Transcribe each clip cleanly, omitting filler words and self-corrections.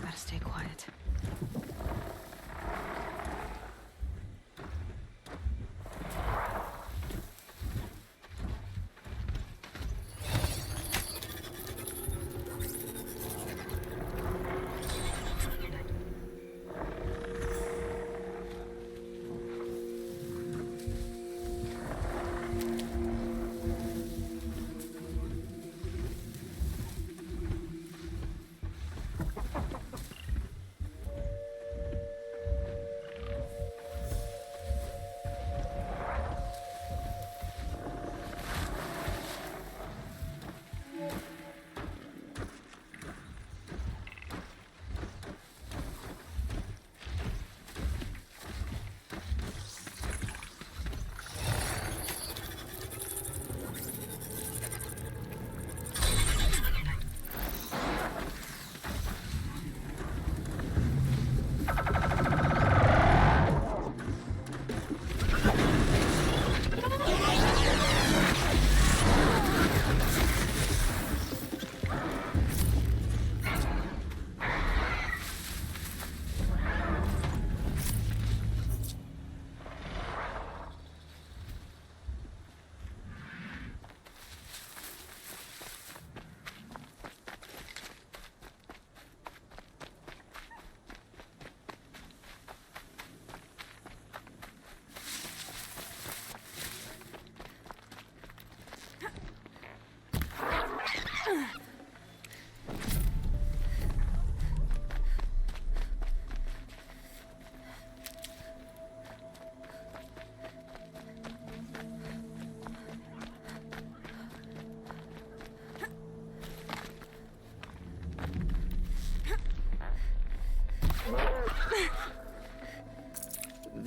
Gotta stay quiet.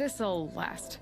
This'll last.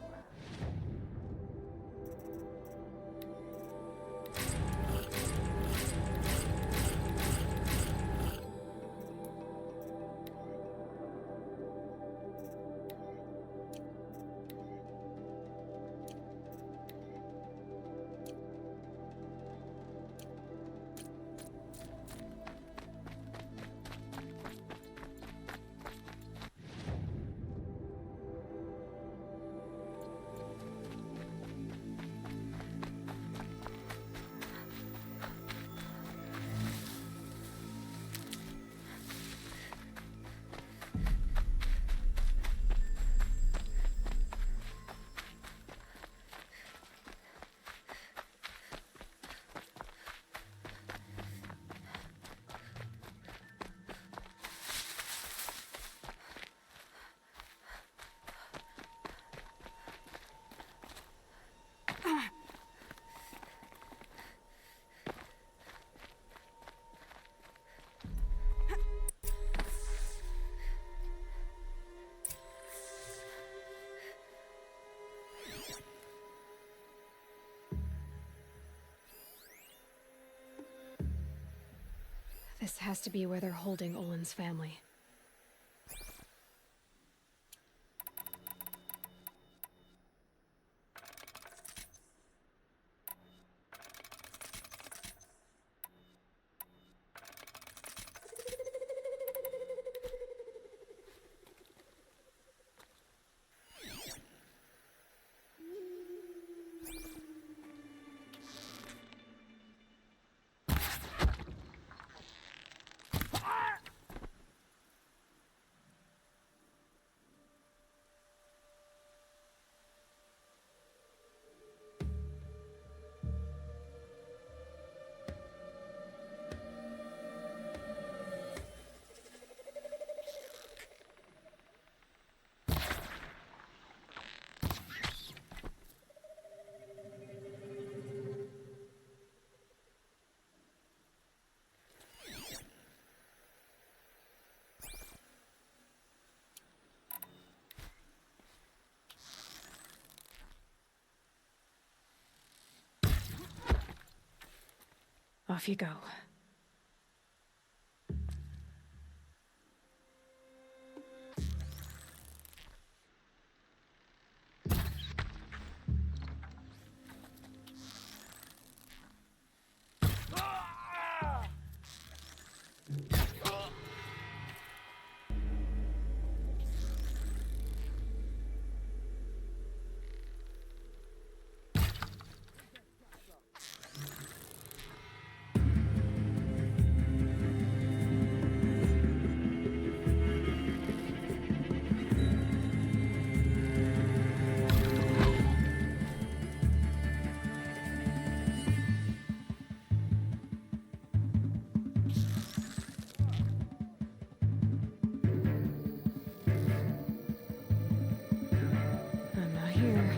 This has to be where they're holding Olin's family. off you go. I'm not here.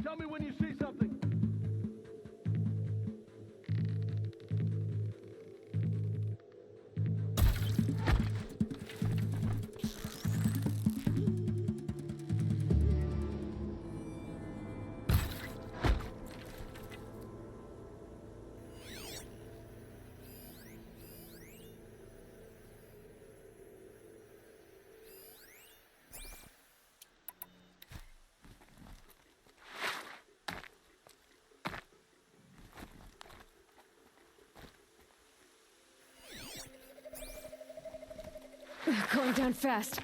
Tell me when you see something. Going down fast.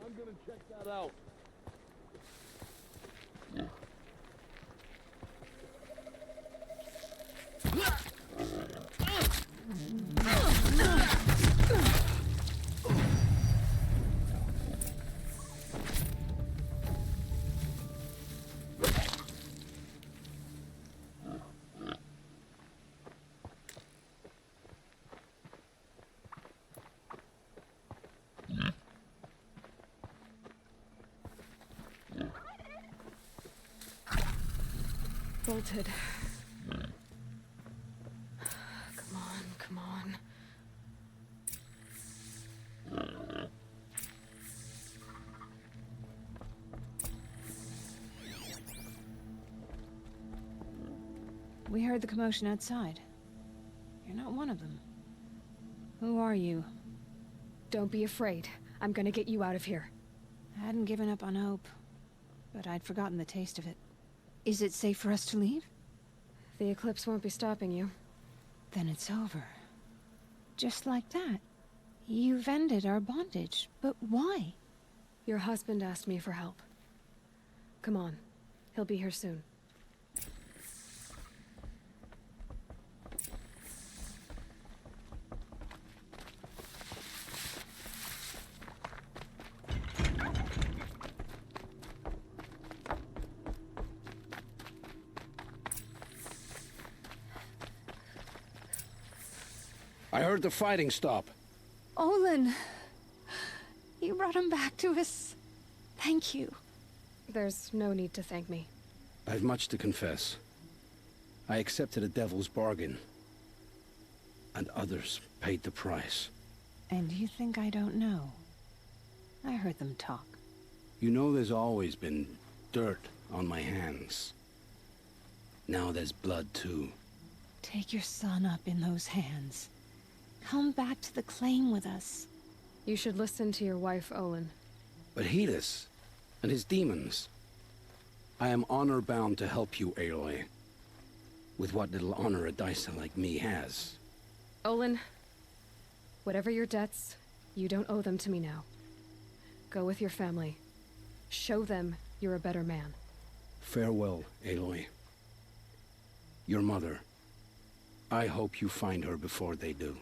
I'm gonna check that out. Bolted. Come on, come on. We heard the commotion outside. You're not one of them. Who are you? Don't be afraid. I'm gonna get you out of here. I hadn't given up on hope, but I'd forgotten the taste of it. Is it safe for us to leave? The eclipse won't be stopping you. Then it's over. Just like that. You've ended our bondage, but why? Your husband asked me for help. Come on. He'll be here soon. I heard the fighting stop. Olin! You brought him back to us. Thank you. There's no need to thank me. I've much to confess. I accepted a devil's bargain. And others paid the price. And you think I don't know? I heard them talk. You know there's always been dirt on my hands. Now there's blood too. Take your son up in those hands. Come back to the claim with us. You should listen to your wife, Olin. But Helis and his demons. I am honor-bound to help you, Aloy. With what little honor a Dysa like me has. Olin, whatever your debts, you don't owe them to me now. Go with your family. Show them you're a better man. Farewell, Aloy. Your mother. I hope you find her before they do.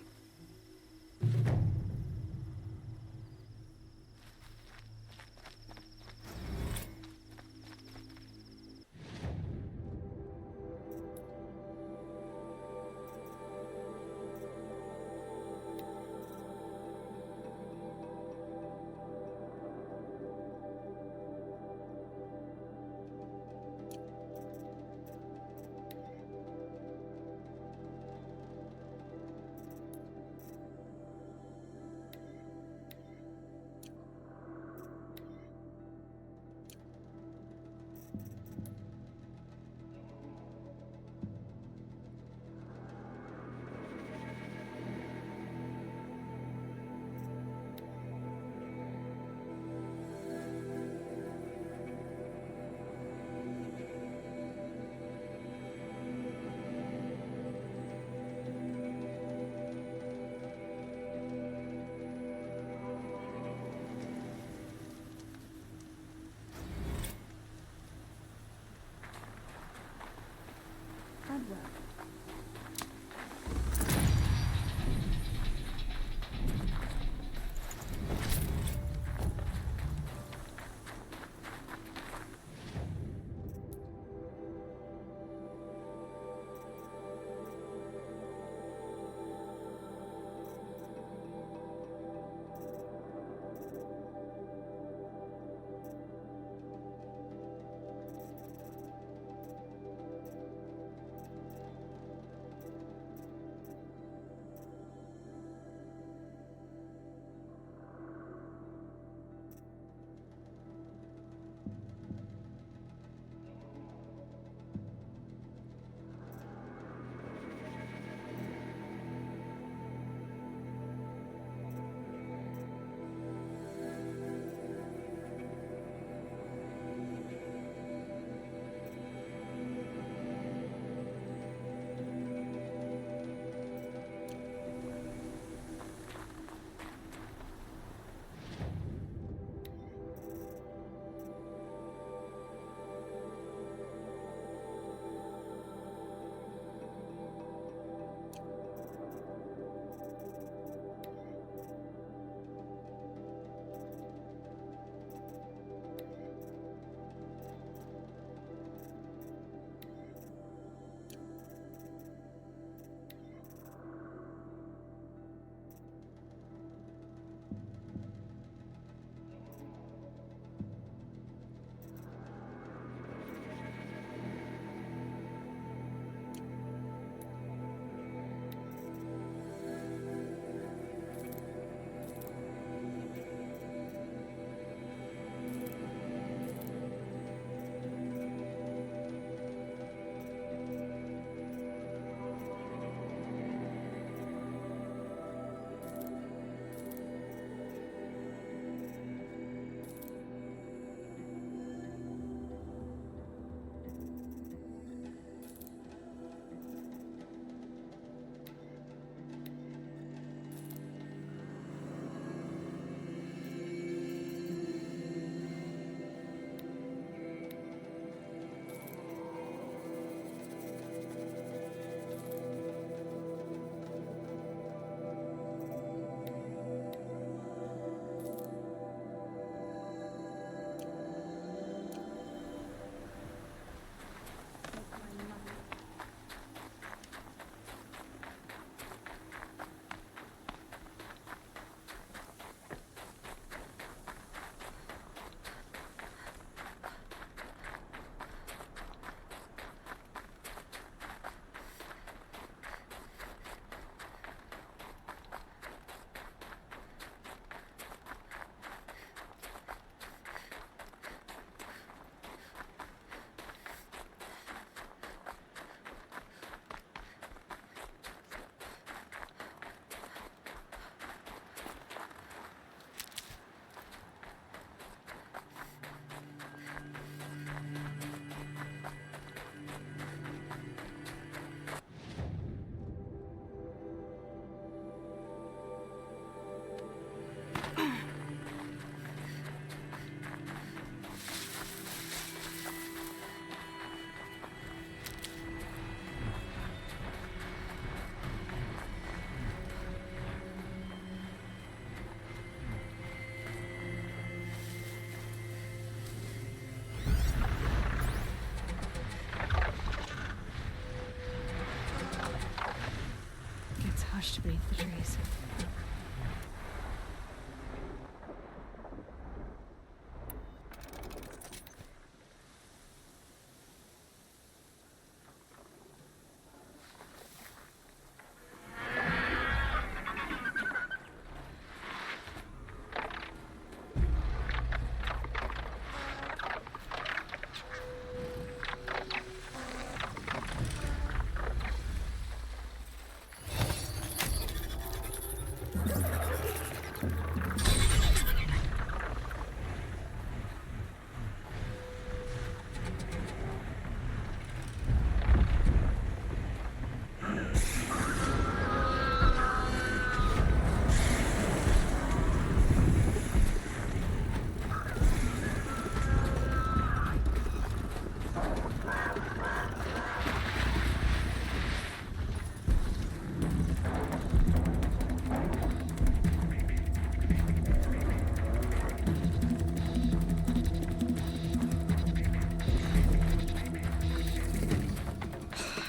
hushed beneath the trees.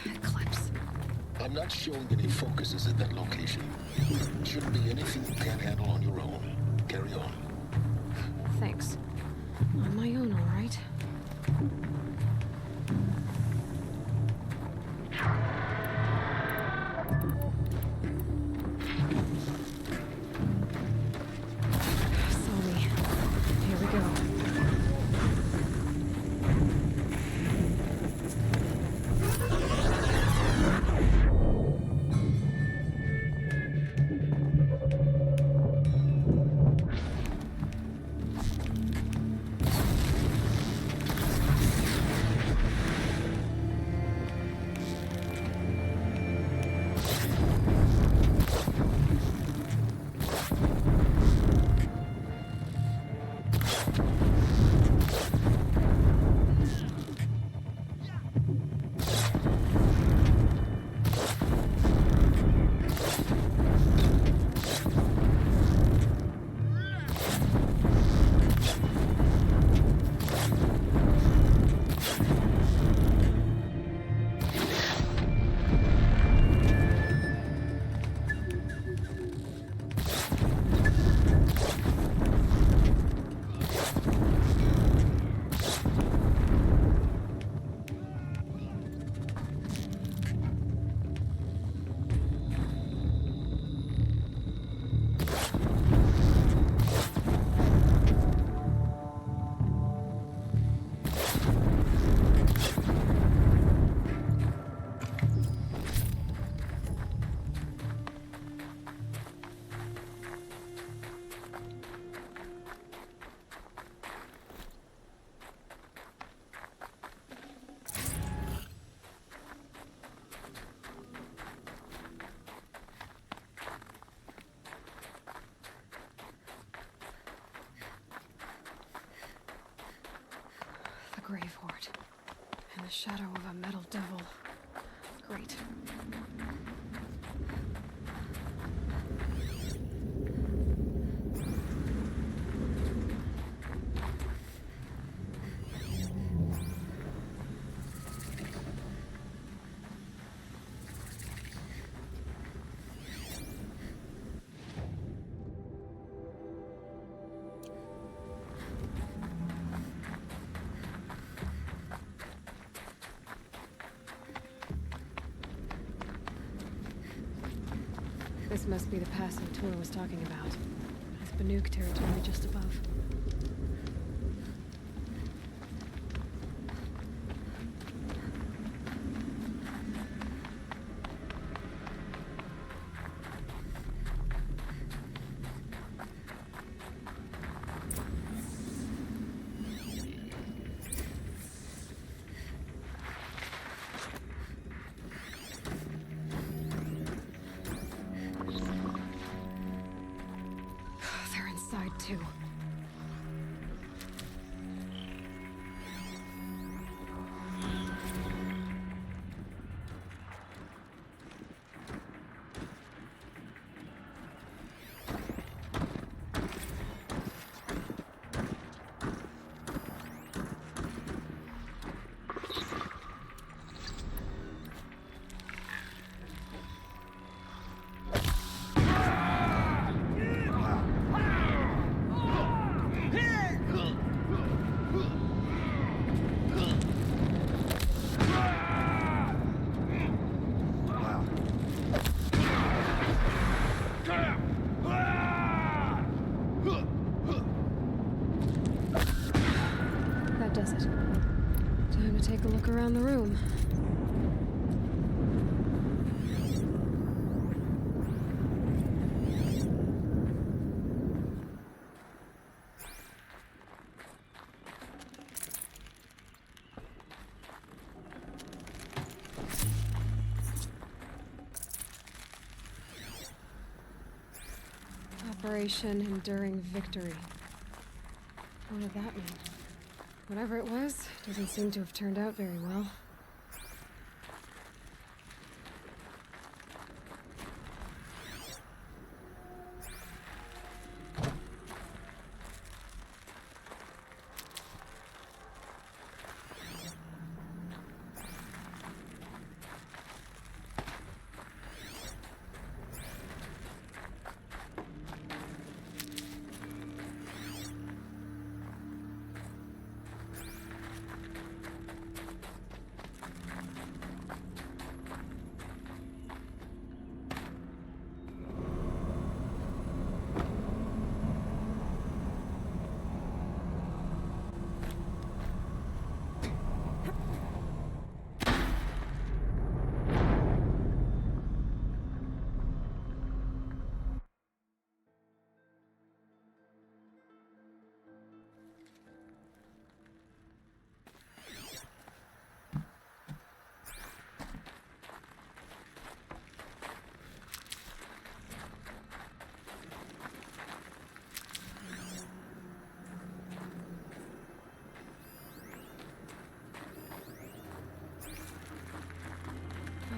Eclipse. I'm not showing any focuses at that location. Shouldn't be anything you can't handle on your own. Carry on. Thanks. On my own, all right. Saw me. Here we go. The Grave Horde. In the shadow of a metal devil. Great. This must be the passing Tor was talking about. It's Banuk territory just above. They're inside too. look around the room. Operation Enduring Victory. What did that mean? Whatever it was, doesn't seem to have turned out very well.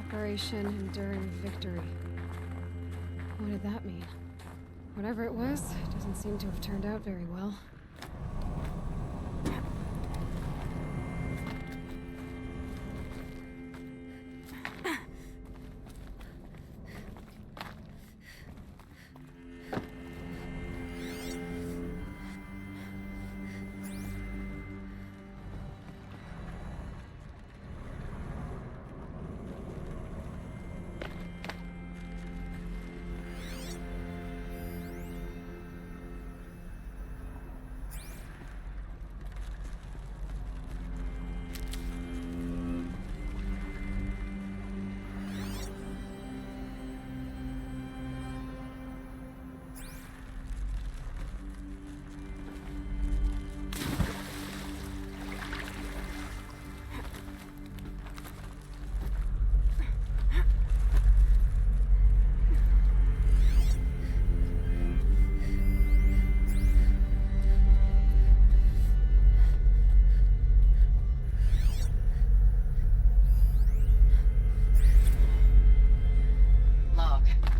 Operation Enduring Victory. What did that mean? Whatever it was, doesn't seem to have turned out very well.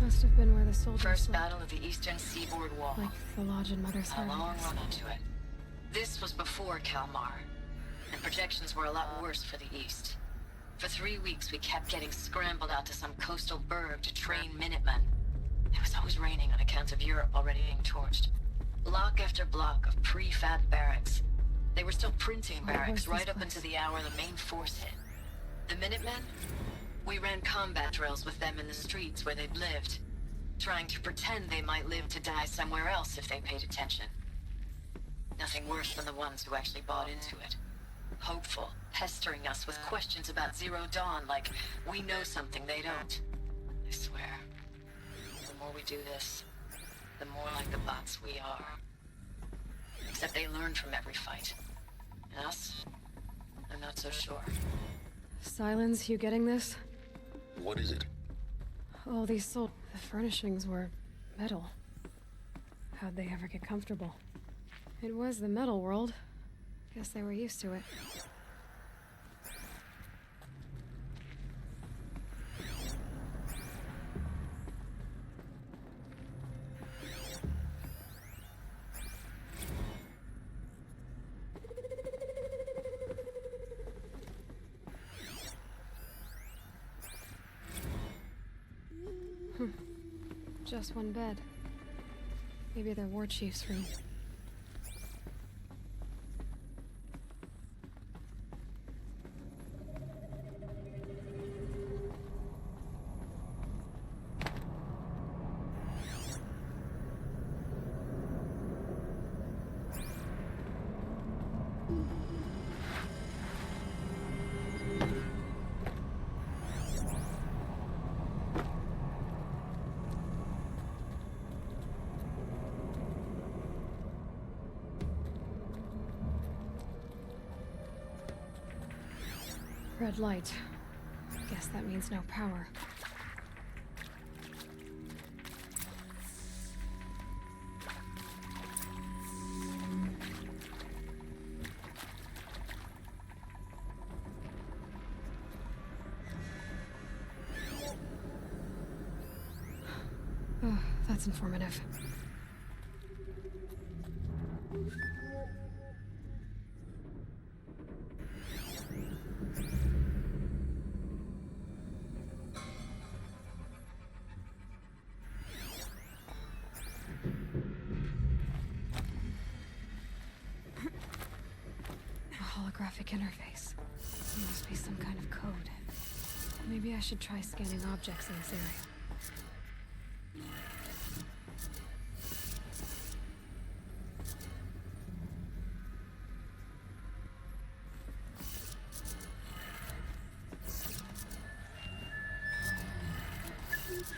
Must have been where the soldiers First slept. battle of the Eastern Seaboard Wall. Like the Lodge in Mother's A Harbor. long run into it. This was before Kalmar, and projections were a lot worse for the East. For 3 weeks, we kept getting scrambled out to some coastal burg to train Minutemen. It was always raining on account of Europe already being torched. Block after block of prefab barracks. They were still printing barracks right up into the hour the main force hit. The Minutemen? We ran combat drills with them in the streets where they'd lived, trying to pretend they might live to die somewhere else if they paid attention. Nothing worse than the ones who actually bought into it. Hopeful, pestering us with questions about Zero Dawn like we know something they don't. I swear, the more we do this, the more like the bots we are. Except they learn from every fight. Us? I'm not so sure. Silence, you getting this? What is it? Oh, the furnishings were metal. How'd they ever get comfortable? It was the metal world. Guess they were used to it. Just one bed. Maybe they're war chief's room. red light. Guess that means no power. Oh, that's informative. A holographic interface. There must be some kind of code. Maybe I should try scanning objects in this area.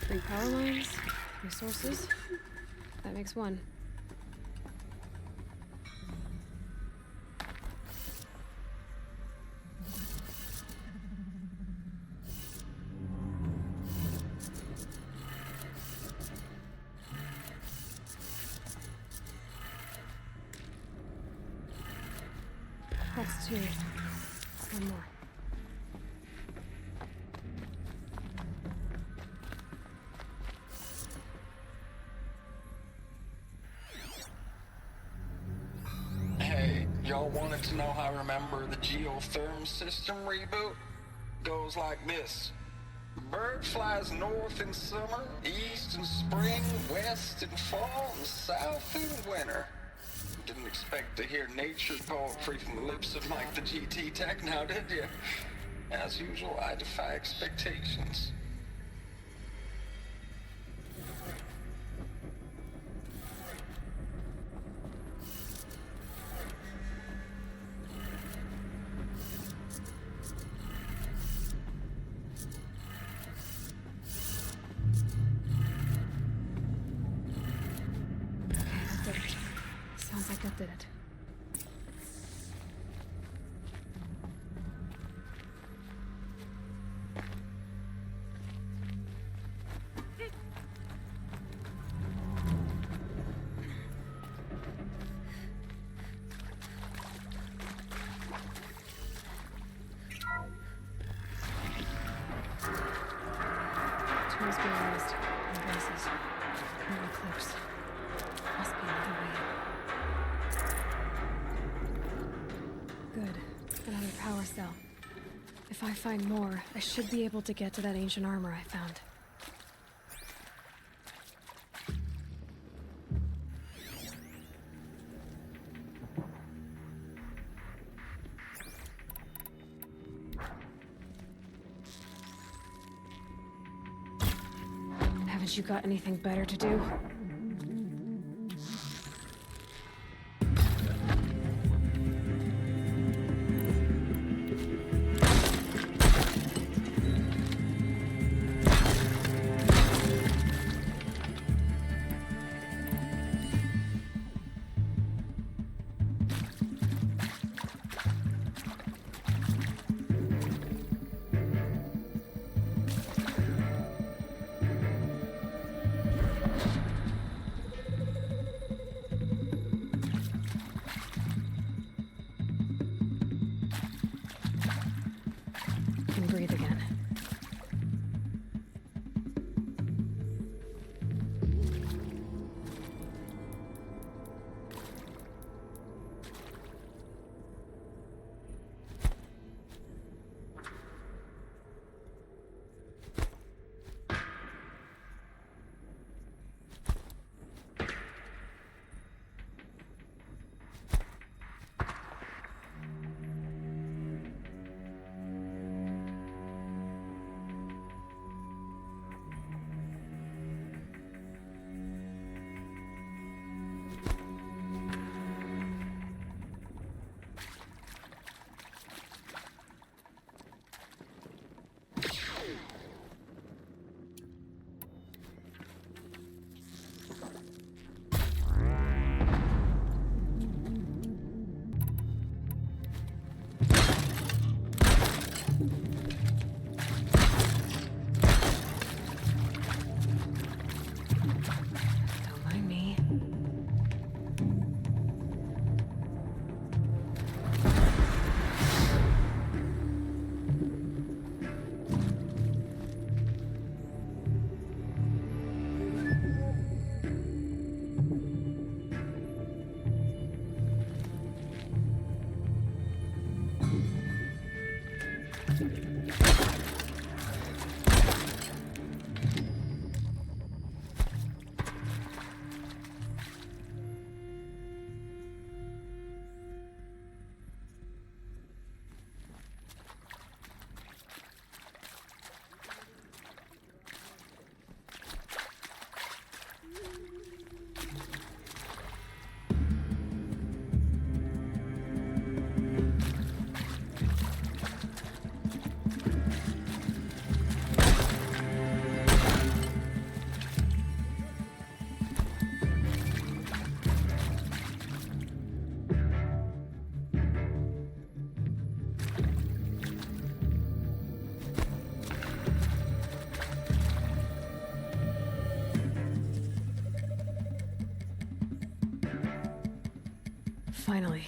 Three power lines, resources. That makes one. That's two. One more. Hey, y'all wanted to know how I remember the geotherm system reboot? Goes like this. Bird flies north in summer, east in spring, west in fall, and south in winter. Didn't expect to hear nature poetry from the lips of Mike the GT Tech now, did you? As usual, I defy expectations. Sounds like that did it. Tools being used. Devices. No eclipse. Must be another way. Good. Another power cell. If I find more, I should be able to get to that ancient armor I found. Haven't you got anything better to do? Can breathe again. Finally.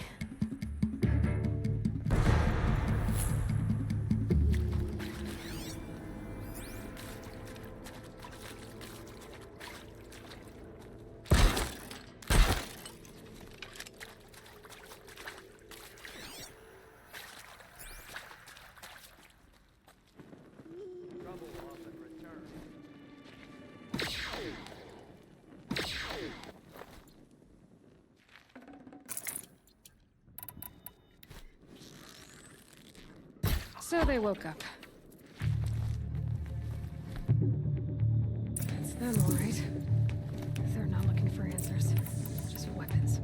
So they woke up. It's them, all right. They're not looking for answers, just weapons.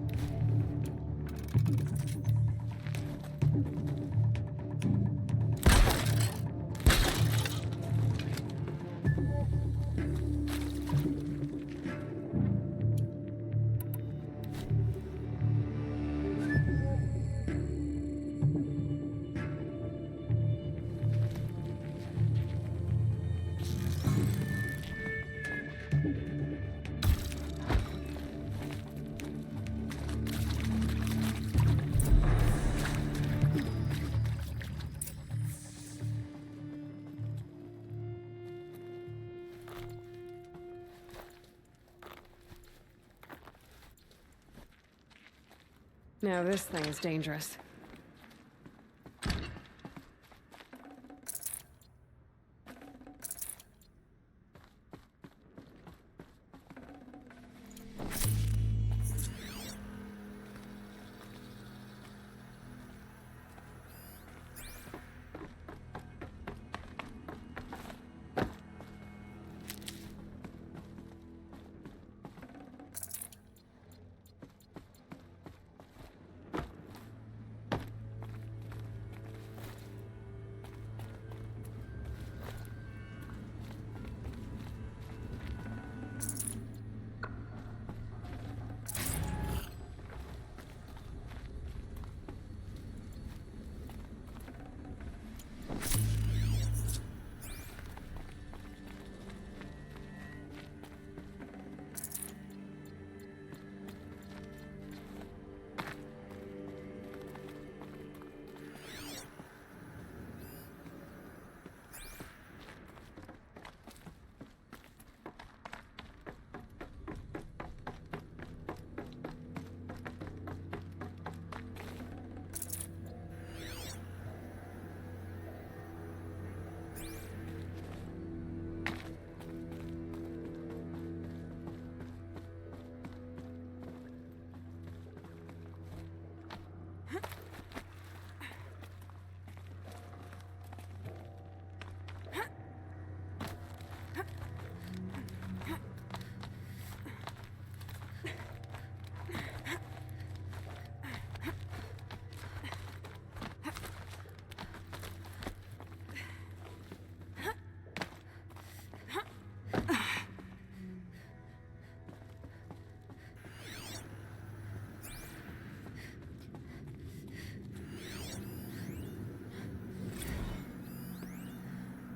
Now this thing is dangerous.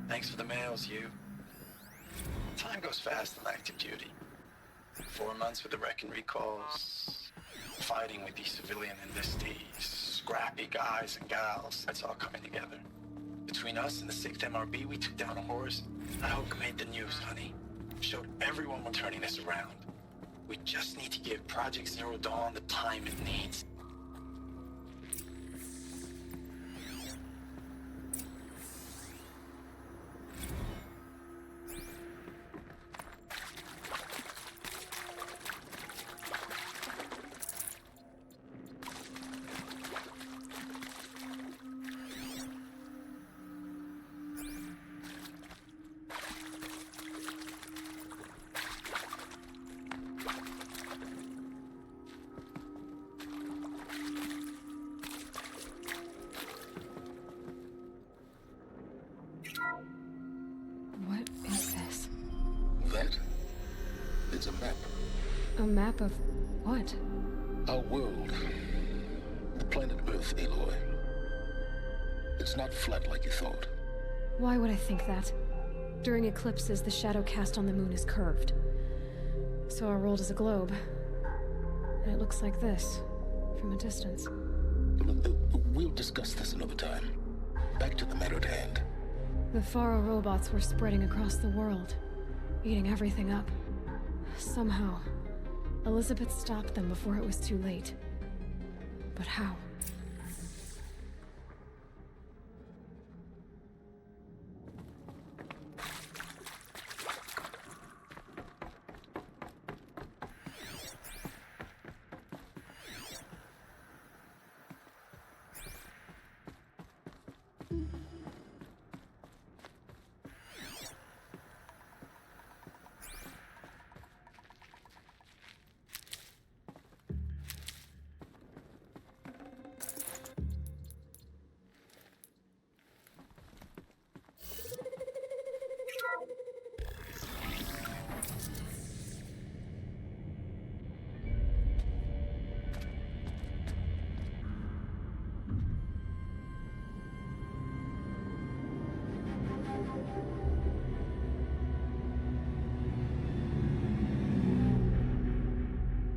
Thanks for the mails, you. Time goes fast on active duty. 4 months with the wreck and recalls, fighting with these civilian enlistees, scrappy guys and gals. That's all coming together. Between us and the 6th MRB, we took down a horse. I hope it made the news, honey. Showed everyone we're turning this around. We just need to give Project Zero Dawn the time it needs. contains a map. A map of what? Our world. The planet Earth, Aloy. It's not flat like you thought. Why would I think that? During eclipses, the shadow cast on the moon is curved. So our world is a globe. And it looks like this, from a distance. We'll discuss this another time. Back to the matter at hand. The Faro robots were spreading across the world, eating everything up. Somehow, Elizabeth stopped them before it was too late. But how?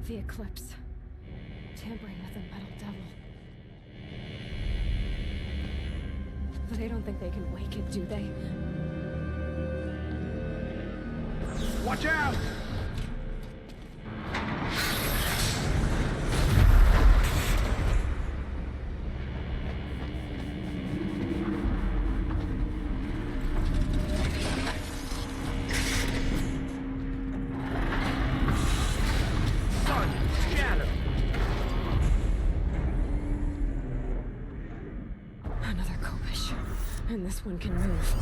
The Eclipse. Tampering with the Metal Devil. They don't think they can wake it, do they? Watch out! Another Kobish. And this one can move.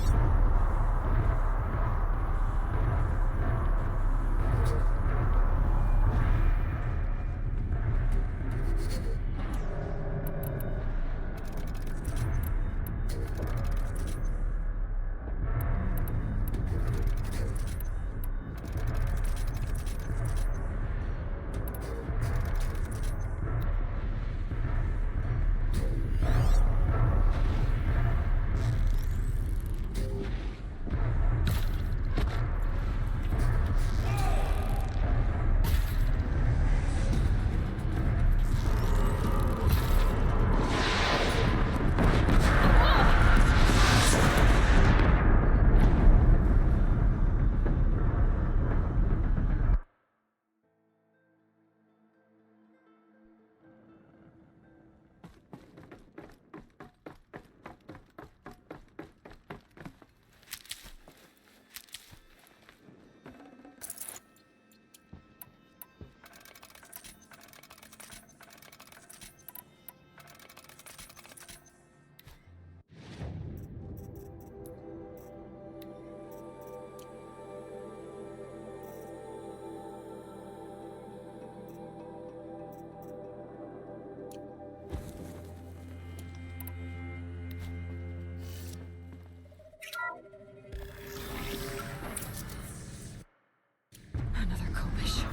Another Kobish.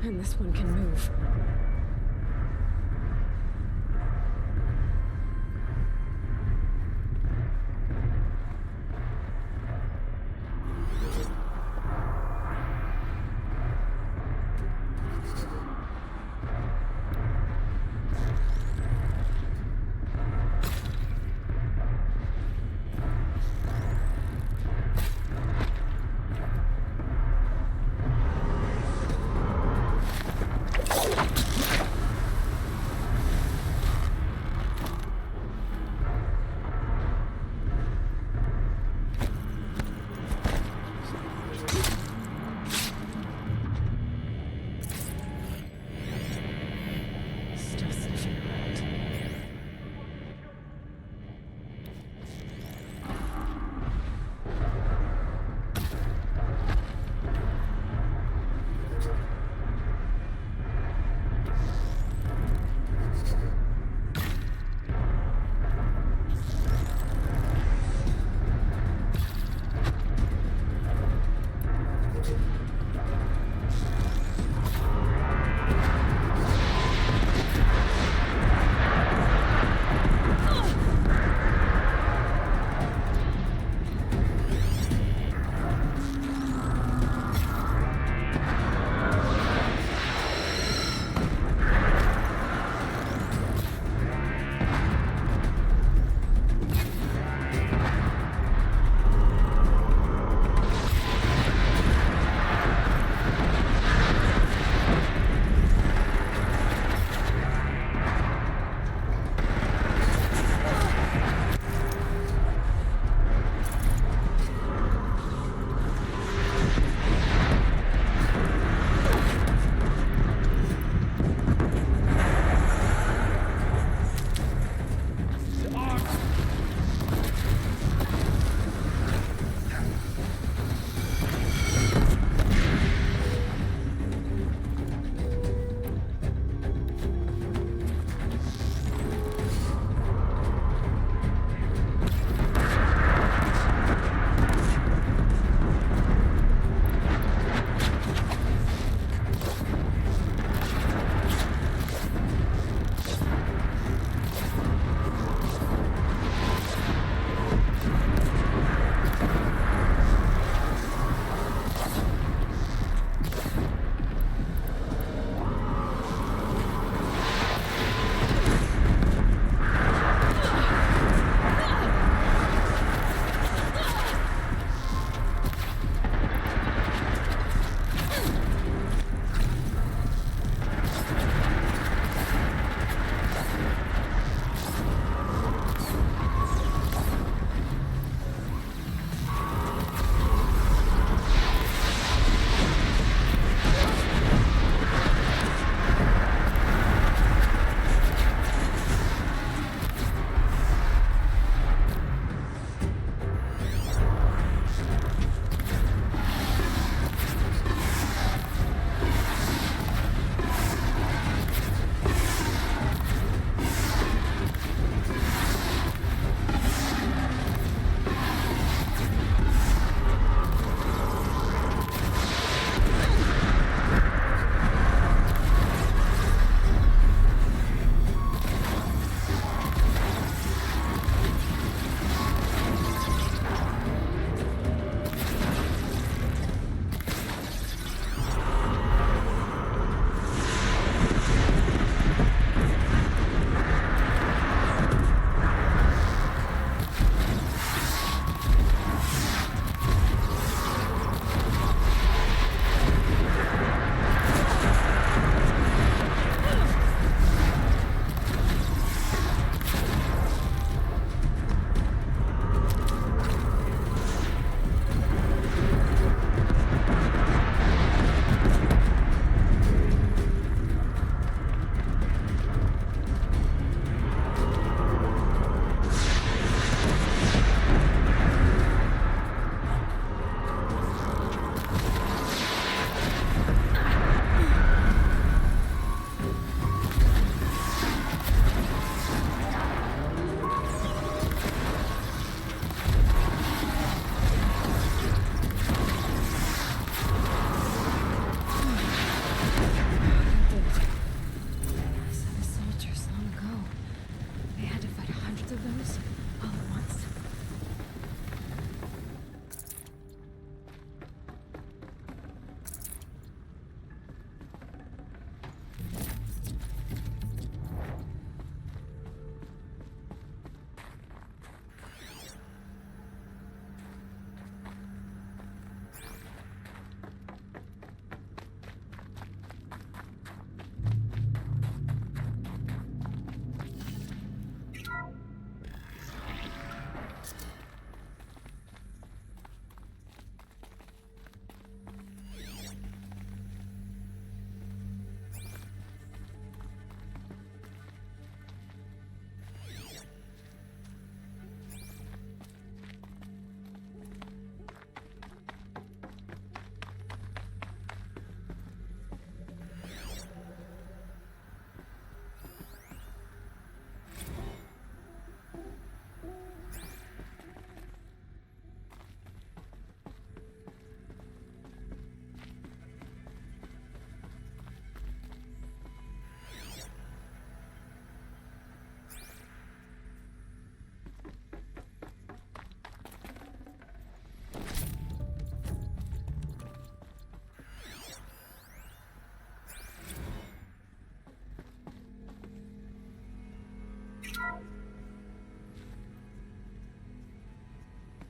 And this one can move.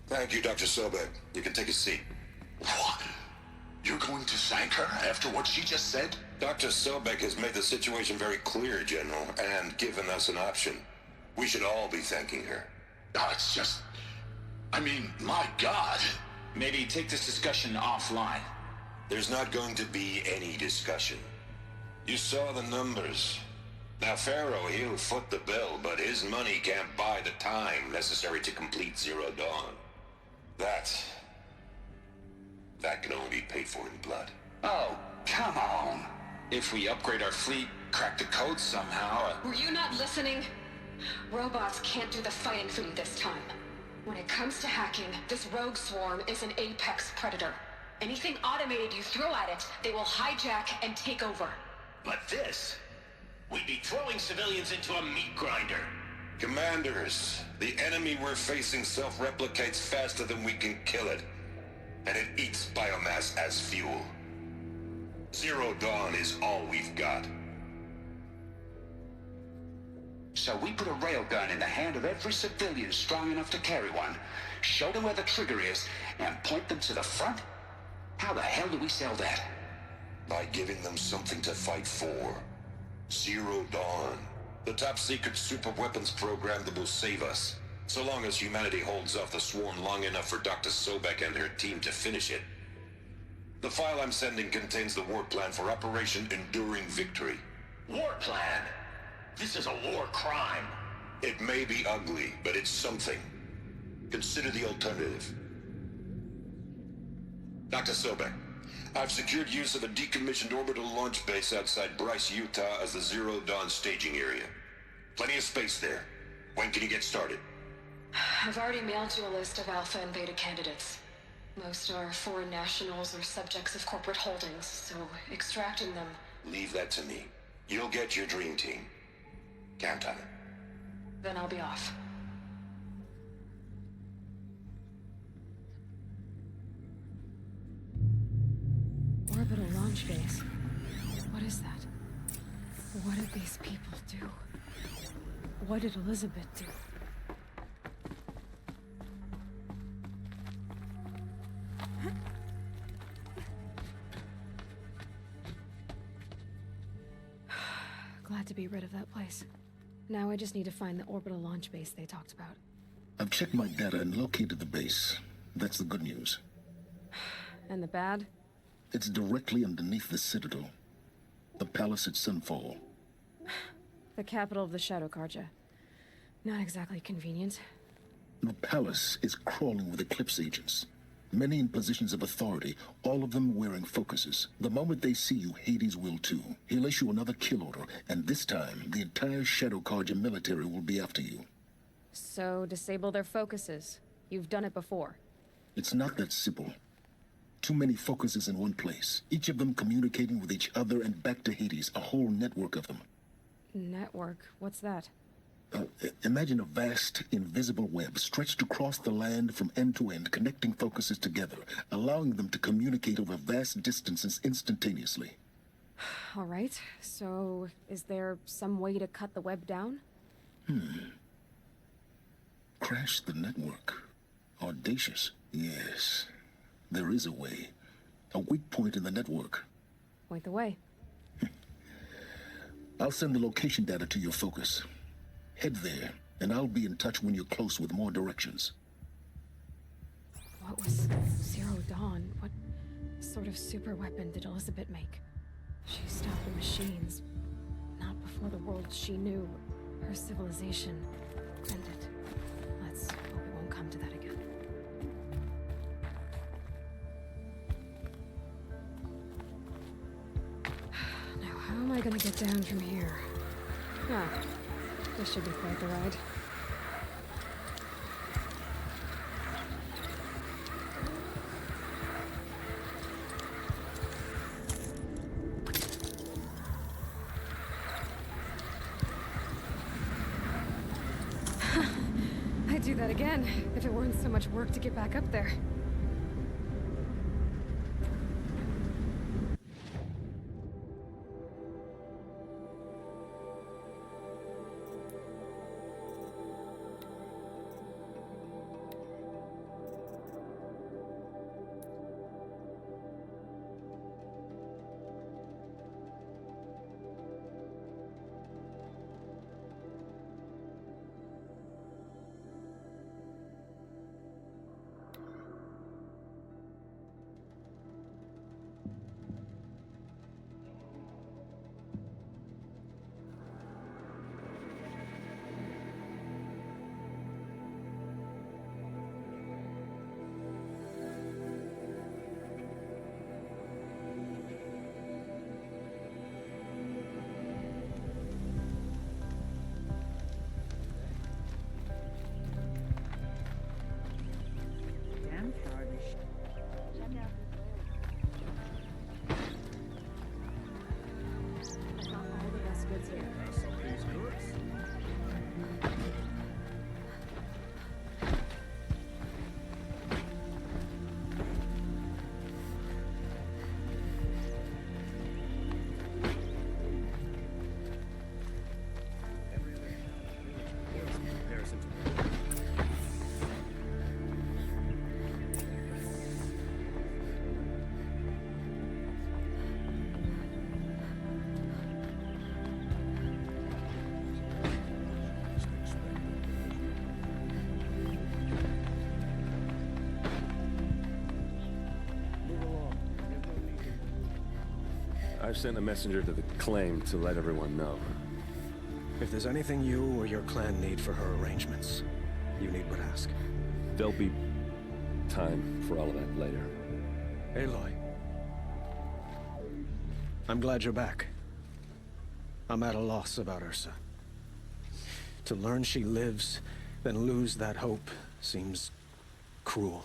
Thank you, Dr. Sobek. You can take a seat. What? You're going to thank her after what she just said? Dr. Sobek has made the situation very clear, General, and given us an option. We should all be thanking her. No, it's just... I mean, my God. Maybe take this discussion offline. There's not going to be any discussion. You saw the numbers. Now, Pharaoh, he'll foot the bill, but his money can't buy the time necessary to complete Zero Dawn. That can only be paid for in blood. Oh, come on. If we upgrade our fleet, crack the code somehow... Were you not listening? Robots can't do the fighting for you this time. When it comes to hacking, this rogue swarm is an apex predator. Anything automated you throw at it, they will hijack and take over. But this... we'd be throwing civilians into a meat grinder. Commanders, the enemy we're facing self-replicates faster than we can kill it. And it eats biomass as fuel. Zero Dawn is all we've got. So we put a railgun in the hand of every civilian strong enough to carry one, show them where the trigger is, and point them to the front? How the hell do we sell that? By giving them something to fight for. Zero Dawn. The top-secret super-weapons program that will save us. So long as humanity holds off the swarm long enough for Dr. Sobek and her team to finish it. The file I'm sending contains the war plan for Operation Enduring Victory. War plan? This is a war crime. It may be ugly, but it's something. Consider the alternative. Dr. Sobek, I've secured use of a decommissioned orbital launch base outside Bryce, Utah as the Zero Dawn staging area. Plenty of space there. When can you get started? I've already mailed you a list of Alpha and Beta candidates. Most are foreign nationals or subjects of corporate holdings, so extracting them... Leave that to me. You'll get your dream team. Count on it. Then I'll be off. Orbital launch base. What is that? What did these people do? What did Elizabeth do? Glad to be rid of that place. Now I just need to find the orbital launch base they talked about. I've checked my data and located the base. That's the good news. And the bad? It's directly underneath the Citadel. The palace at Sunfall. The capital of the Shadow Carja. Not exactly convenient. The palace is crawling with Eclipse agents. Many in positions of authority, all of them wearing focuses. The moment they see you, Hades will too. He'll issue another kill order, and this time, the entire Shadow Carja military will be after you. So, disable their focuses. You've done it before. It's not that simple. Too many focuses in one place, each of them communicating with each other and back to Hades, a whole network of them. Network? What's that? Imagine a vast, invisible web stretched across the land from end to end, connecting focuses together, allowing them to communicate over vast distances instantaneously. All right, so is there some way to cut the web down? Crash the network. Audacious. Yes, there is a way. A weak point in the network. Point the way. I'll send the location data to your focus. Head there, and I'll be in touch when you're close with more directions. What was Zero Dawn? What sort of super weapon did Elizabeth make? She stopped the machines. Not before the world she knew, her civilization, ended. Let's hope it won't come to that again. Now, how am I gonna get down from here? Ah, this should be quite the ride. I'd do that again, if it weren't so much work to get back up there. I've sent a messenger to the claim to let everyone know. If there's anything you or your clan need for her arrangements, you need but ask. There'll be time for all of that later. Aloy. I'm glad you're back. I'm at a loss about Ursa. To learn she lives, then lose that hope, seems cruel.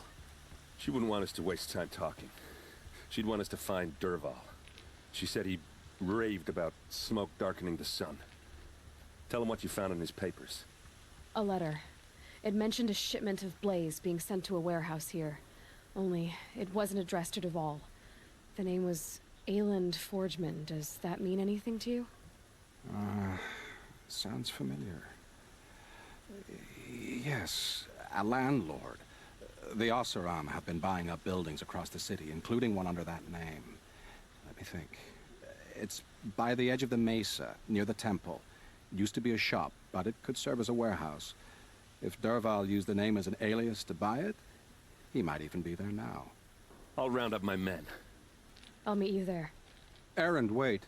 She wouldn't want us to waste time talking. She'd want us to find Dervahl. She said he raved about smoke darkening the sun. Tell him what you found in his papers. A letter. It mentioned a shipment of Blaze being sent to a warehouse here. Only, it wasn't addressed to Dervahl. The name was Ayland Forgeman. Does that mean anything to you? Sounds familiar. Yes, a landlord. The Oseram have been buying up buildings across the city, including one under that name. Let me think. It's by the edge of the mesa, near the temple. It used to be a shop, but it could serve as a warehouse. If Dervahl used the name as an alias to buy it, he might even be there now. I'll round up my men. I'll meet you there. Erend, wait.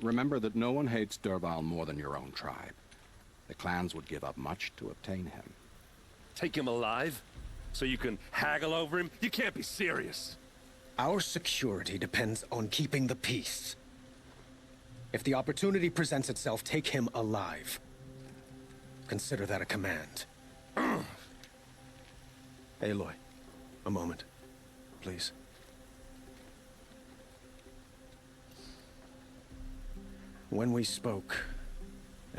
Remember that no one hates Dervahl more than your own tribe. The clans would give up much to obtain him. Take him alive? So you can haggle over him? You can't be serious. Our security depends on keeping the peace. If the opportunity presents itself, take him alive. Consider that a command. Aloy, a moment, please. When we spoke,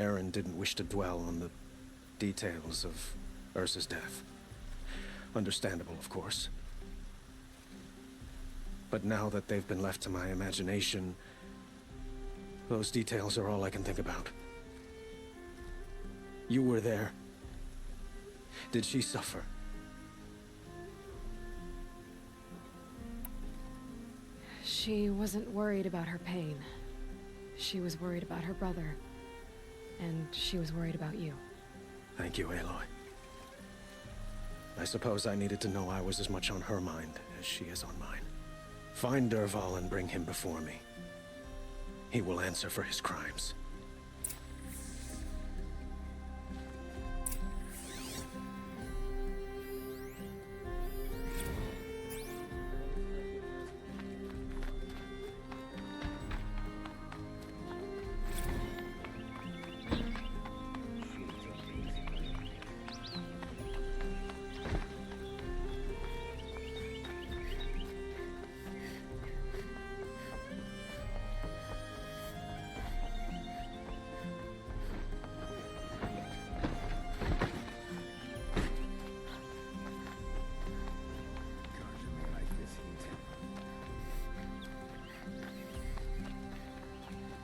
Erend didn't wish to dwell on the details of Ursa's death. Understandable, of course. But now that they've been left to my imagination, those details are all I can think about. You were there. Did she suffer? She wasn't worried about her pain. She was worried about her brother. And she was worried about you. Thank you, Aloy. I suppose I needed to know I was as much on her mind as she is on mine. Find Dervahl and bring him before me. He will answer for his crimes.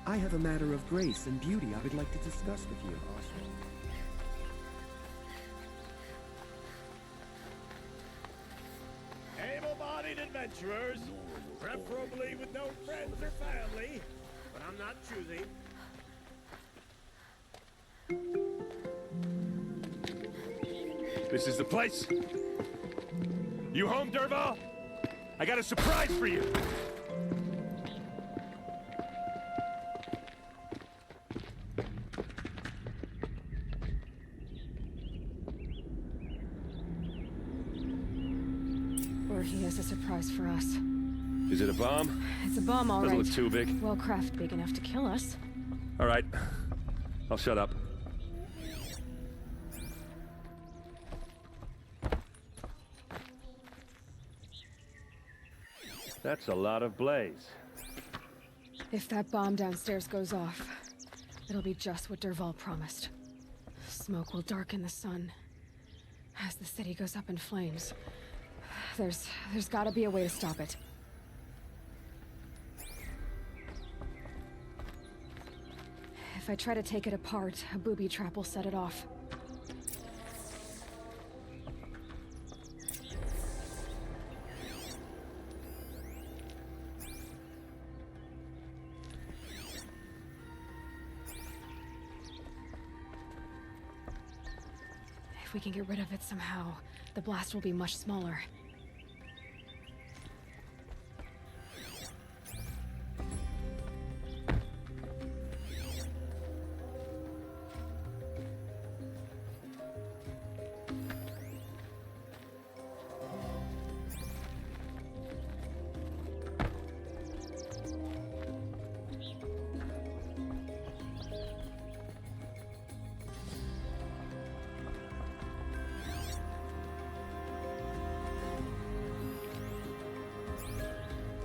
I have a matter of grace and beauty I would like to discuss with you. Able-bodied adventurers, preferably with no friends or family, but I'm not choosy. This is the place. You home, Dervahl? I got a surprise for you. Or he has a surprise for us. Is it a bomb? It's a bomb, all right. Doesn't look too big. Well, craft big enough to kill us. All right. I'll shut up. That's a lot of blaze. If that bomb downstairs goes off, it'll be just what Dervahl promised. Smoke will darken the sun. As the city goes up in flames, there's gotta be a way to stop it. If I try to take it apart, a booby trap will set it off. If we can get rid of it somehow, the blast will be much smaller.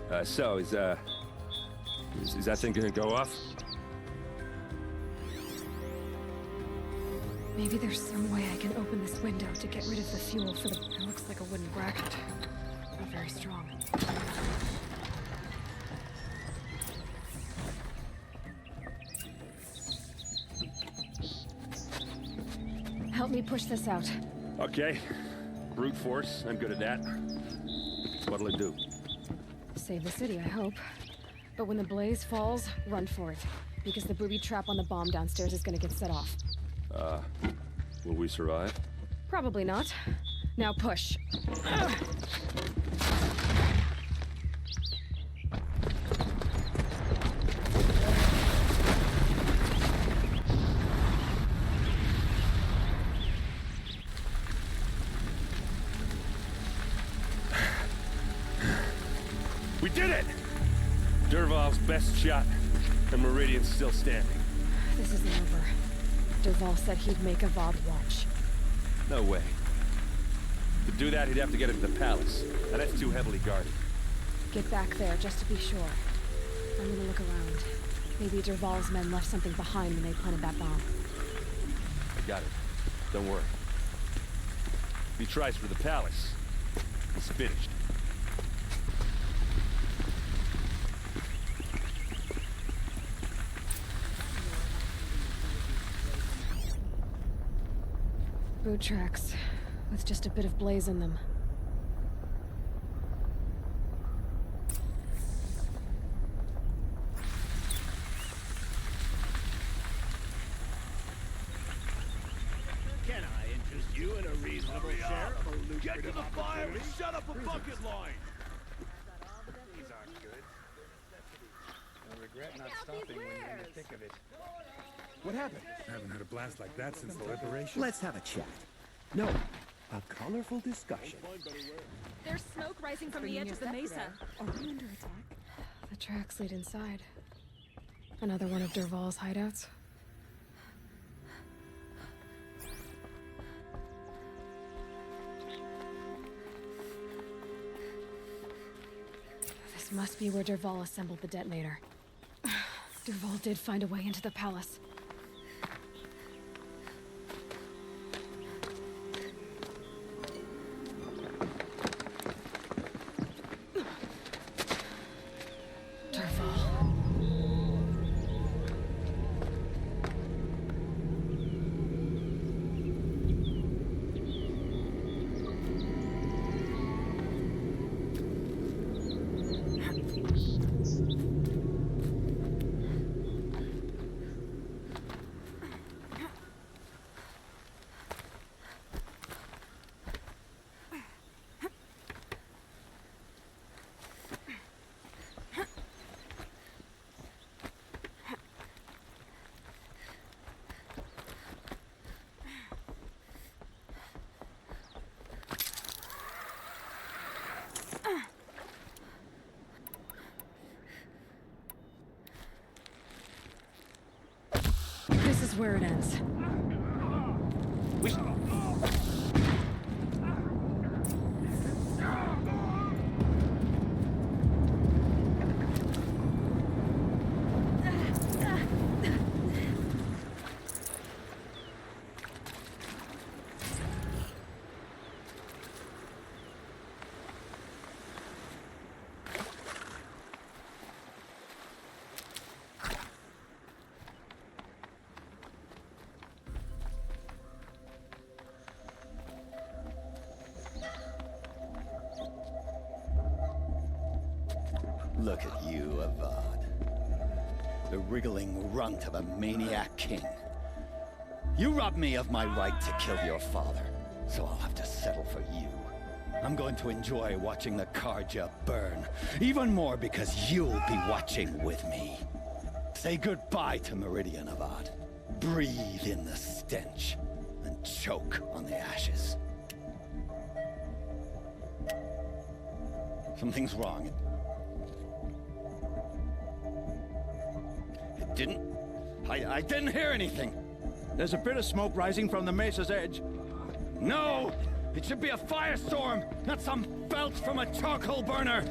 So, is that thing gonna go off? Maybe there's some way I can open this window to get rid of the fuel for the... It looks like a wooden bracket. Not very strong. Help me push this out. Okay. Brute force, I'm good at that. What'll it do? Save the city, I hope. But when the blaze falls, run for it. Because the booby trap on the bomb downstairs is gonna get set off. Will we survive? Probably not. Now push. We did it! Dervahl's best shot, and Meridian's still standing. This isn't over. Dervahl said he'd make Avad watch. No way. To do that, he'd have to get into the palace, and that's too heavily guarded. Get back there, just to be sure. I'm gonna look around. Maybe Dervahl's men left something behind when they planted that bomb. I got it. Don't worry. If he tries for the palace, he's finished. Boot tracks, with just a bit of blaze in them. Can I interest you in a reasonable share of a lucrative Get to the fire and shut up a bucket line! These aren't good. I regret not stopping when you're in the thick of it. What happened? I haven't had a blast like that since the liberation. Let's have a chat. No, a colorful discussion. There's smoke rising from the edge of the mesa. Are we under attack? The tracks lead inside. Another one of Dervahl's hideouts. This must be where Dervahl assembled the detonator. Dervahl did find a way into the palace. This is where it ends. Look at you, Avad. The wriggling runt of a maniac king. You robbed me of my right to kill your father, so I'll have to settle for you. I'm going to enjoy watching the Carja burn, even more because you'll be watching with me. Say goodbye to Meridian, Avad. Breathe in the stench, and choke on the ashes. Something's wrong. I didn't hear anything. There's a bit of smoke rising from the mesa's edge. No! It should be a firestorm, not some belch from a charcoal burner!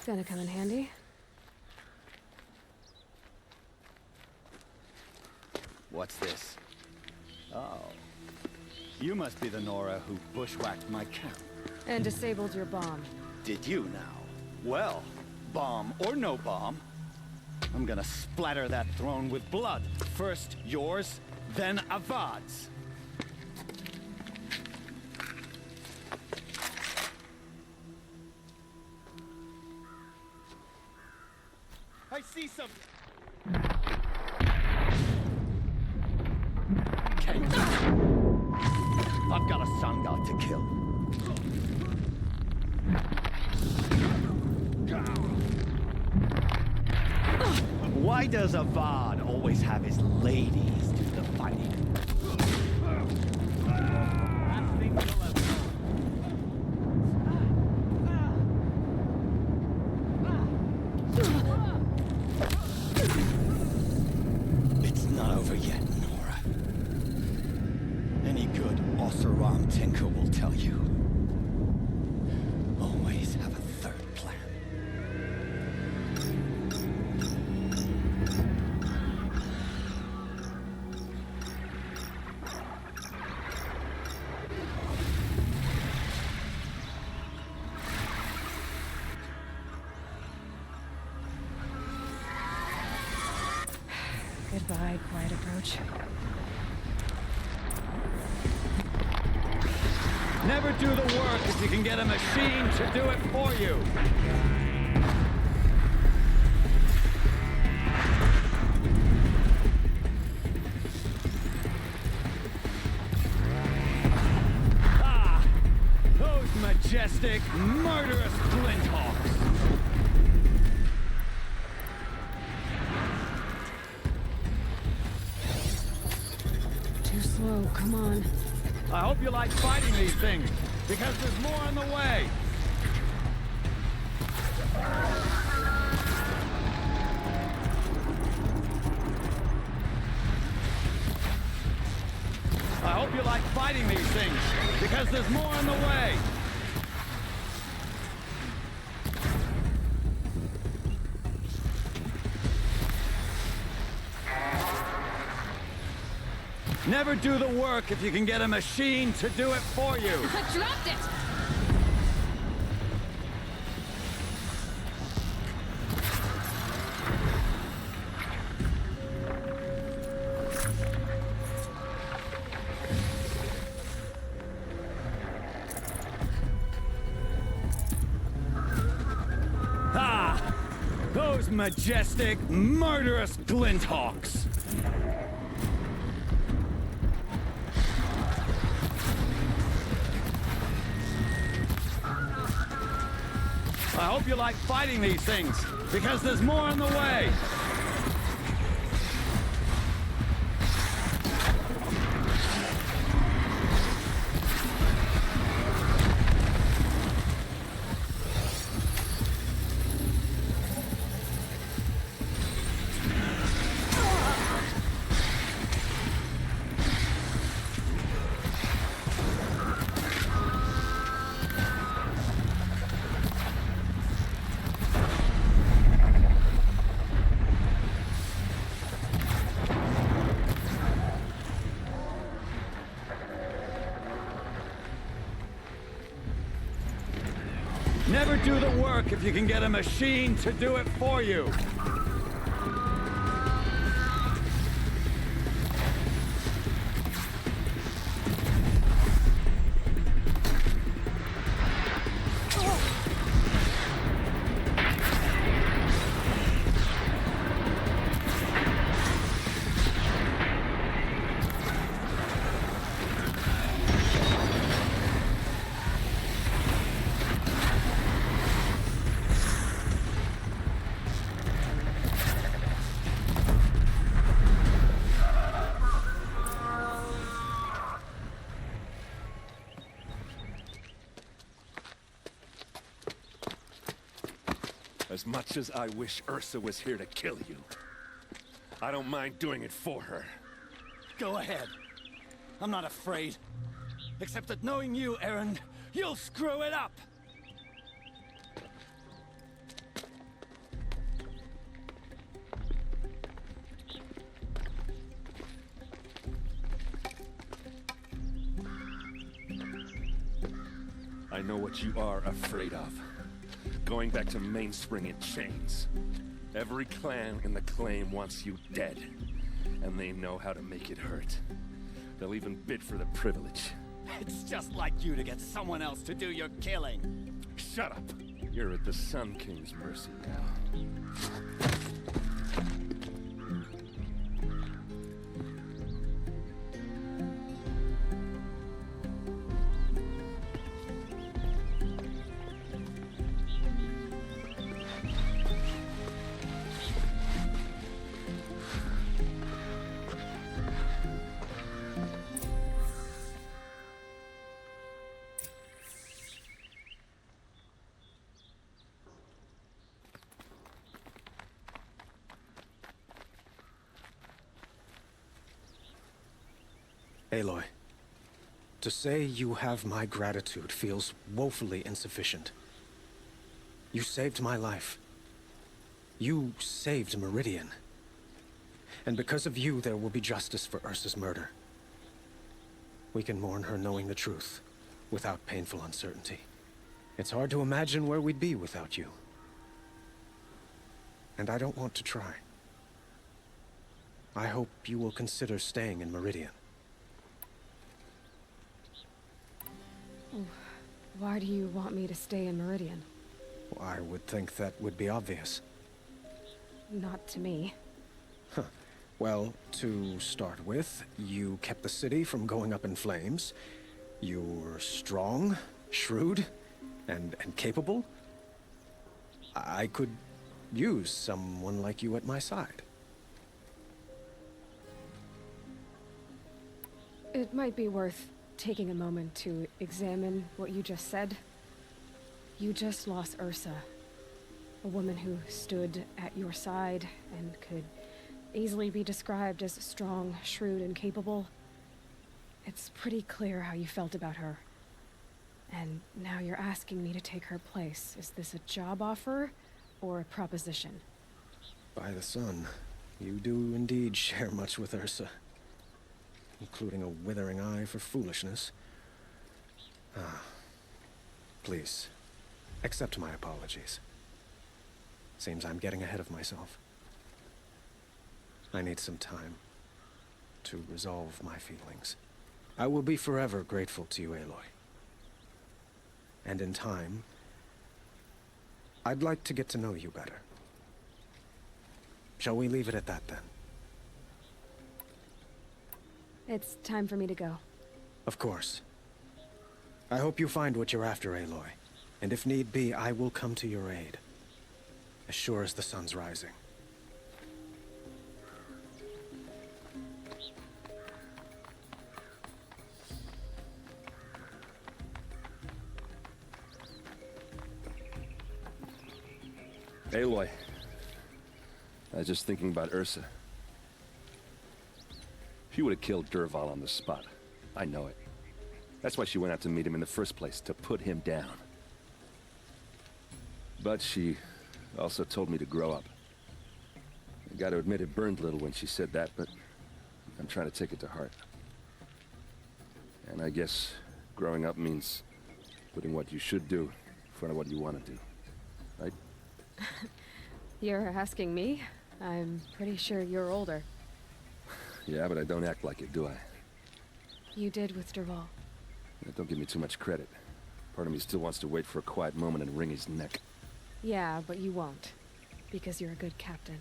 gonna come in handy. What's this? Oh. You must be the Nora who bushwhacked my camp. And disabled your bomb. Did you now? Well, bomb or no bomb, I'm gonna splatter that throne with blood. First yours, then Avad's. I see something. I've got a sun god to kill. Why does Avad always have his ladies do the fighting? It's not over yet, Nora. Any good Oseram tinker will tell you. Always have a third plan. Goodbye, quiet approach. Never do the work if you can get a machine to do it for you. Ah! Those majestic, murderous Glinthawks! Too slow, come on. I hope you like fighting these things, because there's more on the way. I hope you like fighting these things, because there's more on the way. Never do the work if you can get a machine to do it for you. I dropped it! Ah! Those majestic, murderous Glinthawks! I hope you like fighting these things, because there's more on the way. Never do the work if you can get a machine to do it for you. As much as I wish Ursa was here to kill you, I don't mind doing it for her. Go ahead. I'm not afraid. Except that knowing you, Erend, you'll screw it up! I know what you are afraid of. Going back to Mainspring in chains. Every clan in the claim wants you dead. And they know how to make it hurt. They'll even bid for the privilege. It's just like you to get someone else to do your killing. Shut up! You're at the Sun King's mercy now. Aloy, to say you have my gratitude feels woefully insufficient. You saved my life. You saved Meridian. And because of you, there will be justice for Ursa's murder. We can mourn her knowing the truth, without painful uncertainty. It's hard to imagine where we'd be without you. And I don't want to try. I hope you will consider staying in Meridian. Why do you want me to stay in Meridian? I would think that would be obvious. Not to me. Huh. Well, to start with, you kept the city from going up in flames. You were strong, shrewd, and capable. I could use someone like you at my side. It might be worth taking a moment to examine what you just said. You just lost Ursa, a woman who stood at your side and could easily be described as strong, shrewd, and capable. It's pretty clear how you felt about her. And now you're asking me to take her place. Is this a job offer or a proposition? By the sun, you do indeed share much with Ursa. Including a withering eye for foolishness. Please, accept my apologies. Seems I'm getting ahead of myself. I need some time to resolve my feelings. I will be forever grateful to you, Aloy. And in time, I'd like to get to know you better. Shall we leave it at that, then? It's time for me to go. Of course. I hope you find what you're after, Aloy. And if need be, I will come to your aid. As sure as the sun's rising. Aloy. I was just thinking about Ursa. She would have killed Dervahl on the spot. I know it. That's why she went out to meet him in the first place, to put him down. But she also told me to grow up. I gotta admit it burned a little when she said that, but I'm trying to take it to heart. And I guess growing up means putting what you should do in front of what you want to do. Right? You're asking me? I'm pretty sure you're older. Yeah, but I don't act like it, do I? You did with Dervahl. Yeah, don't give me too much credit. Part of me still wants to wait for a quiet moment and wring his neck. Yeah, but you won't. Because you're a good captain.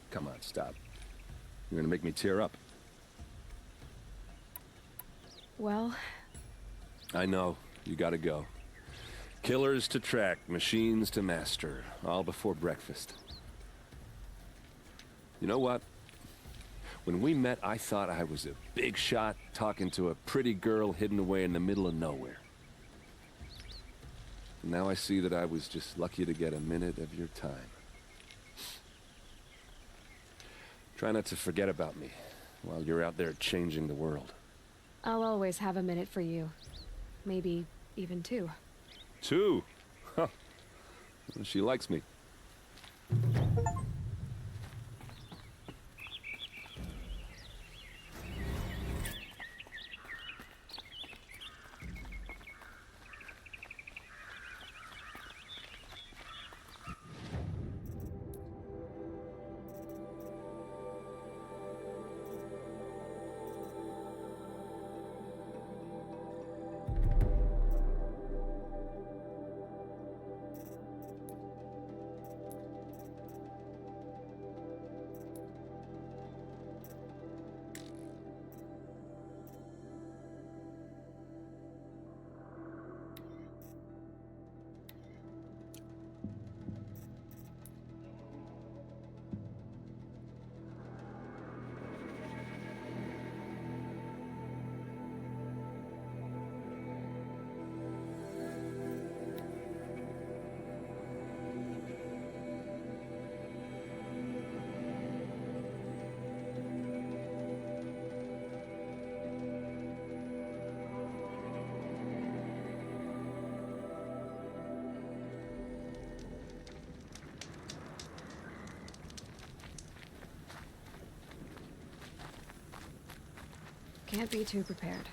Come on, stop. You're gonna make me tear up. Well... I know. You gotta go. Killers to track, machines to master. All before breakfast. You know what? When we met, I thought I was a big shot talking to a pretty girl hidden away in the middle of nowhere. And now I see that I was just lucky to get a minute of your time. Try not to forget about me while you're out there changing the world. I'll always have a minute for you. Maybe even two. Two? Huh. She likes me. Can't be too prepared.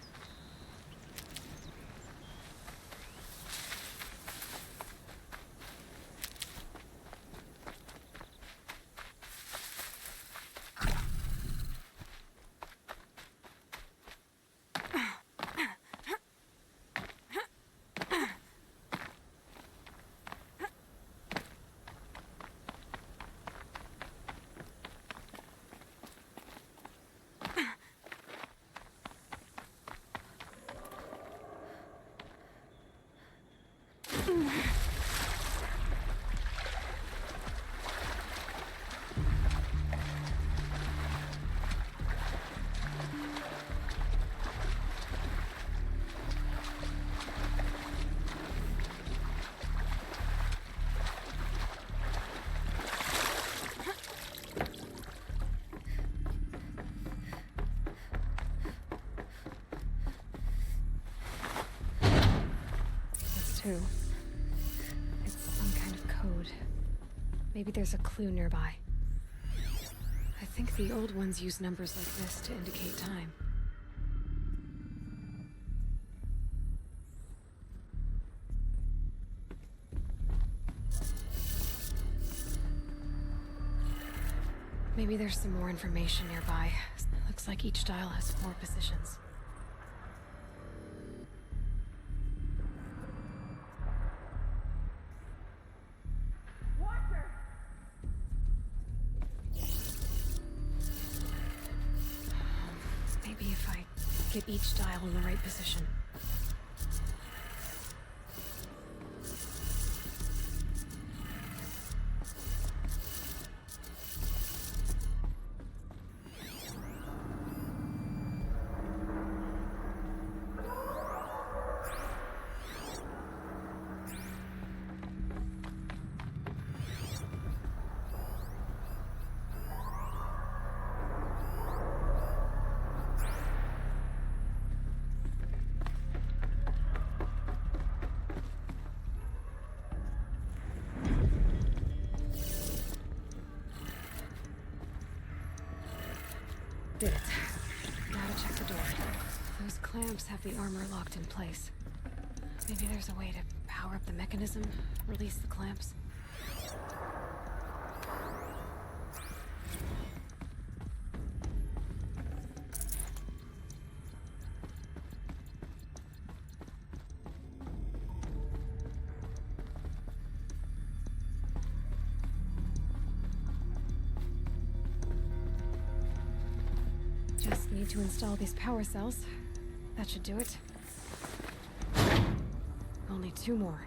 It's some kind of code. Maybe there's a clue nearby. I think the old ones use numbers like this to indicate time. Maybe there's some more information nearby. Looks like each dial has 4 positions. Maybe if I get each dial in the right position. Did it. Gotta check the door. Those clamps have the armor locked in place. Maybe there's a way to power up the mechanism, release the clamps. Just need to install these power cells. That should do it. Only 2 more.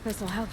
This'll help.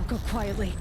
Go quietly.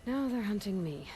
Now they're hunting me.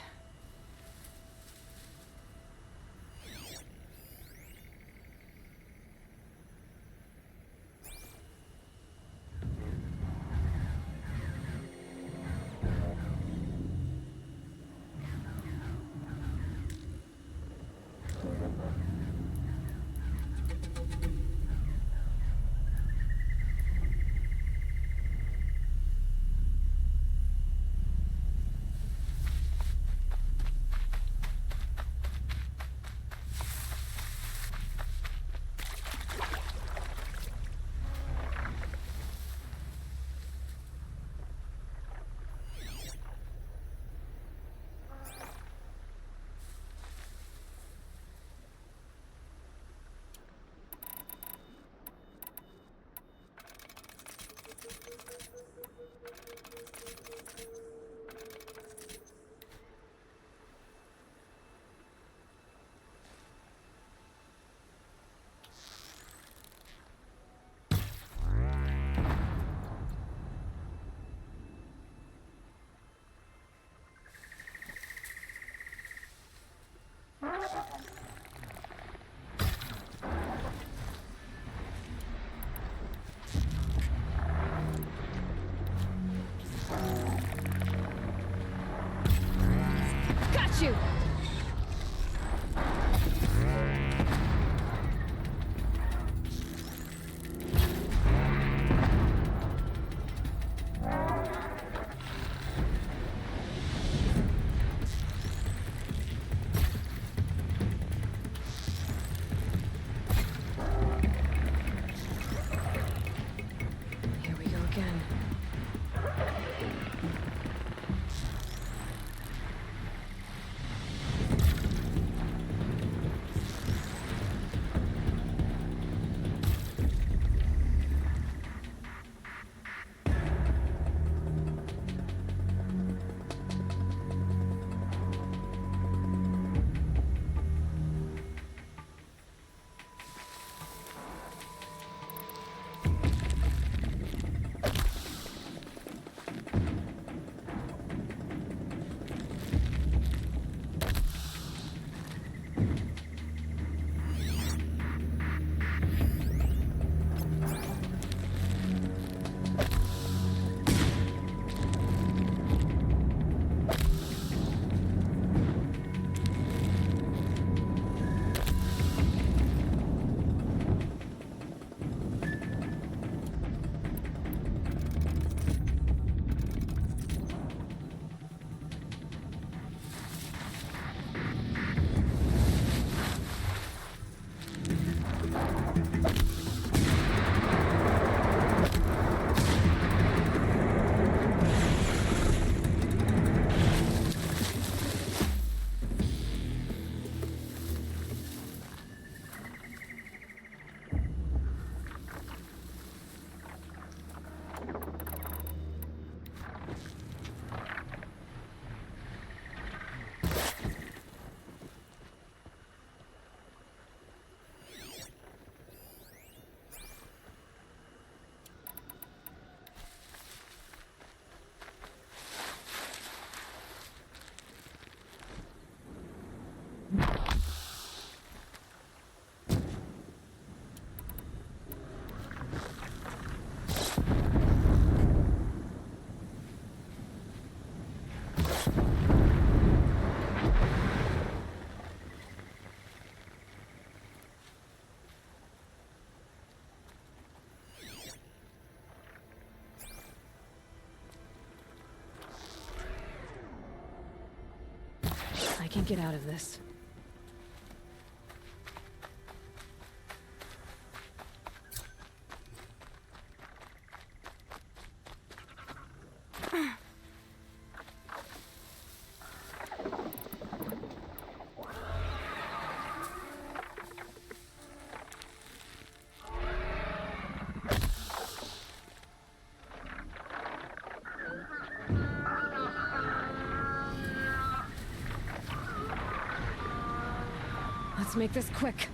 Got you! Here we go again. I can get out of this. Let's make this quick.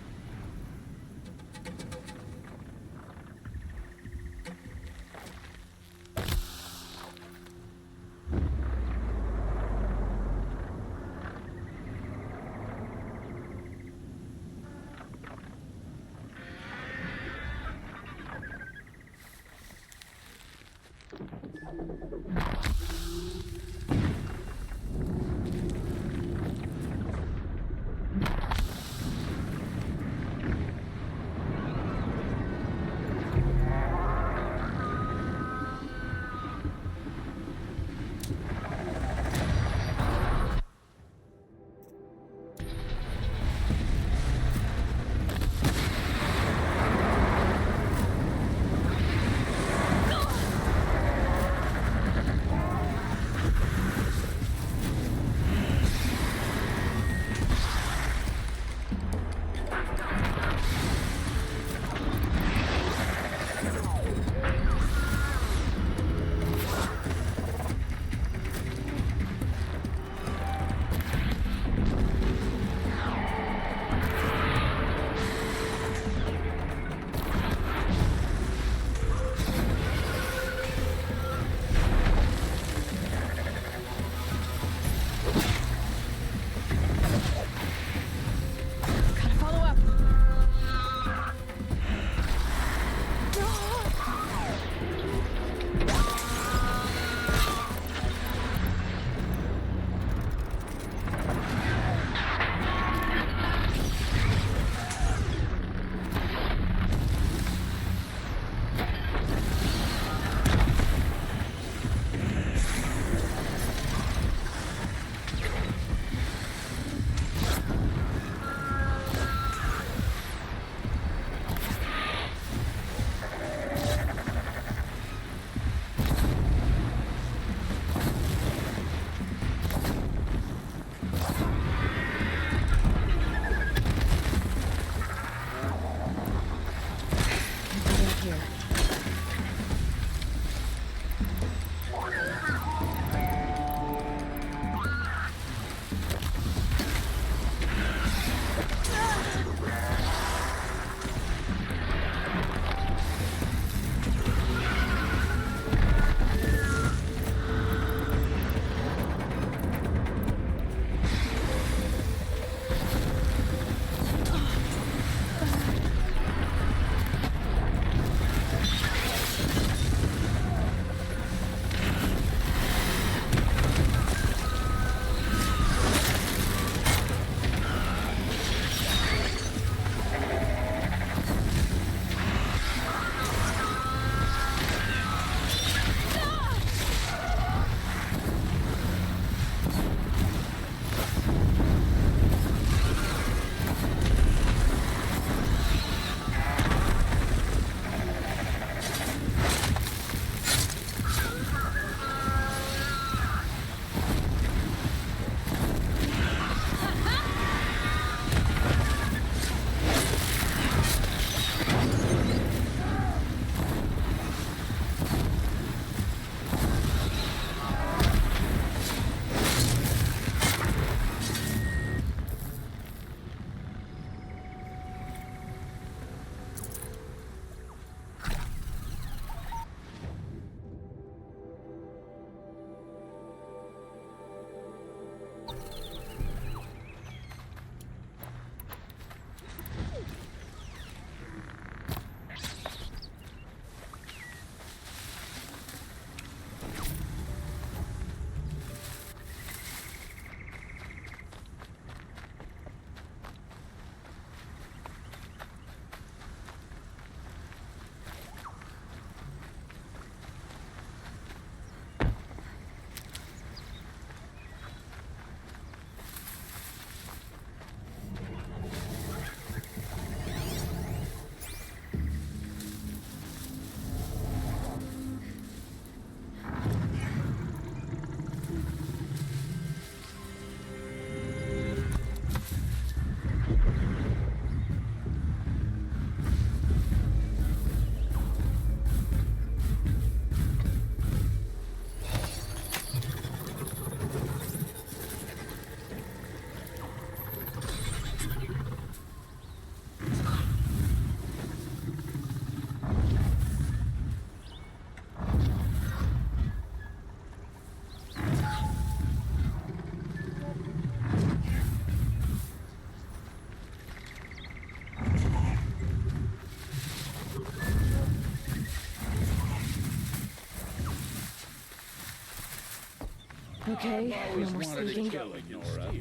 Okay, no more wanted to sneaking. kill Nora.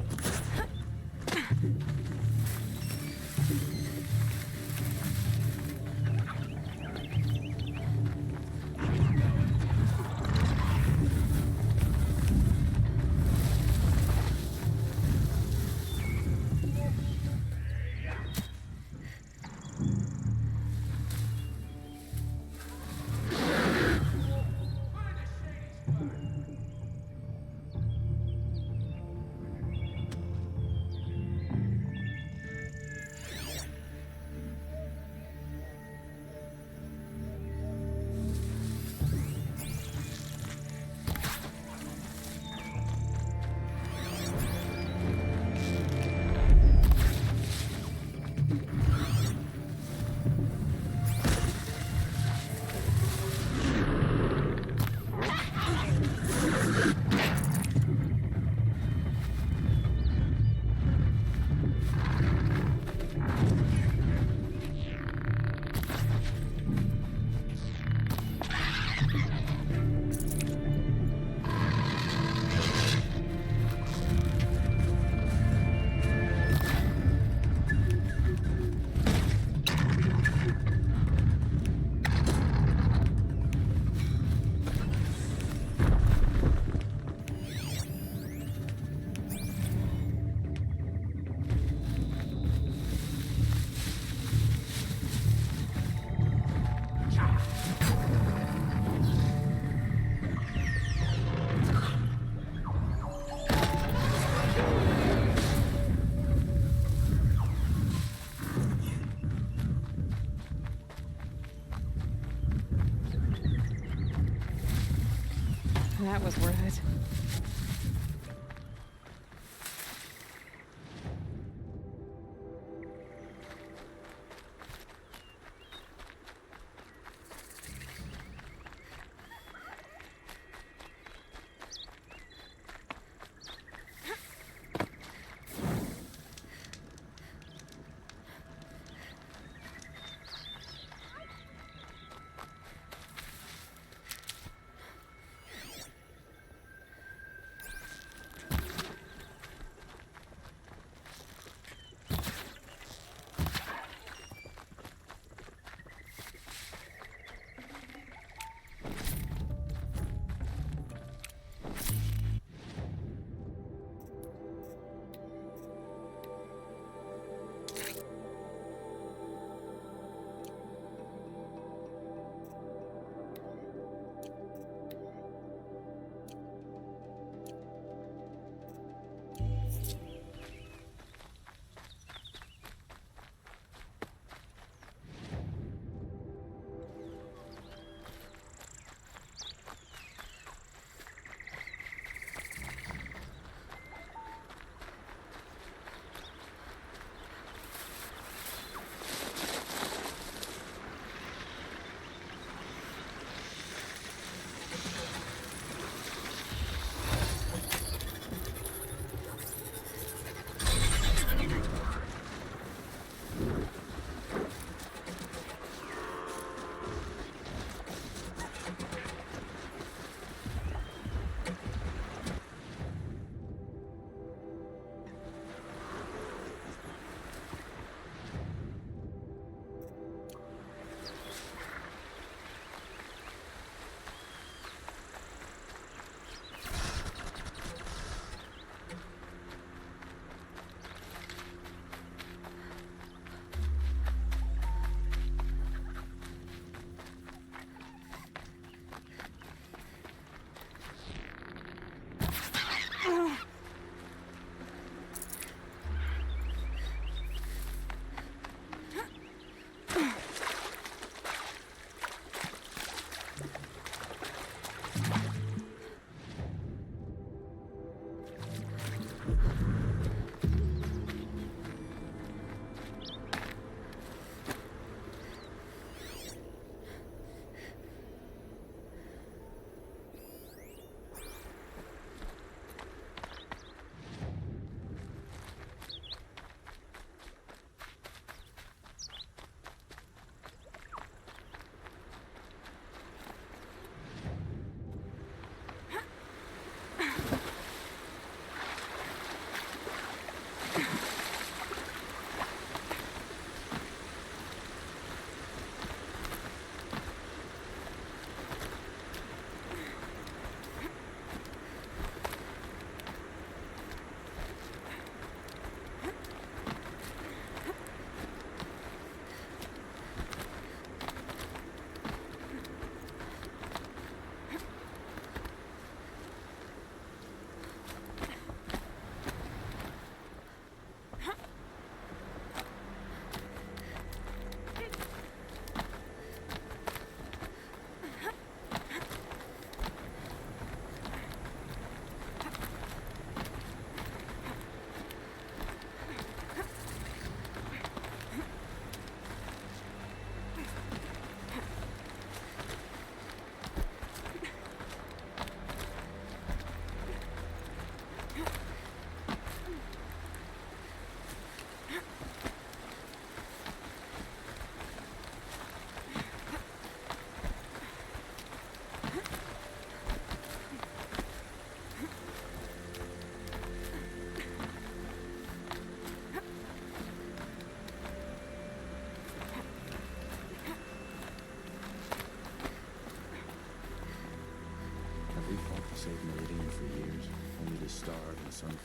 That was worth it.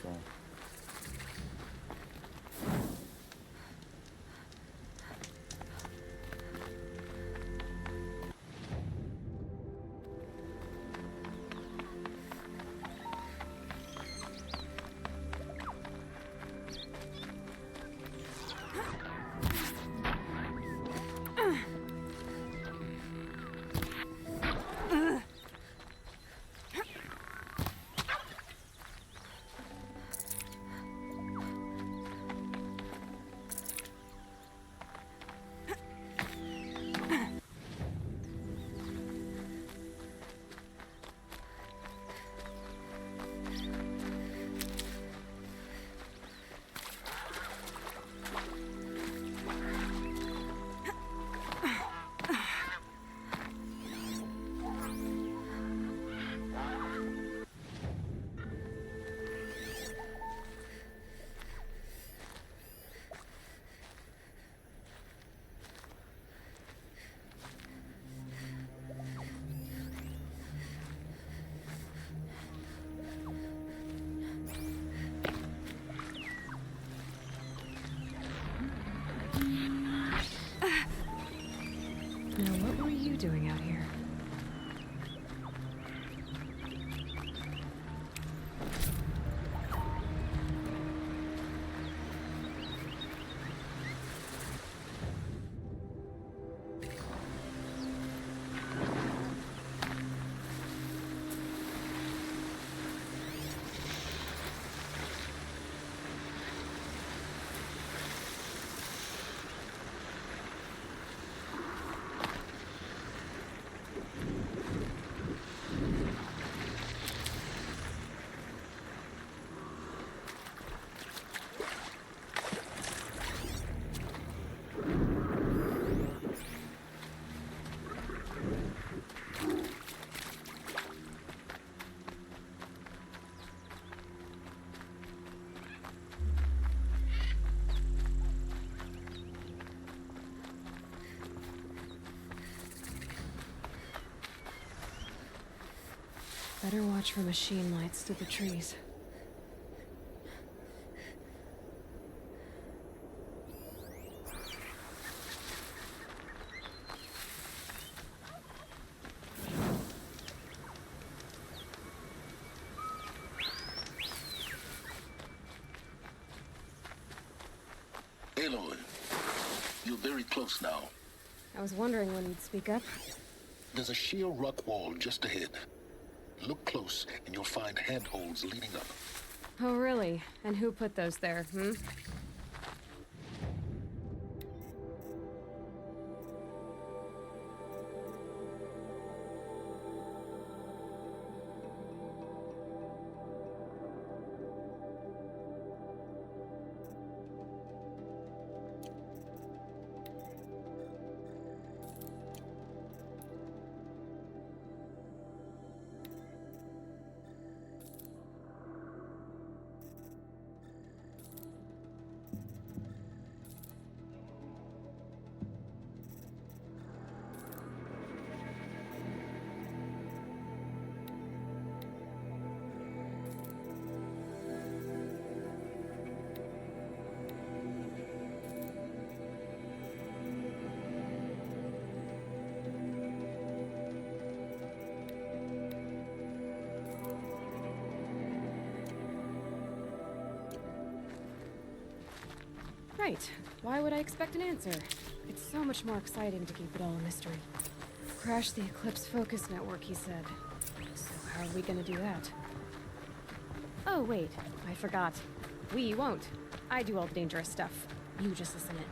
Careful. Now, what were you doing out here? Better watch for machine lights through the trees. Aloy, you're very close now. I was wondering when you'd speak up. There's a sheer rock wall just ahead. Look close, and you'll find handholds leading up. Oh, really? And who put those there, hmm? Right. Why would I expect an answer? It's so much more exciting to keep it all a mystery. Crash the Eclipse Focus Network, he said. So how are we gonna do that? Oh, wait. I forgot. We won't. I do all the dangerous stuff. You just listen in.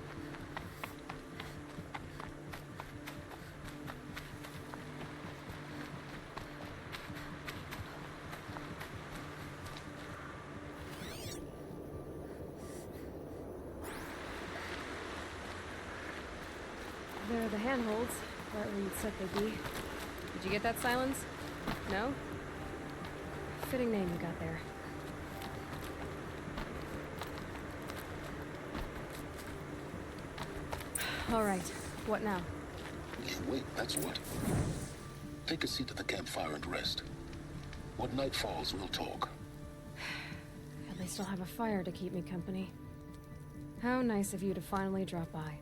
There are the handholds, right where you'd said they'd be. Did you get that, Silence? No? Fitting name you got there. All right, what now? You wait, that's what. Take a seat at the campfire and rest. When night falls, we'll talk. At least still have a fire to keep me company. How nice of you to finally drop by.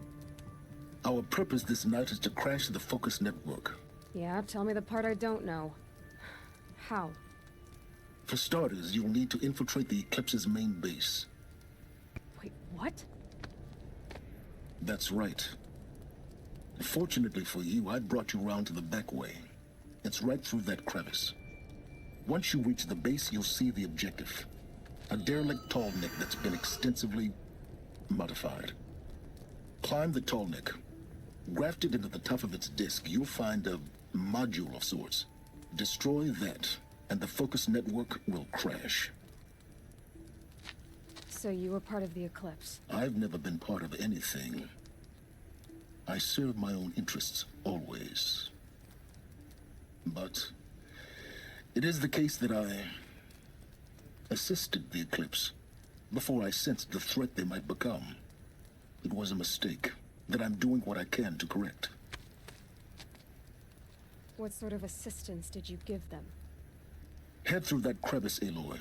Our purpose this night is to crash the Focus network. Yeah, tell me the part I don't know. How? For starters, you'll need to infiltrate the Eclipse's main base. Wait, what? That's right. Fortunately for you, I brought you round to the back way. It's right through that crevice. Once you reach the base, you'll see the objective. A derelict tallneck that's been extensively modified. Climb the tallneck. Grafted into the top of its disk, you'll find a module of sorts. Destroy that, and the Focus network will crash. So you were part of the Eclipse? I've never been part of anything. I serve my own interests, always. But it is the case that I assisted the Eclipse before I sensed the threat they might become. It was a mistake that I'm doing what I can to correct. What sort of assistance did you give them? Head through that crevice, Aloy.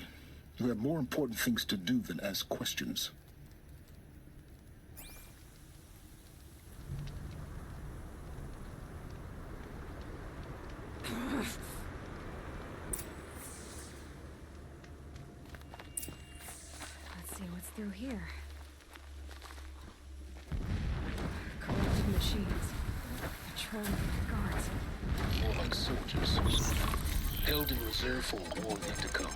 You have more important things to do than ask questions. Let's see what's through here. Corrupted machines. Patrolling guards. More like soldiers. Held in reserve for a war yet to come.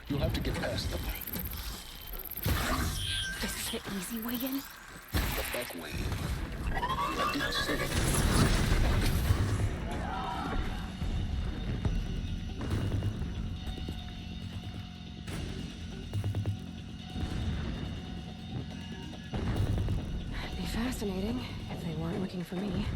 You'll have to get past them. This is the easy way in? The back way. I didn't say it. That'd be fascinating if they weren't looking for me.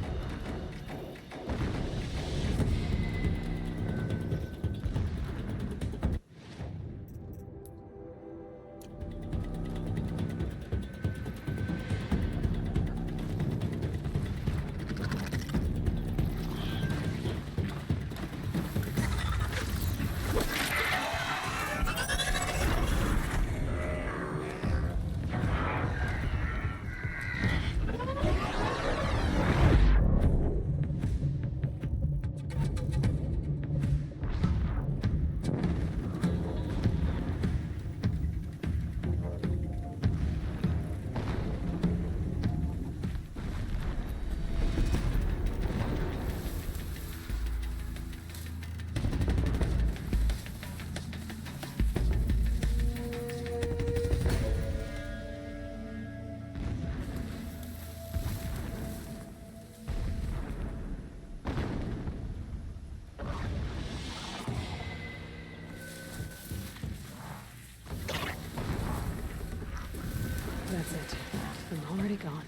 That's it. I'm already gone.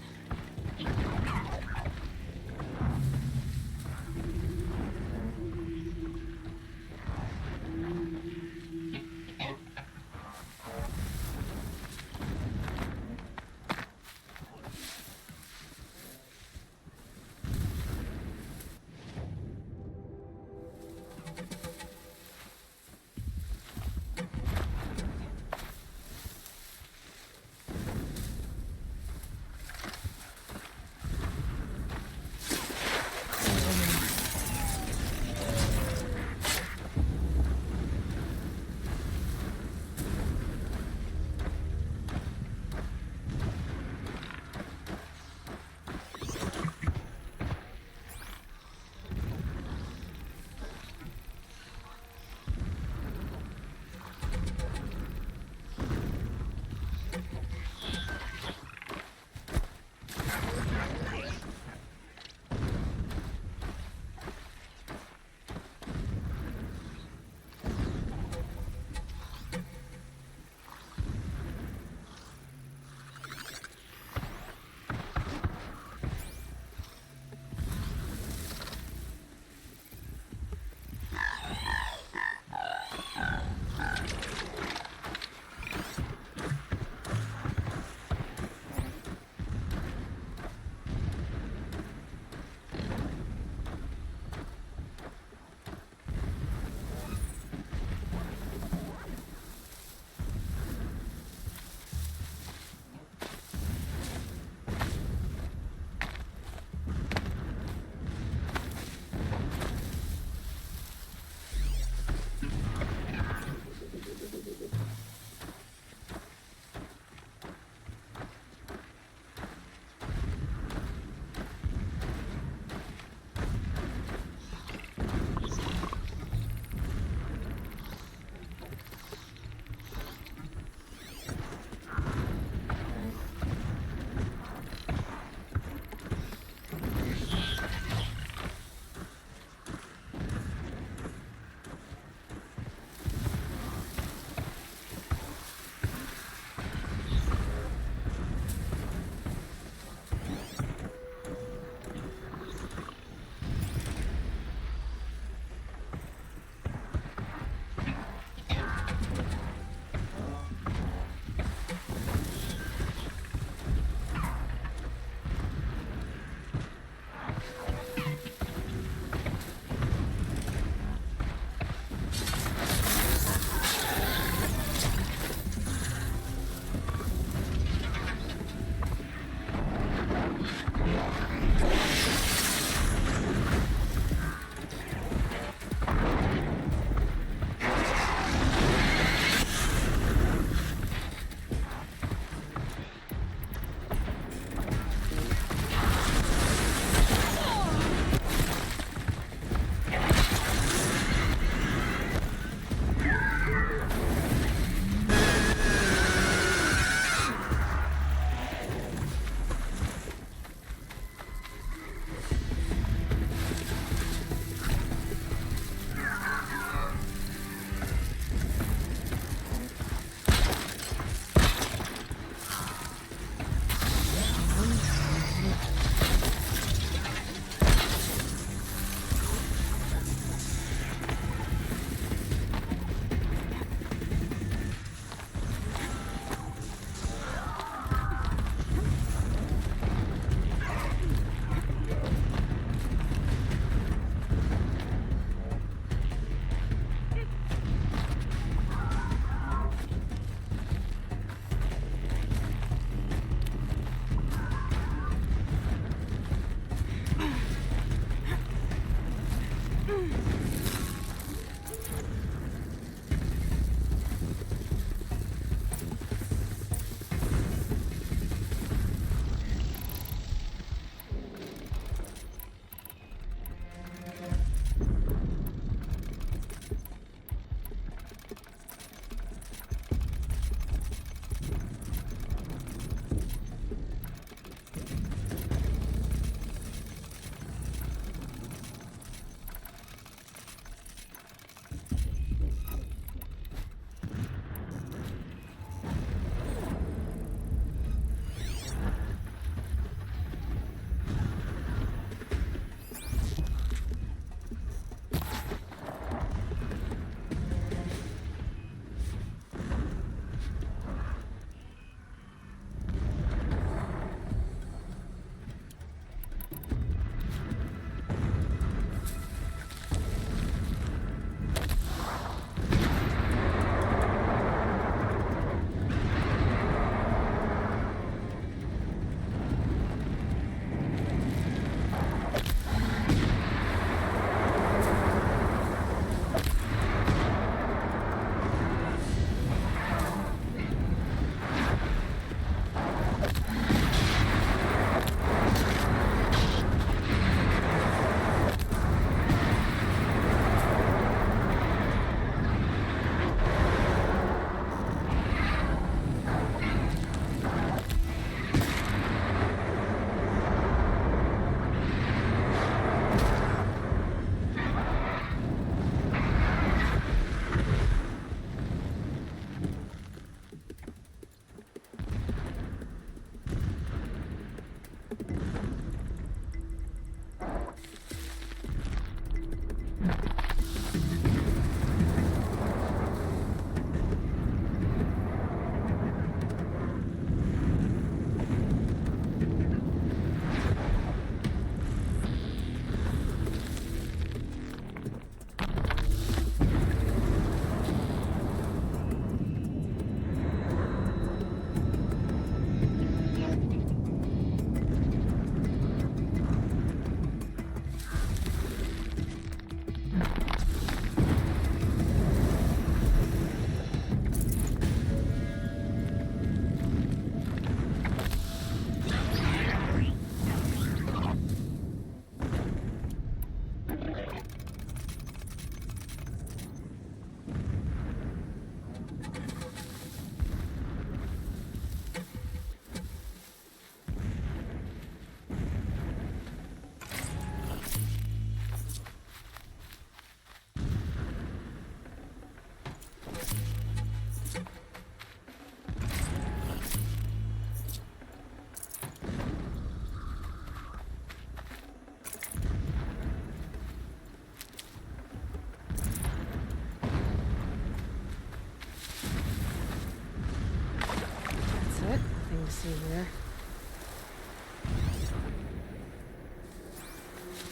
see where.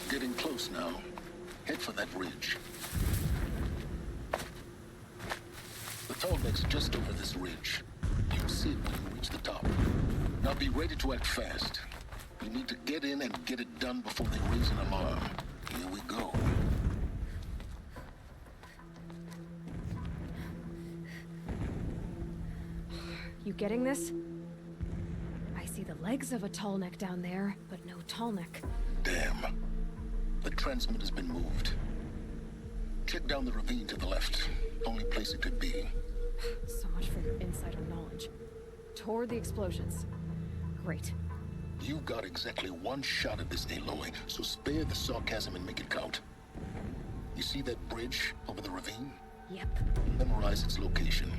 Getting close now. Head for that ridge. The tall neck's just over this ridge. You'll see it when you reach the top. Now be ready to act fast. You need to get in and get it done before they raise an alarm. Here we go. You getting this? I see the legs of a tall neck down there, but no tall neck. Damn. The transmitter's been moved. Check down the ravine to the left. Only place it could be. So much for your insider knowledge. Toward the explosions. Great. You got exactly one shot at this, Aloy, so spare the sarcasm and make it count. You see that bridge over the ravine? Yep. Memorize its location.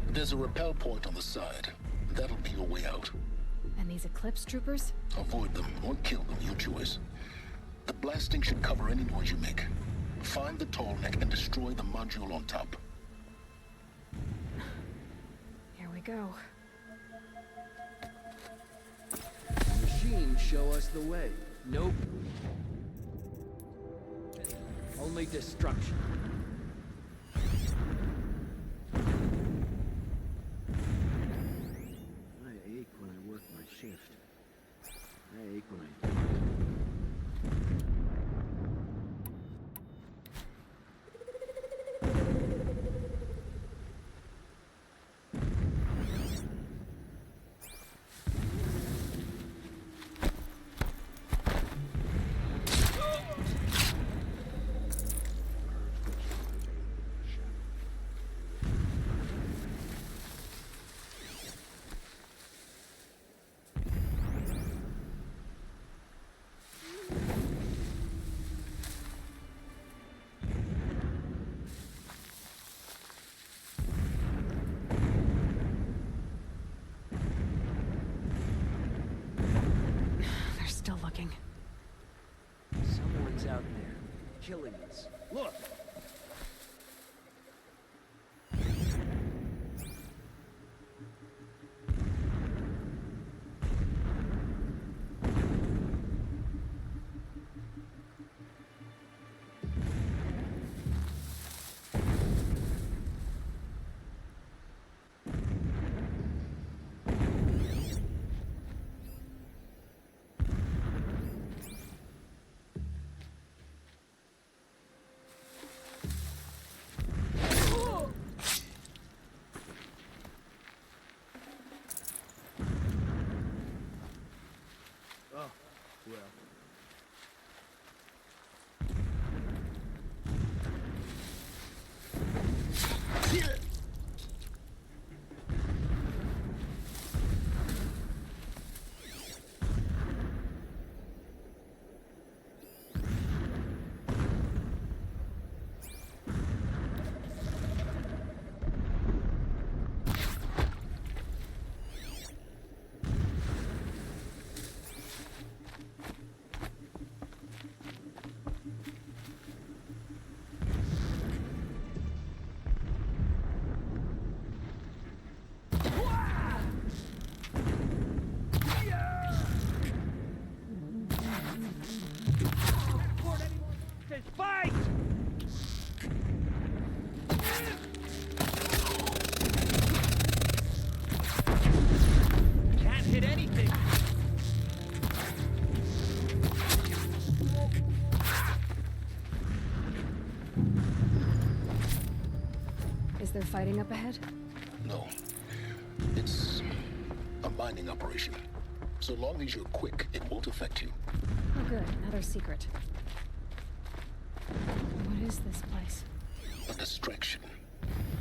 There's a rappel point on the side. That'll be your way out. And these Eclipse troopers? Avoid them or kill them, your choice. The blasting should cover any noise you make. Find the tall neck and destroy the module on top. Here we go. Machines show us the way. Nope. Only destruction. I ache when I work my shift. I ache when I... Still looking. Someone's out there, killing us. Look! Fight! Can't hit anything. Is there fighting up ahead? No. It's a mining operation. So long as you're quick, it won't affect you. Oh good, another secret. What is this place? A distraction.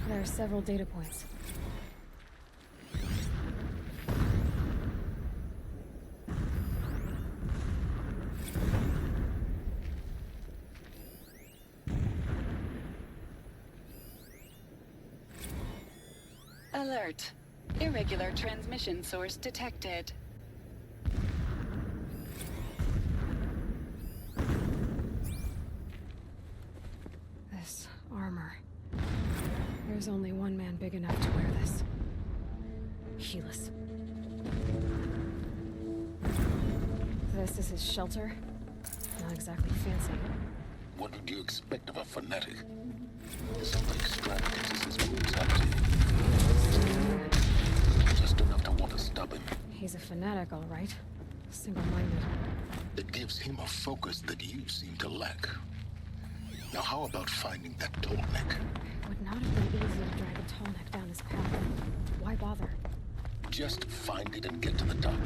There are several data points. Alert. Irregular transmission source detected. This armor. There's only one man big enough to wear this. Helis. This is his shelter? Not exactly fancy. What would you expect of a fanatic? This extravagance is his brutality. Just enough to want to stop him. He's a fanatic, all right. Single-minded. It gives him a focus that you seem to lack. Now how about finding that tall neck? It would not have been easy to drag a tall neck down his path. Why bother? Just find it and get to the top.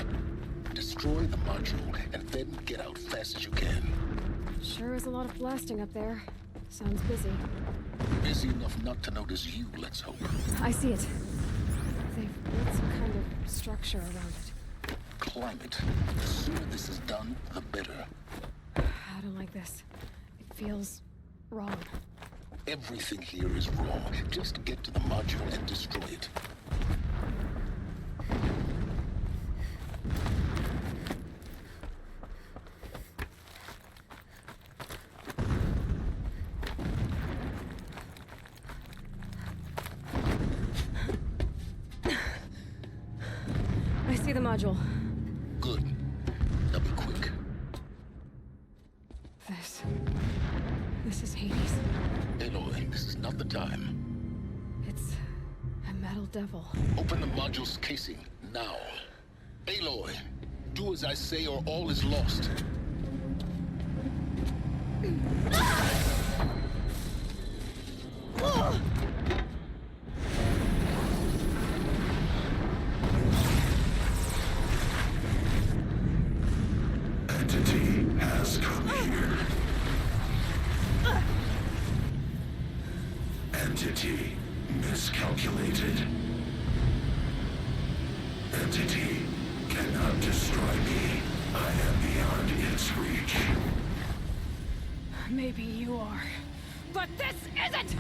Destroy the module, and then get out fast as you can. Sure is a lot of blasting up there. Sounds busy. Busy enough not to notice you, let's hope. I see it. They've built some kind of structure around it. Climb it. The sooner this is done, the better. I don't like this. It feels wrong. Everything here is wrong. Just get to the module and destroy it. I see the module. Good. Now be quick. This is Hades. Aloy, this is not the time. It's a metal devil. Open the module's casing, now. Aloy, do as I say or all is lost. Entity has come here. Entity miscalculated. Entity cannot destroy me. I am beyond its reach. Maybe you are. But this isn't!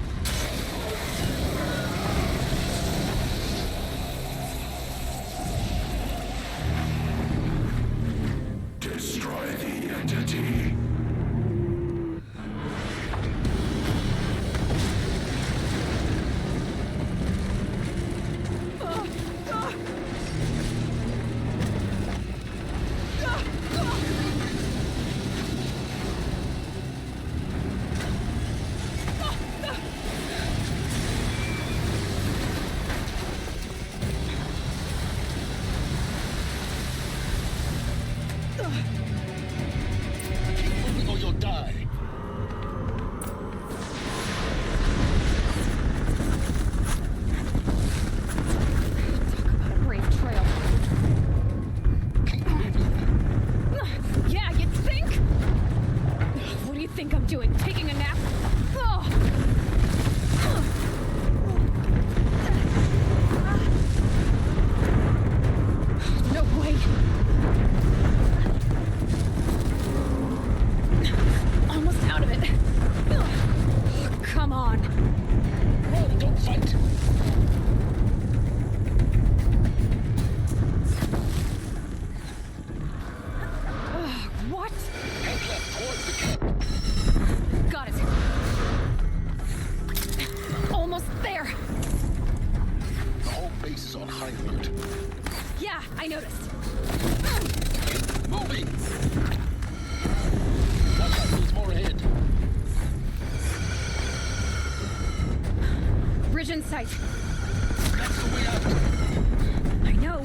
Destroy the entity. In sight. That's the way out. I know.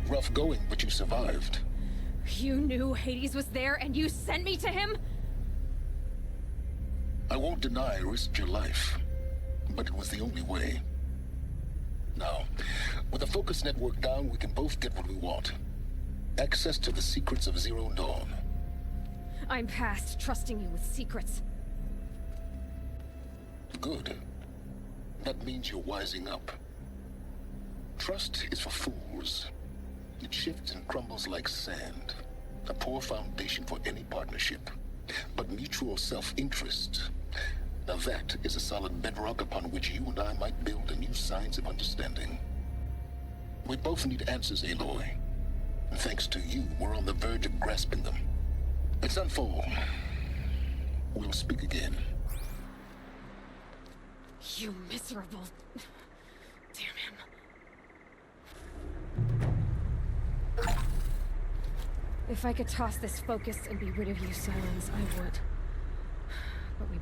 Rough going, but you survived. You knew Hades was there and you sent me to him? I won't deny I risked your life, but it was the only way. Now, with the focus network down, we can both get what we want. Access to the secrets of Zero Dawn. I'm past trusting you with secrets. Good. That means you're wising up. Trust is for fools. It shifts and crumbles like sand. A poor foundation for any partnership. But mutual self-interest, now that is a solid bedrock upon which you and I might build a new science of understanding. We both need answers, Aloy. And thanks to you, we're on the verge of grasping them. Let's unfold. We'll speak again. You miserable... Damn him. If I could toss this focus and be rid of you, Sylens, I would. But we...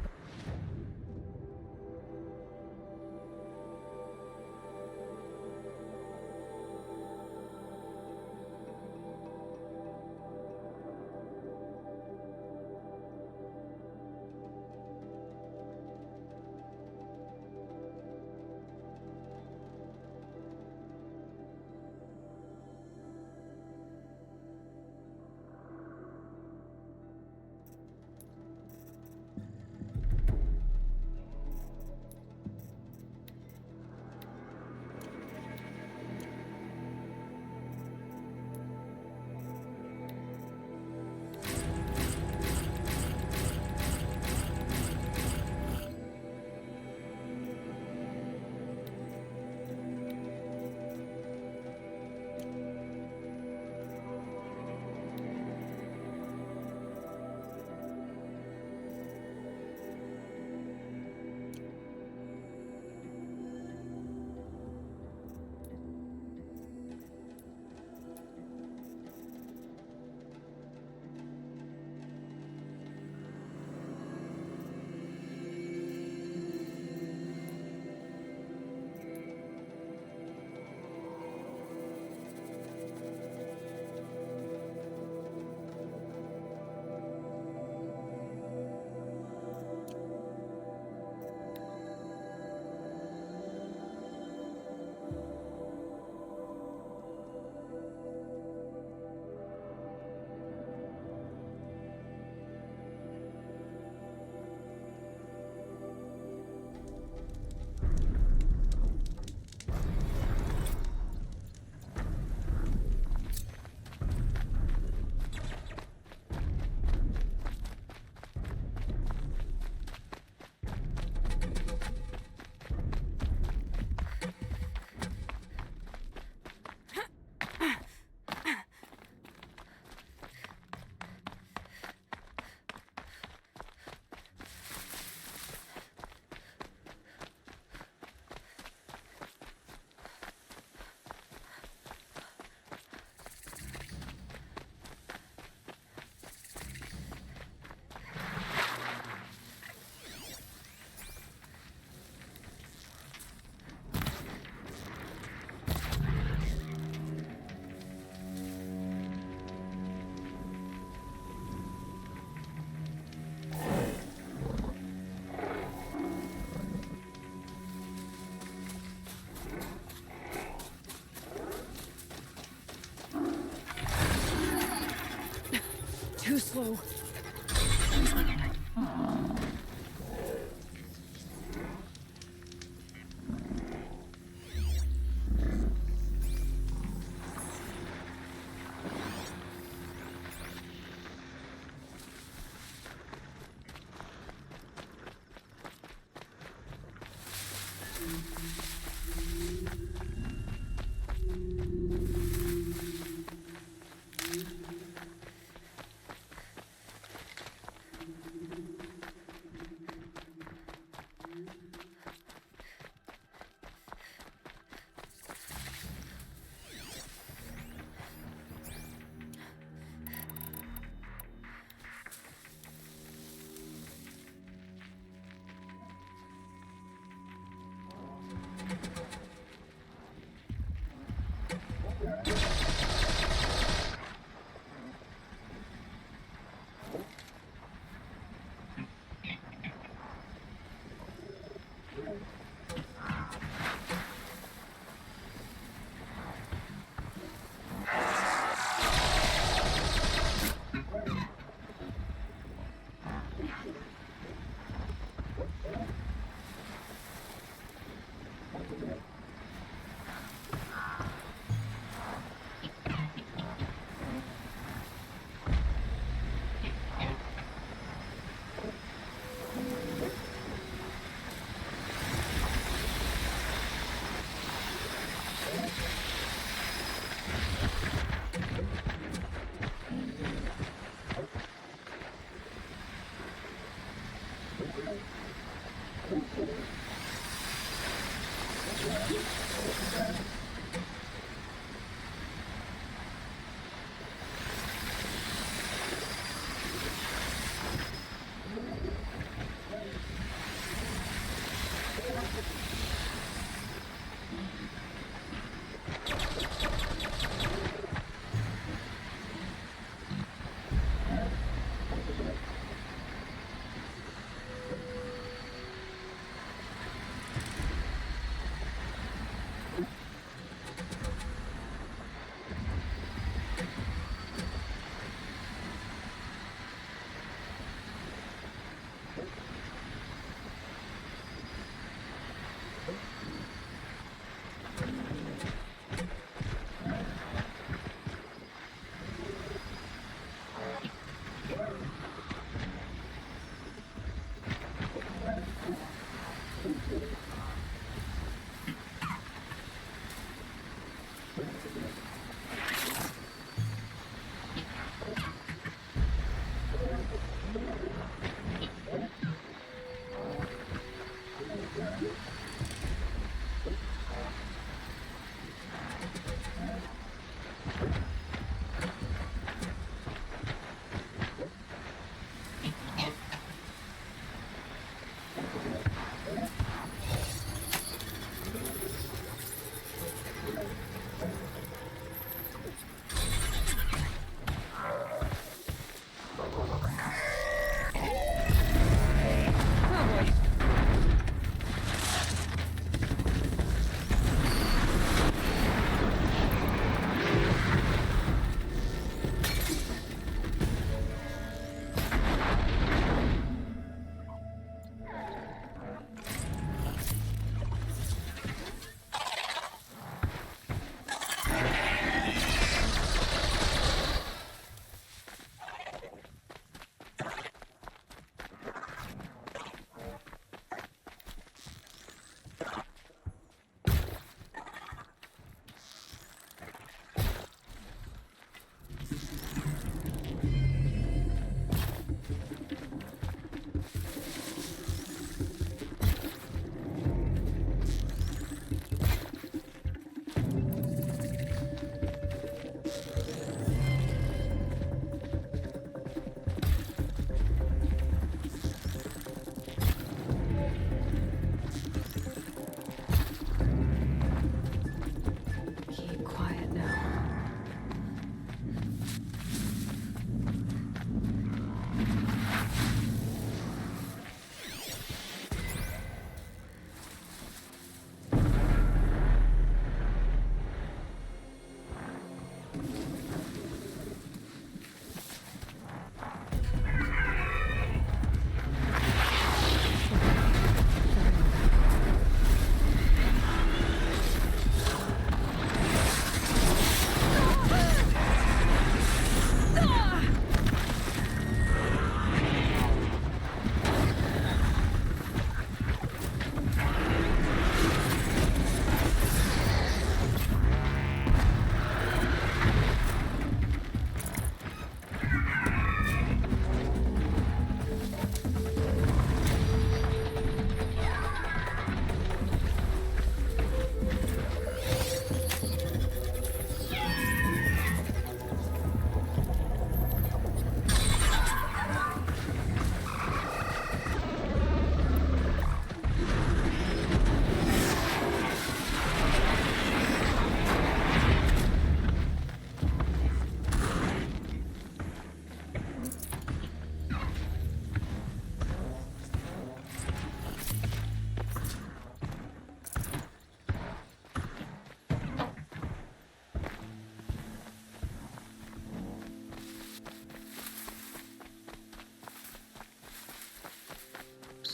Too slow.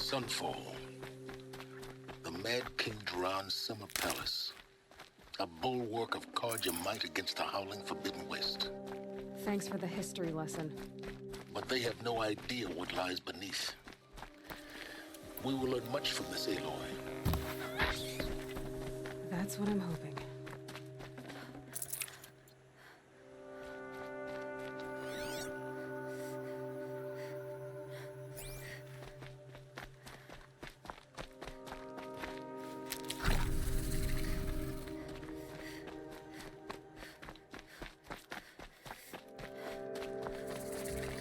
Sunfall. The Mad King Duran's summer palace. A bulwark of Carja might against the howling Forbidden West. Thanks for the history lesson. But they have no idea what lies beneath. We will learn much from this, Aloy. That's what I'm hoping.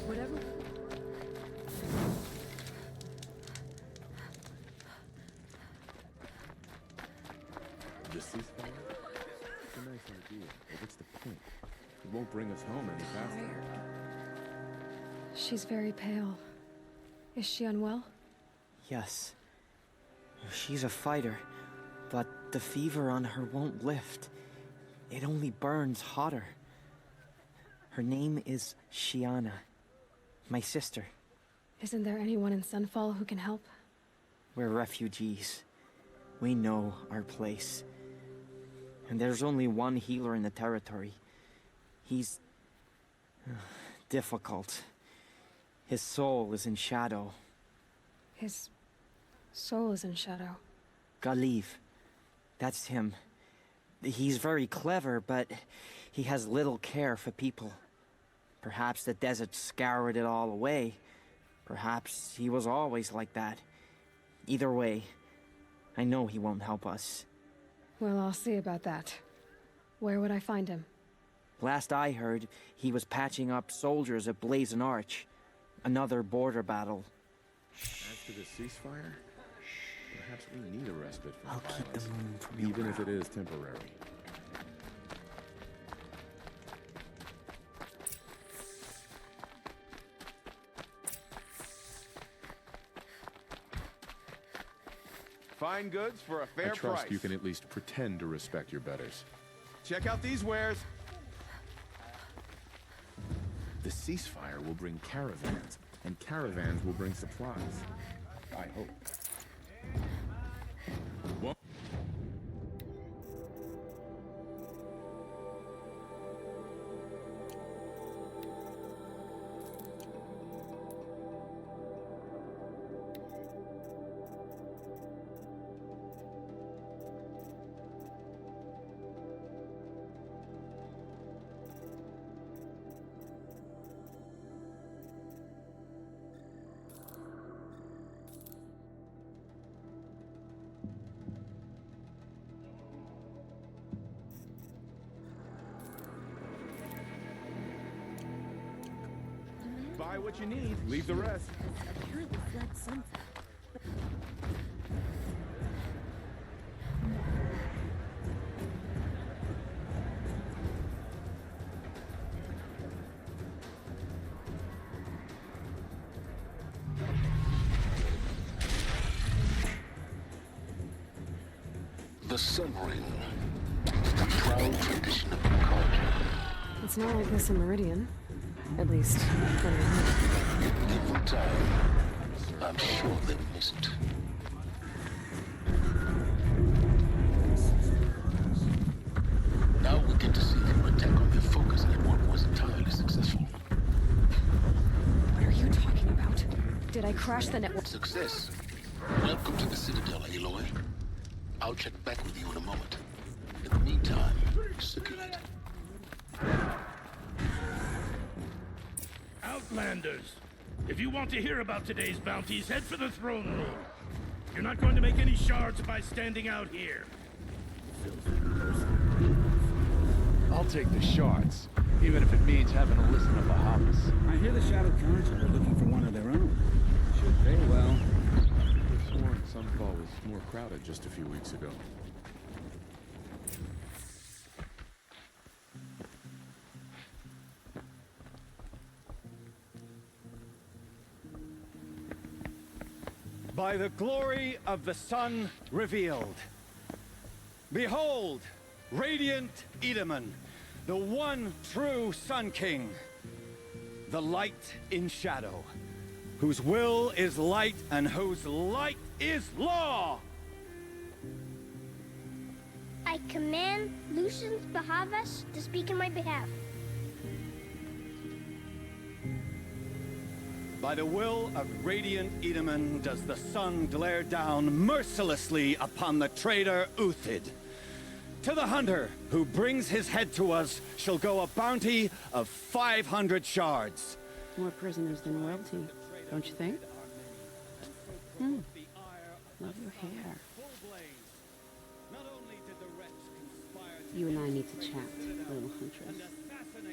Whatever. The ceasefire? It's a nice idea, but what's the point? It won't bring us home any faster. She's very pale. Is she unwell? Yes. She's a fighter, but the fever on her won't lift. It only burns hotter. Her name is Shiana, my sister. Isn't there anyone in Sunfall who can help? We're refugees. We know our place. And there's only one healer in the territory. He's difficult. His soul is in shadow. His soul is in shadow. Galiv. That's him. He's very clever, but he has little care for people. Perhaps the desert scoured it all away. Perhaps he was always like that. Either way, I know he won't help us. Well, I'll see about that. Where would I find him? Last I heard, he was patching up soldiers at Blazon Arch. Another border battle. As to the ceasefire, perhaps we need a respite from I'll keep the moon from your even if brow. it is temporary. Fine goods for a fair I trust price. you can at least pretend to respect your betters. Check out these wares. The ceasefire will bring caravans, and caravans will bring supplies. I hope. What? Buy what you need, leave the rest. Apparently fled something. The Sun Ring. The proud tradition of Carja. It's not like this in Meridian. At least, when I know. Give them time. I'm sure they miss it. Now we get to see them attack on their focus at what was entirely successful. What are you talking about? Did I crash the network? Success. Welcome to the Citadel, Aloy. I'll check back with you in a moment. In the meantime, circulate. Outlanders, if you want to hear about today's bounties, head for the throne room. You're not going to make any shards by standing out here. I'll take the shards, even if it means having to listen to Bahamas. I hear the Shadow Council are looking for one of their own. Should pay well. I've sworn Sunfall was more crowded just a few weeks ago. By the glory of the sun revealed. Behold, radiant Edaman, the one true Sun King. The light in shadow, whose will is light and whose light is law. I command Lucius Bahavas to speak in my behalf. By the will of Radiant Edaman does the sun glare down mercilessly upon the traitor Uthid. To the hunter who brings his head to us shall go a bounty of 500 shards. More prisoners than royalty, don't you think? Love your hair. You and I need to chat, little huntress.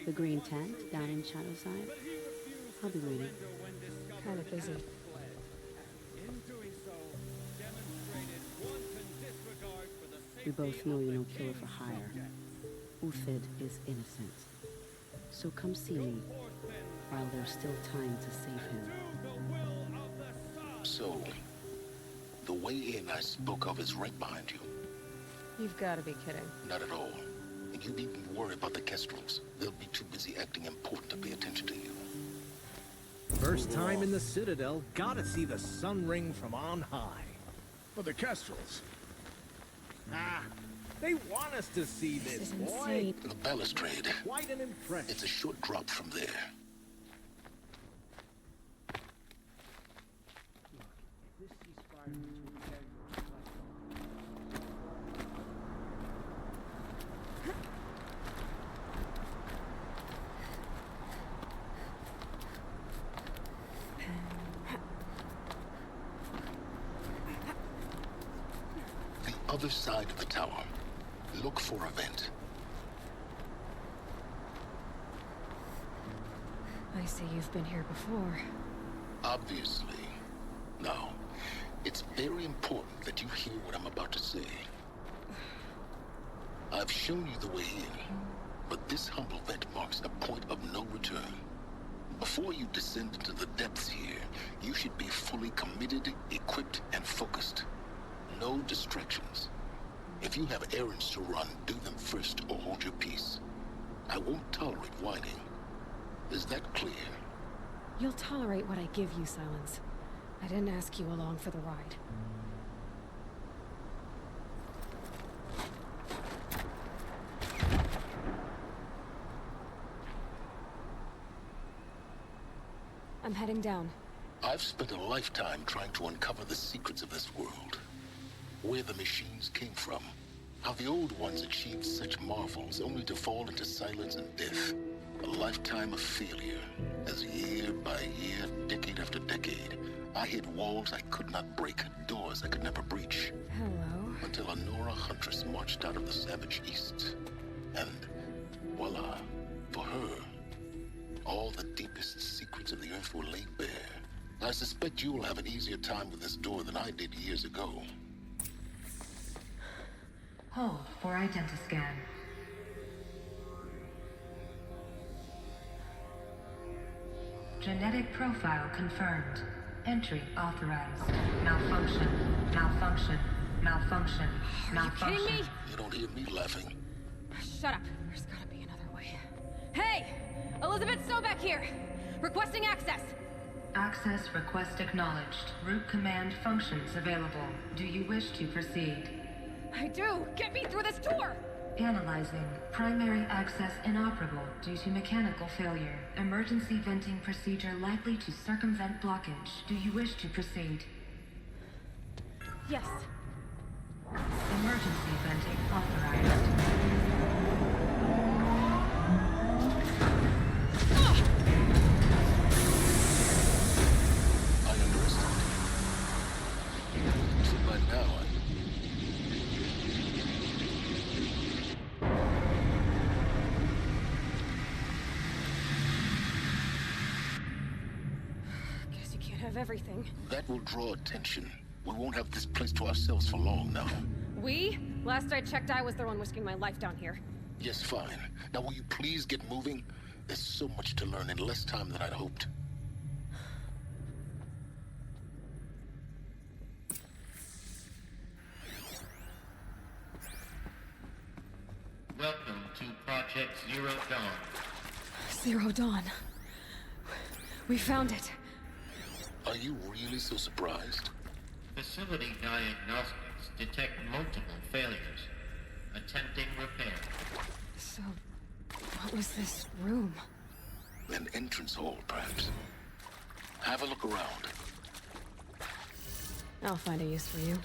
The green tent down in Shadowside. I'll be waiting. Kind of busy. We both know you're no killer for hire. Uthid is innocent. So come see me while there's still time to save him. So, the way in I spoke of is right behind you. You've got to be kidding. Not at all. And you needn't worry about the Kestrels. They'll be too busy acting important to pay attention to you. First time in the Citadel, gotta see the sun ring from on high. But the Kestrels. Ah, they want us to see this, boy. Insane. The balustrade. Quite an impression. It's a short drop from there. Other side of the tower. Look for a vent. I see you've been here before. Obviously. Now, it's very important that you hear what I'm about to say. I've shown you the way in, but this humble vent marks a point of no return. Before you descend into the depths here, you should be fully committed, equipped, and focused. No distractions. If you have errands to run, do them first or hold your peace. I won't tolerate whining. Is that clear? You'll tolerate what I give you, Silence. I didn't ask you along for the ride. I'm heading down. I've spent a lifetime trying to uncover the secrets of this world. Where the machines came from. How the old ones achieved such marvels only to fall into silence and death. A lifetime of failure. As year by year, decade after decade, I hit walls I could not break, doors I could never breach. Hello. Until a Nora Huntress marched out of the savage east. And voila, for her, all the deepest secrets of the earth were laid bare. I suspect you'll have an easier time with this door than I did years ago. Hold for identiscan. Genetic profile confirmed. Entry authorized. Malfunction. Malfunction. Malfunction. Malfunction. Are you kidding me? You don't hear me laughing. Shut up. There's gotta be another way. Hey! Elizabeth Sobek here! Requesting access! Access request acknowledged. Root command functions available. Do you wish to proceed? I do! Get me through this door! Analyzing. Primary access inoperable due to mechanical failure. Emergency venting procedure likely to circumvent blockage. Do you wish to proceed? Yes. Emergency venting authorized. I understand. So by now, Guess you can't have everything. that will draw attention. We won't have this place to ourselves for long now. We? Last I checked, I was the one risking my life down here. Yes, fine. Now will you please get moving? There's so much to learn in less time than I'd hoped. Welcome to Project Zero Dawn. Zero Dawn. We found it. Are you really so surprised? Facility diagnostics detect multiple failures. Attempting repair. So, what was this room? An entrance hall, perhaps. Have a look around. I'll find a use for you.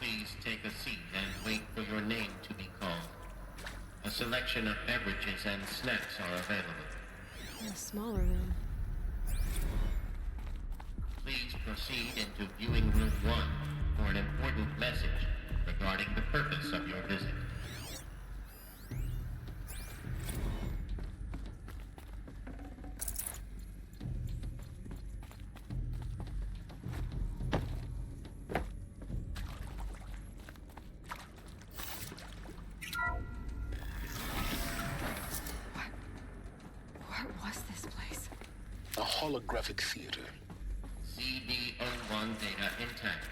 Please take a seat and wait for your name to be called. A selection of beverages and snacks are available. In a smaller room. Please proceed into viewing room 1 for an important message regarding the purpose of your visit. What was this place? A holographic theater. CD01 data intact.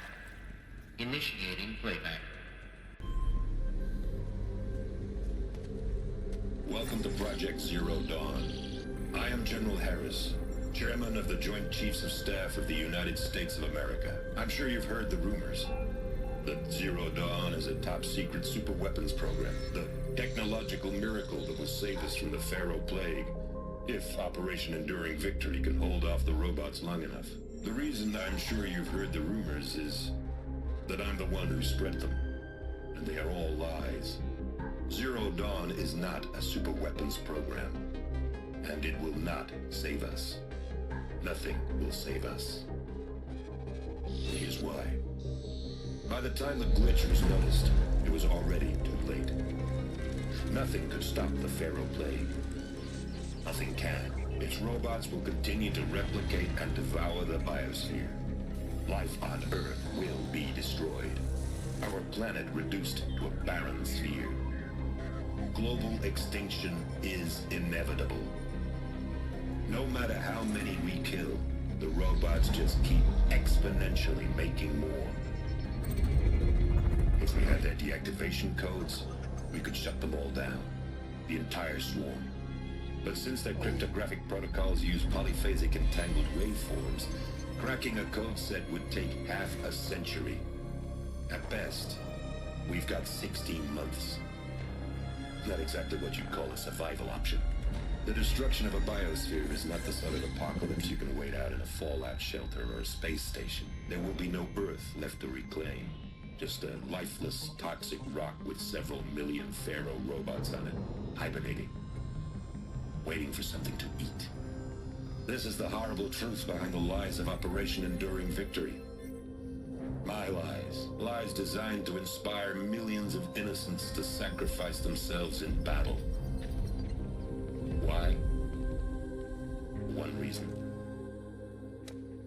Initiating playback. Welcome to Project Zero Dawn. I am General Harris, Chairman of the Joint Chiefs of Staff of the United States of America. I'm sure you've heard the rumors that Zero Dawn is a top-secret superweapons program, the technological miracle that will save us from the Pharaoh Plague, if Operation Enduring Victory can hold off the robots long enough. The reason I'm sure you've heard the rumors is that I'm the one who spread them, and they are all lies. Zero Dawn is not a superweapons program, and it will not save us. Nothing will save us. Here's why. By the time the glitch was noticed, it was already too late. Nothing could stop the Pharaoh Plague. Nothing can. Its robots will continue to replicate and devour the biosphere. Life on Earth will be destroyed. Our planet reduced to a barren sphere. Global extinction is inevitable. No matter how many we kill, the robots just keep exponentially making more. If we had their deactivation codes, we could shut them all down. The entire swarm. But since their cryptographic protocols use polyphasic entangled waveforms, cracking a code set would take half a century. At best, we've got 16 months. Not exactly what you'd call a survival option. The destruction of a biosphere is not the sort of apocalypse you can wait out in a fallout shelter or a space station. There will be no Earth left to reclaim. Just a lifeless, toxic rock with several million Pharaoh robots on it, hibernating, waiting for something to eat. This is the horrible truth behind the lies of Operation Enduring Victory. My lies. Lies designed to inspire millions of innocents to sacrifice themselves in battle. Why? One reason.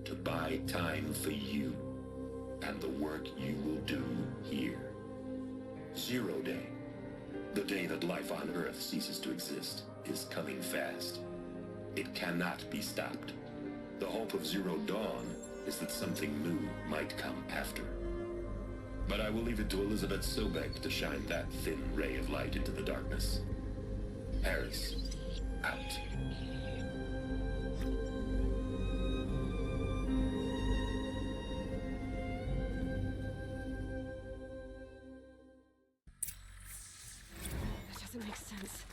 To buy time for you and the work you will do here. Zero Day, the day that life on Earth ceases to exist, is coming fast. It cannot be stopped. The hope of Zero Dawn is that something new might come after. But I will leave it to Elizabeth Sobek to shine that thin ray of light into the darkness. Harris, out. That doesn't make sense.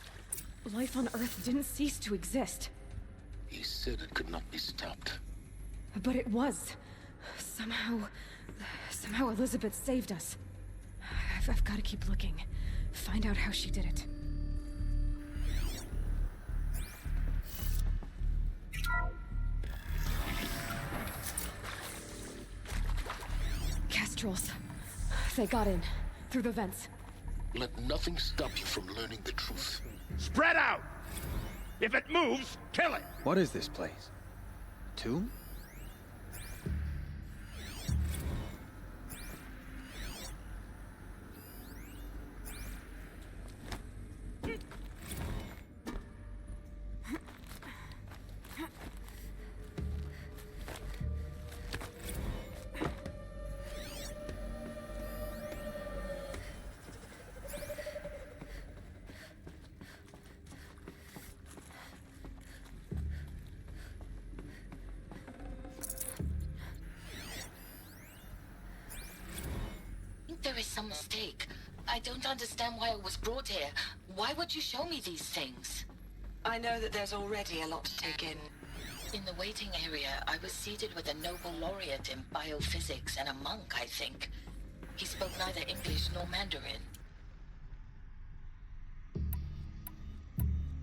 Life on Earth didn't cease to exist. He said it could not be stopped. But it was. Somehow Elizabeth saved us. I've got to keep looking. Find out how she did it. Kestrels. They got in. Through the vents. Let nothing stop you from learning the truth. Spread out! If it moves, kill it! What is this place? Tomb? some mistake. I don't understand why I was brought here. Why would you show me these things? I know that there's already a lot to take in. In the waiting area, I was seated with a Nobel laureate in biophysics and a monk, I think. He spoke neither English nor Mandarin.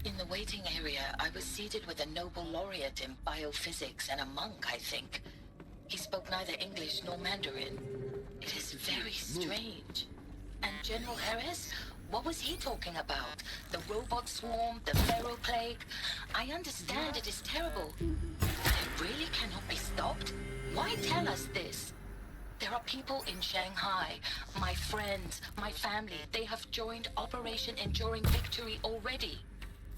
In the waiting area, I was seated with a Nobel laureate in biophysics and a monk, I think. He spoke neither English nor Mandarin. It is very strange. And General Harris? What was he talking about? The robot swarm? The Pharaoh plague? I understand it is terrible. But it really cannot be stopped? Why tell us this? There are people in Shanghai, my friends, my family. They have joined Operation Enduring Victory already.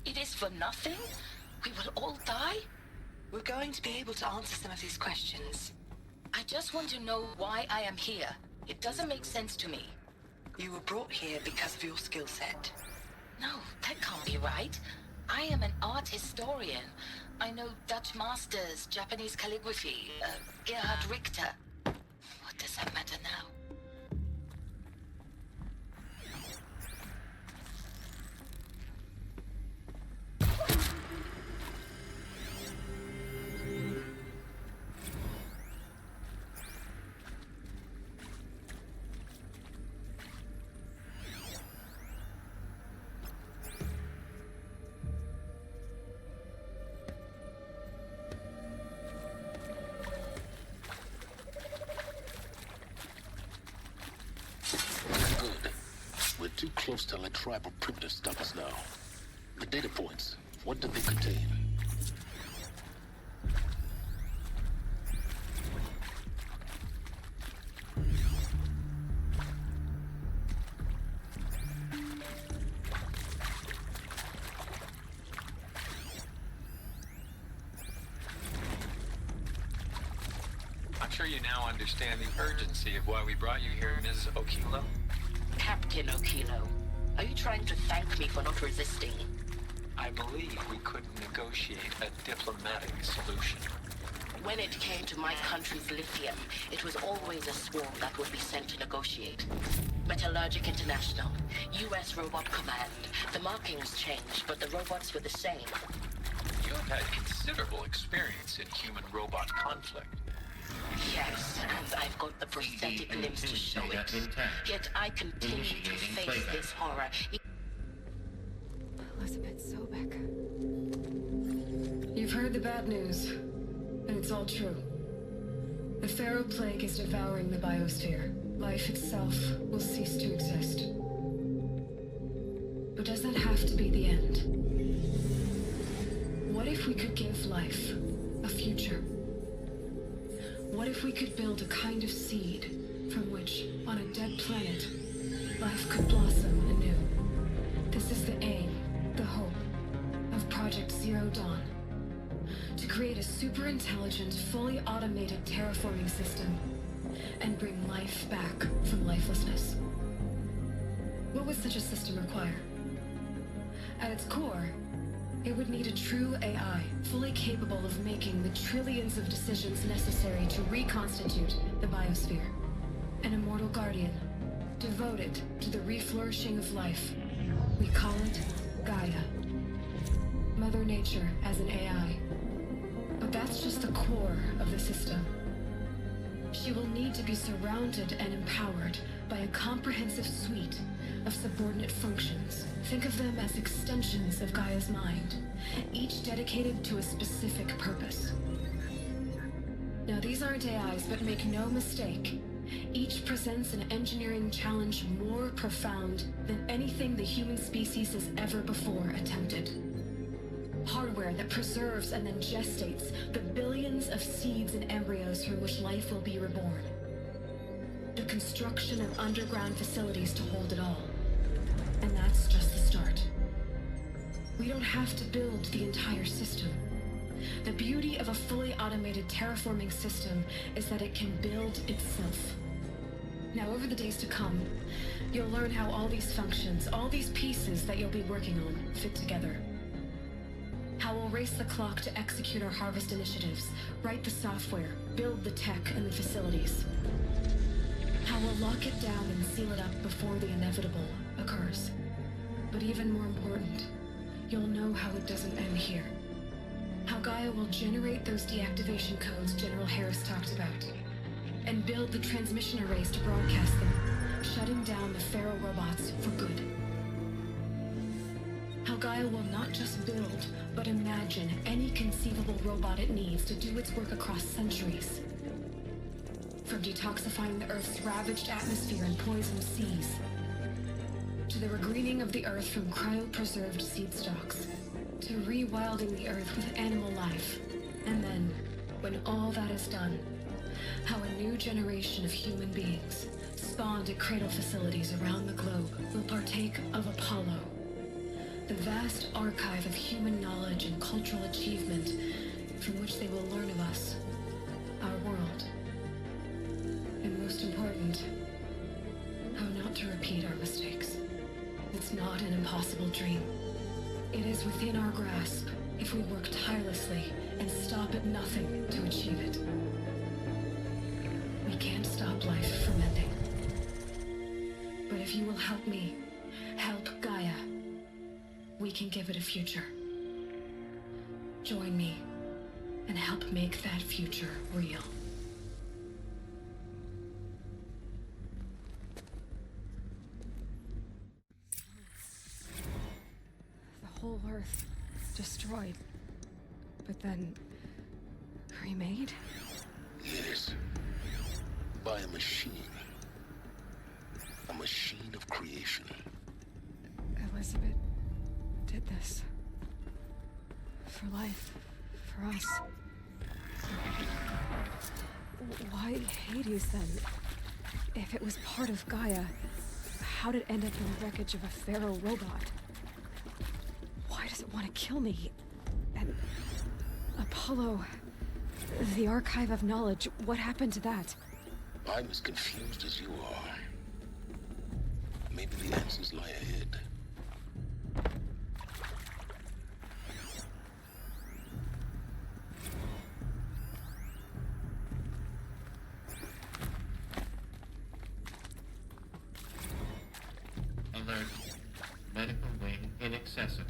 It is for nothing? We will all die? We're going to be able to answer some of these questions. I just want to know why I am here. It doesn't make sense to me. You were brought here because of your skill set. No, that can't be right. I am an art historian. I know Dutch masters, Japanese calligraphy, Gerhard Richter. What does that matter now? Too close to let tribal primitives stop us now. The data points, what do they contain? I'm sure you now understand the urgency of why we brought you here, Ms. Okilo. Captain Okilo, are you trying to thank me for not resisting? I believe we couldn't negotiate a diplomatic solution. When it came to my country's lithium, it was always a swarm that would be sent to negotiate. Metallurgic International, U.S. Robot Command. The markings changed, but the robots were the same. You have had considerable experience in human-robot conflict. Yes, and I've got the prosthetic limbs to show it. Yet I continue to face this horror. Elizabeth Sobek. You've heard the bad news, and it's all true. The Pharaoh plague is devouring the biosphere. Life itself will cease to exist. But does that have to be the end? What if we could give life a future? What if we could build a kind of seed from which, on a dead planet, life could blossom anew? This is the aim, the hope, of Project Zero Dawn. To create a super-intelligent, fully automated terraforming system and bring life back from lifelessness. What would such a system require? At its core, it would need a true AI, fully capable of making the trillions of decisions necessary to reconstitute the biosphere. An immortal guardian, devoted to the reflourishing of life. We call it Gaia. Mother Nature as an AI. But that's just the core of the system. She will need to be surrounded and empowered by a comprehensive suite of subordinate functions. Think of them as extensions of Gaia's mind, each dedicated to a specific purpose. Now, these aren't AIs, but make no mistake, each presents an engineering challenge more profound than anything the human species has ever before attempted. Hardware that preserves and then gestates the billions of seeds and embryos from which life will be reborn. The construction of underground facilities to hold it all. And that's just the start. We don't have to build the entire system. The beauty of a fully automated terraforming system is that it can build itself. Now, over the days to come, you'll learn how all these functions, all these pieces that you'll be working on, fit together. How we'll race the clock to execute our harvest initiatives, write the software, build the tech and the facilities. How we'll lock it down and seal it up before the inevitable occurs. But even more important, you'll know how it doesn't end here. How Gaia will generate those deactivation codes General Harris talked about, and build the transmission arrays to broadcast them, shutting down the Pharaoh robots for good. How Gaia will not just build, but imagine any conceivable robot it needs to do its work across centuries. From detoxifying the Earth's ravaged atmosphere and poisoned seas, to the regreening of the Earth from cryopreserved seed stalks, to rewilding the Earth with animal life. And then, when all that is done, how a new generation of human beings, spawned at cradle facilities around the globe, will partake of Apollo, the vast archive of human knowledge and cultural achievement from which they will learn of us, our world. And most important, how not to repeat our mistakes. It's not an impossible dream. It is within our grasp if we work tirelessly and stop at nothing to achieve it. We can't stop life from ending. But if you will help me, help Gaia, we can give it a future. Join me and help make that future real. The whole Earth destroyed, but then remade? Yes. By a machine. A machine of creation. Elizabeth did this. For life. For us. Why Hades, then? If it was part of Gaia, how did it end up in the wreckage of a Pharaoh robot? Why does it want to kill me? And Apollo, the Archive of Knowledge, what happened to that? I'm as confused as you are. Maybe the answers lie ahead. Alert. Medical wing inaccessible.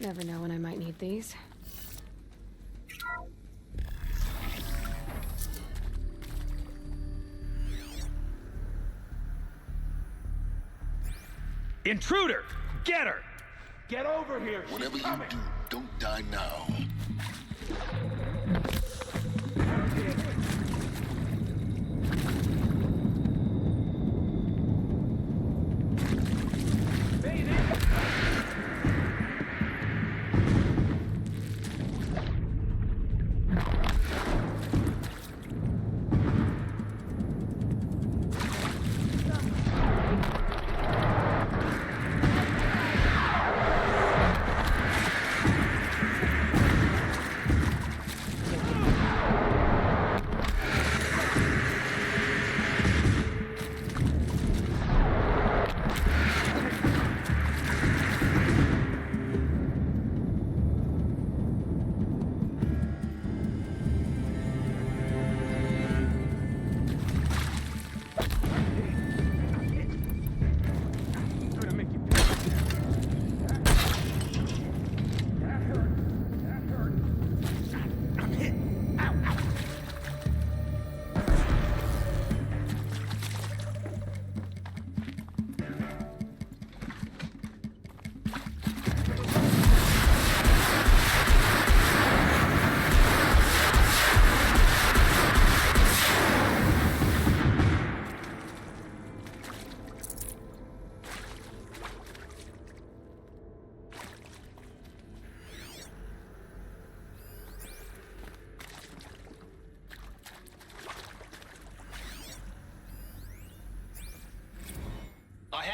Never know when I might need these. Intruder! Get her! Get over here! Whatever you do, don't die now.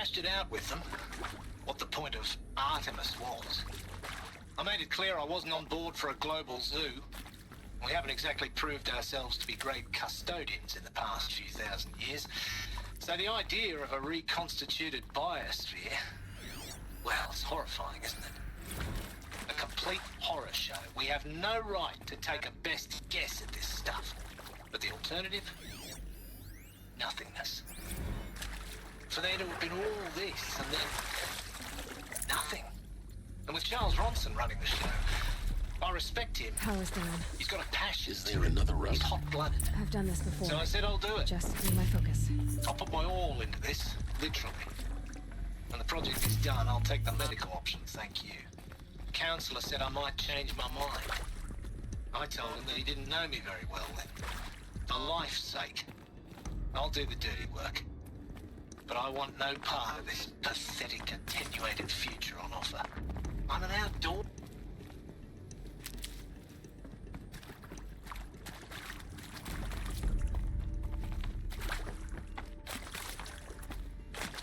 hashed it out with them, what the point of Artemis was. I made it clear I wasn't on board for a global zoo. We haven't exactly proved ourselves to be great custodians in the past few thousand years. So the idea of a reconstituted biosphere, well, it's horrifying, isn't it? A complete horror show. We have no right to take a best guess at this stuff. But the alternative? Nothingness. For there to have been all this and then nothing. And with Charles Ronson running the show, I respect him. Power's down. He's got a passion. Is there another route? He's hot-blooded. I've done this before. So I said I'll do it. Just be my focus. I'll put my all into this, literally. When the project is done, I'll take the medical option, thank you. The counselor said I might change my mind. I told him that he didn't know me very well then. For life's sake, I'll do the dirty work. But I want no part of this pathetic, attenuated future on offer. I'm an outdoor...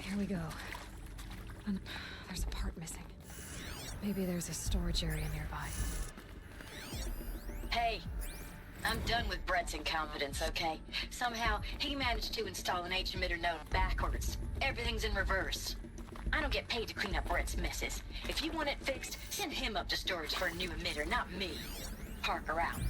Here we go. And there's a part missing. Maybe there's a storage area nearby. Hey, I'm done with Brett's incompetence, okay? Somehow, he managed to install an H-emitter node backwards. Everything's in reverse. I don't get paid to clean up Brett's messes. If you want it fixed, send him up to storage for a new emitter, not me. Parker out.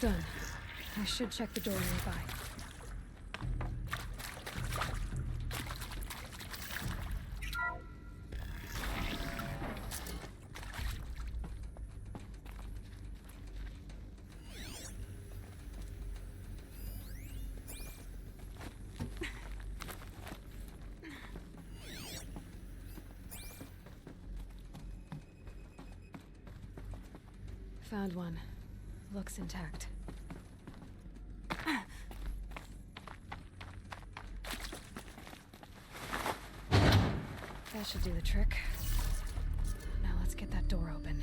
Done. I should check the door nearby. Found one. Looks intact. That should do the trick. Now let's get that door open.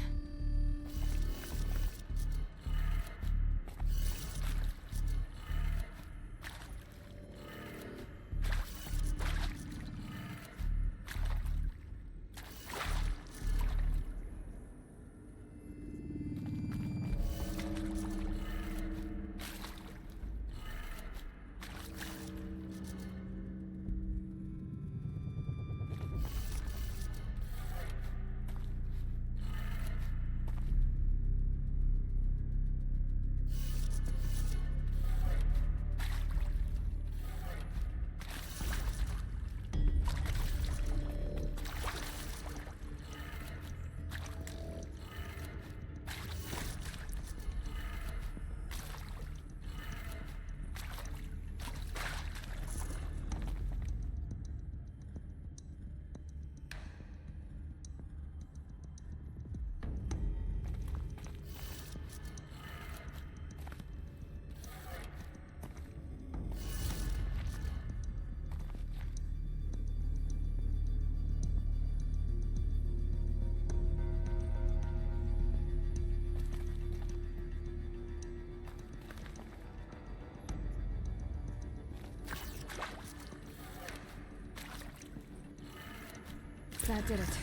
That did it.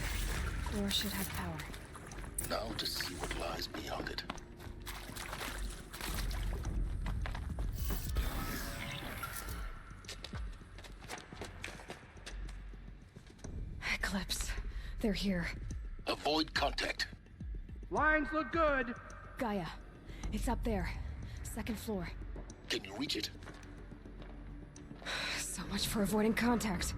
Door should have power. Now to see what lies beyond it. Eclipse. They're here. Avoid contact. Lines look good. Gaia. It's up there. Second floor. Can you reach it? So much for avoiding contact.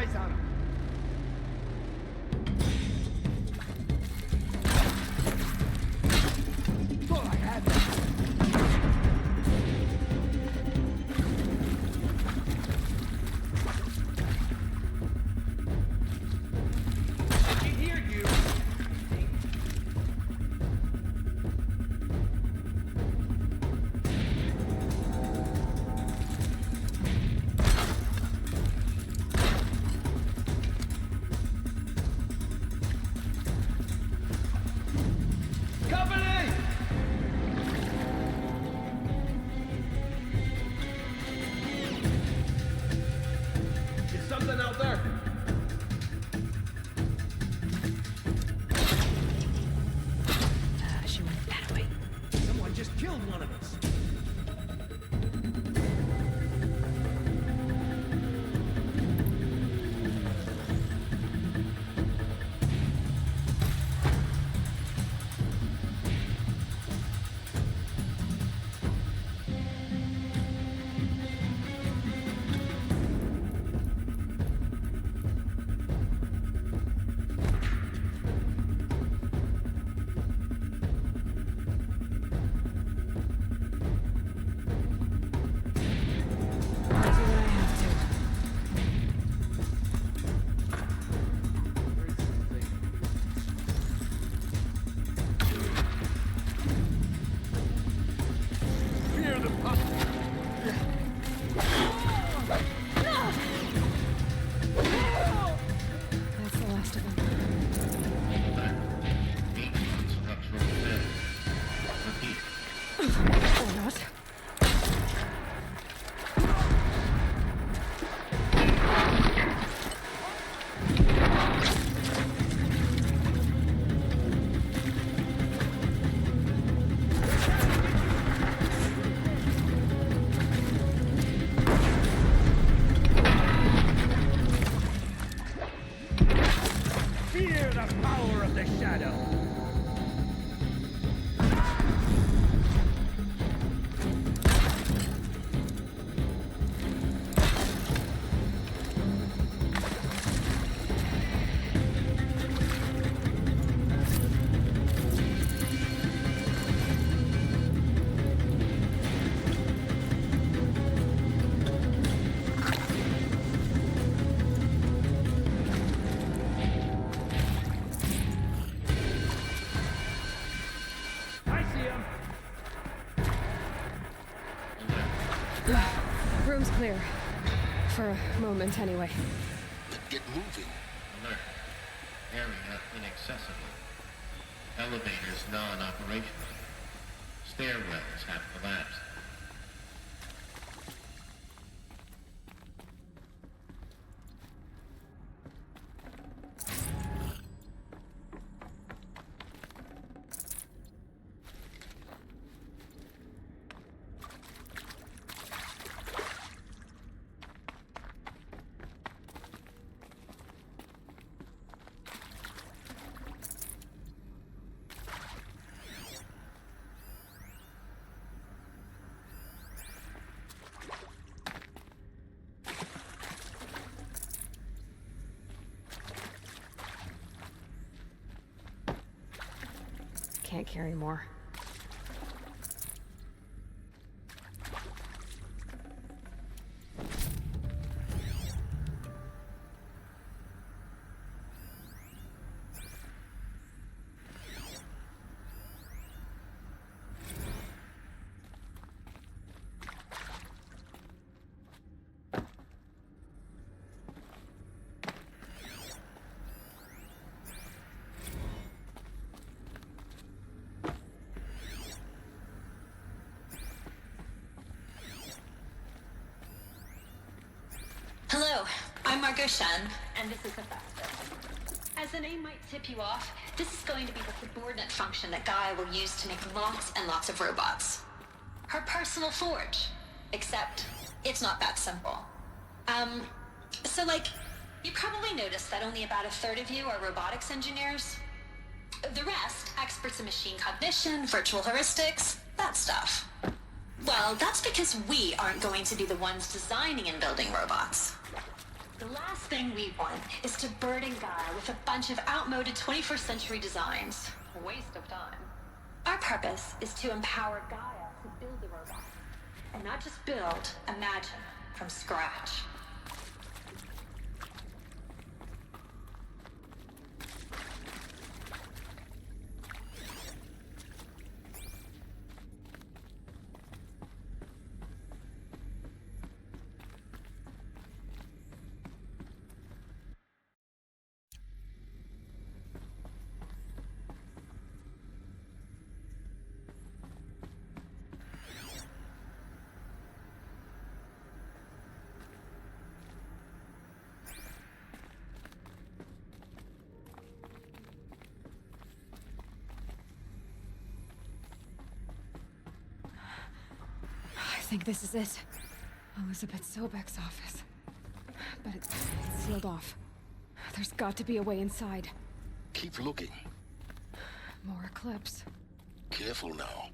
eyes on him. Thought I had that. Did you hear you? Company! Is something out there? She went that way. Someone just killed one of us. Fear the pup. That's the last of them. Structural failure. Repeat. Or not. Fear the power of the shadow. I see him. Room's clear. For a moment, anyway. Then get moving. Alert. Area inaccessible. Elevators non-operational. Stairwells have collapsed. Can't carry more. Hello, I'm Margot Shen, and this is Hephaestus. As the name might tip you off, this is going to be the subordinate function that Gaia will use to make lots and lots of robots. Her personal forge. Except, it's not that simple. So you probably noticed that only about a third of you are robotics engineers. The rest, experts in machine cognition, virtual heuristics, that stuff. Well, that's because we aren't going to be the ones designing and building robots. The last thing we want is to burden Gaia with a bunch of outmoded 21st century designs. A waste of time. Our purpose is to empower Gaia to build the robot. And not just build, imagine, from scratch. I think this is it. Elizabeth Sobek's office. But it's sealed off. There's got to be a way inside. Keep looking. More Eclipse. Careful now.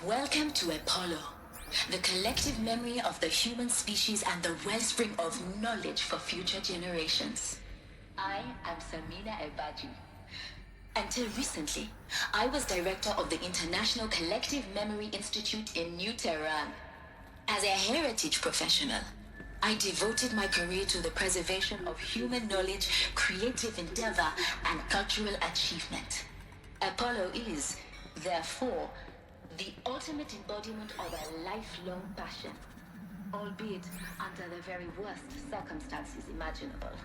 Welcome to Apollo, the collective memory of the human species and the wellspring of knowledge for future generations. I am Samina Ebaji. Until recently, I was director of the International Collective Memory Institute in New Tehran. As a heritage professional, I devoted my career to the preservation of human knowledge, creative endeavor, and cultural achievement. Apollo is, therefore, the ultimate embodiment of a lifelong passion, albeit under the very worst circumstances imaginable.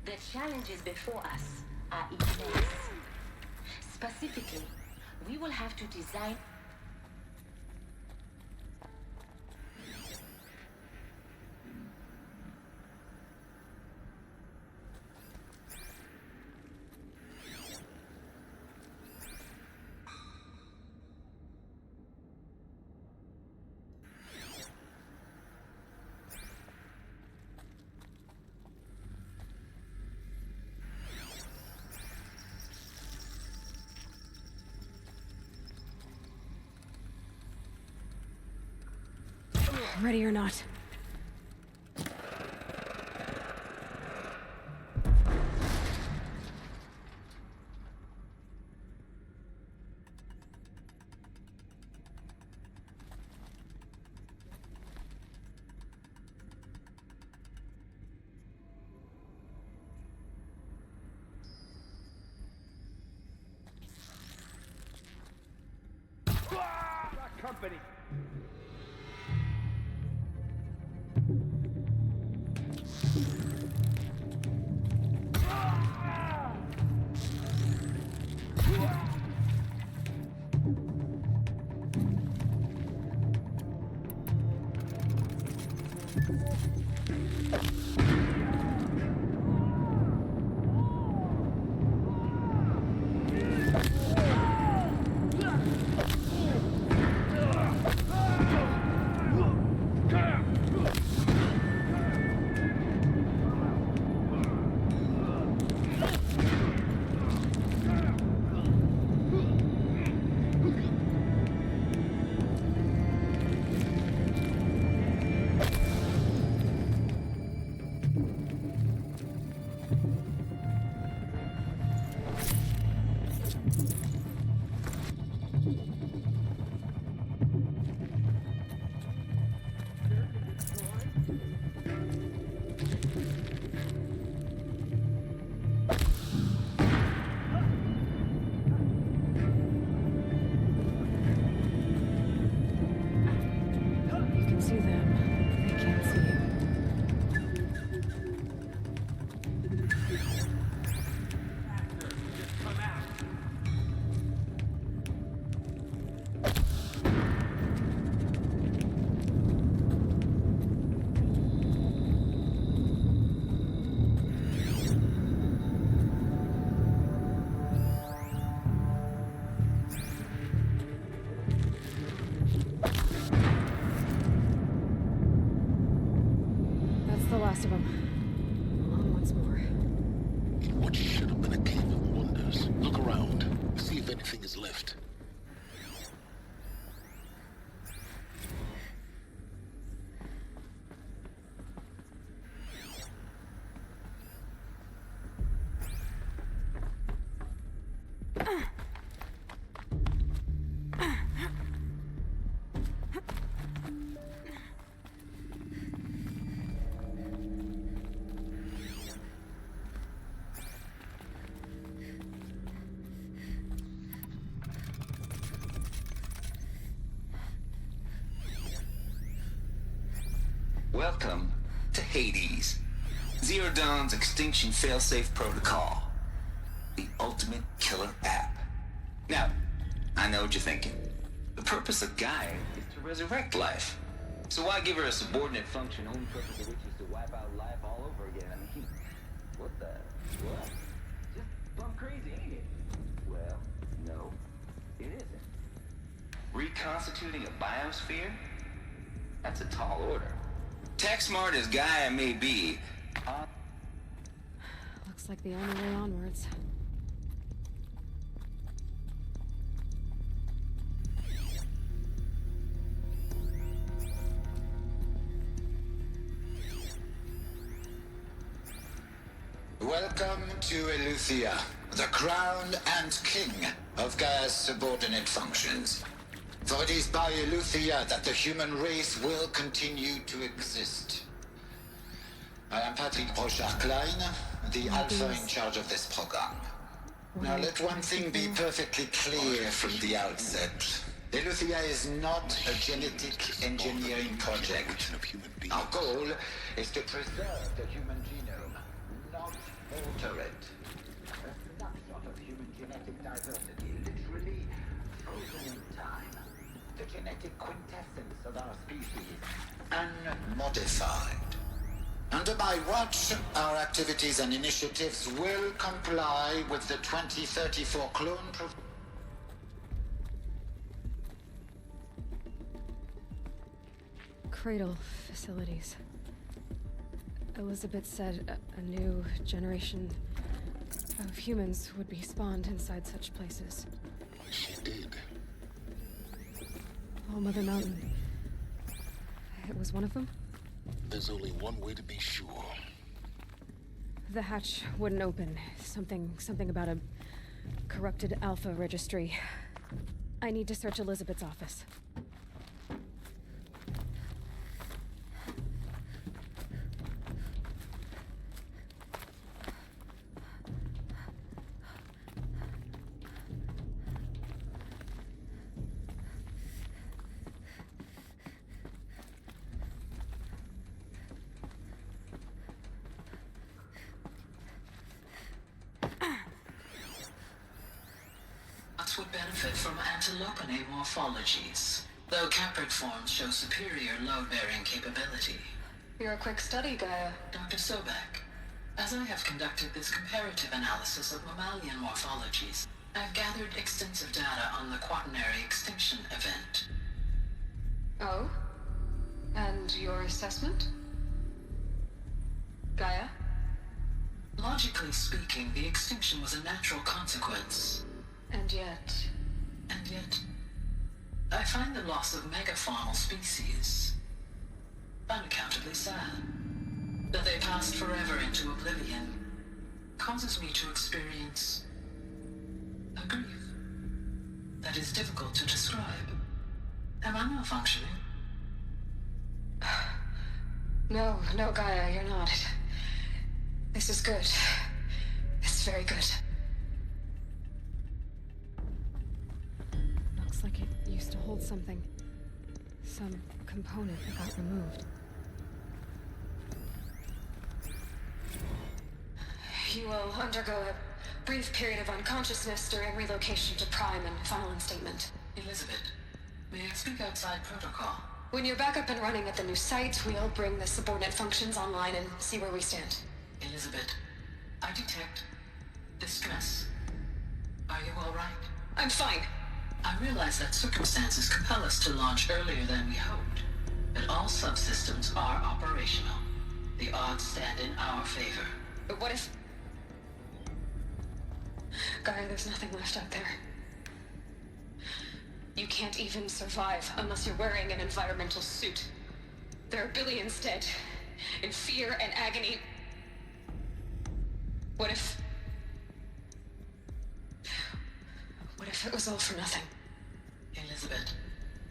The challenges before us are immense. Specifically, we will have to design Ready or not. Company. what should have been a cave of wonders. Look around. See if anything is left. Welcome to Hades, Zero Dawn's extinction failsafe protocol, the ultimate killer app. Now, I know what you're thinking. The purpose of Gaia is to resurrect life. So why give her a subordinate function, only purpose of which is to wipe out life all over again? I mean, what? Just plumb crazy, ain't it? Well, no, it isn't. Reconstituting a biosphere? That's a tall order. Tech smart as Gaia may be, Looks like the only way onwards. Welcome to Eleuthia, the crown and king of Gaia's subordinate functions. For it is by Eleuthia that the human race will continue to exist. I am Patrick Brochard-Klein, the alpha in charge of this program. Now let one thing be perfectly clear from the outset. Eleuthia is not a genetic engineering project. Our goal is to preserve the human genome, not alter it. A snapshot of human genetic diversity, literally frozen in time. The genetic quintessence of our species, unmodified. Under my watch, our activities and initiatives will comply with the 2034 clone Cradle facilities. Elizabeth said a new generation of humans would be spawned inside such places. She did. Oh, Mother Mountain. It was one of them? There's only one way to be sure. The hatch wouldn't open. Something about a corrupted Alpha registry. I need to search Elizabeth's office. Would benefit from antilopinae morphologies, though caprid forms show superior load-bearing capability. You're a quick study, Gaia. Dr. Sobek, as I have conducted this comparative analysis of mammalian morphologies, I've gathered extensive data on the quaternary extinction event. Oh? And your assessment? Gaia? Logically speaking, the extinction was a natural consequence. And yet, I find the loss of megafaunal species unaccountably sad. That they passed forever into oblivion causes me to experience a grief that is difficult to describe. Am I malfunctioning? No, Gaia, you're not. This is good. It's very good. Looks like it used to hold something. Some component that got removed. You will undergo a brief period of unconsciousness during relocation to Prime and final instatement. Elizabeth, may I speak outside protocol? When you're back up and running at the new site, we'll bring the subordinate functions online and see where we stand. Elizabeth, I detect distress. Are you all right? I'm fine. I realize that circumstances compel us to launch earlier than we hoped, but all subsystems are operational. The odds stand in our favor. But what if... Gaia, there's nothing left out there. You can't even survive unless you're wearing an environmental suit. There are billions dead, in fear and agony. What if it was all for nothing? Elizabeth,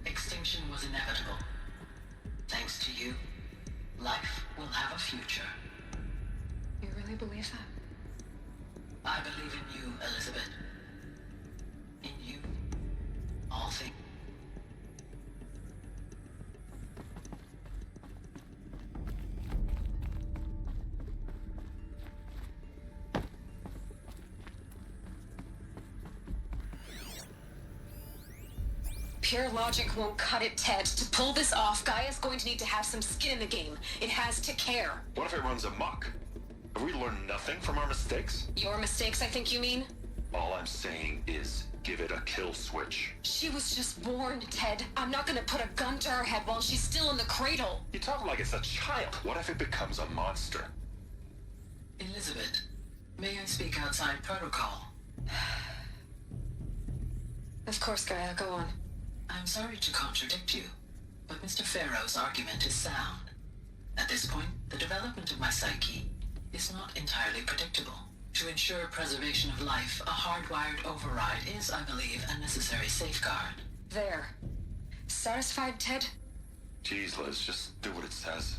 extinction was inevitable. Thanks to you, life will have a future. You really believe that? I believe in you, Elizabeth. In you, all things. Pure logic won't cut it, Ted. To pull this off, Gaia's going to need to have some skin in the game. It has to care. What if it runs amok? Have we learned nothing from our mistakes? Your mistakes, I think you mean? All I'm saying is, give it a kill switch. She was just born, Ted. I'm not gonna put a gun to her head while she's still in the cradle. You talk like it's a child. What if it becomes a monster? Elizabeth, may I speak outside protocol? Of course, Gaia, go on. I'm sorry to contradict you, but Mr. Farrow's argument is sound. At this point, the development of my psyche is not entirely predictable. To ensure preservation of life, a hardwired override is, I believe, a necessary safeguard. There. Satisfied, Ted? Jeez, Liz, just do what it says.